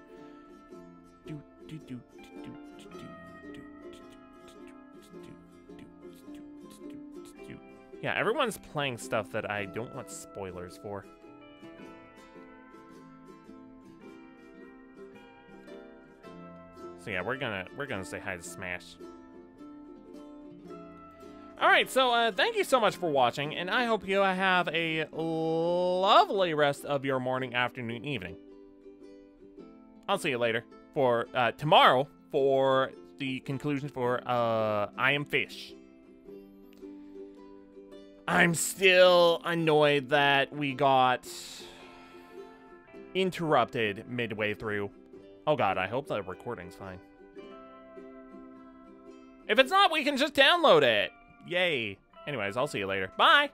Yeah, everyone's playing stuff that I don't want spoilers for. So yeah, we're gonna say hi to Smash. Alright, so thank you so much for watching, and I hope you have a lovely rest of your morning, afternoon, evening. I'll see you later for tomorrow for the conclusion for I Am Fish. I'm still annoyed that we got interrupted midway through. Oh god, I hope the recording's fine. If it's not, we can just download it. Yay. Anyways, I'll see you later. Bye!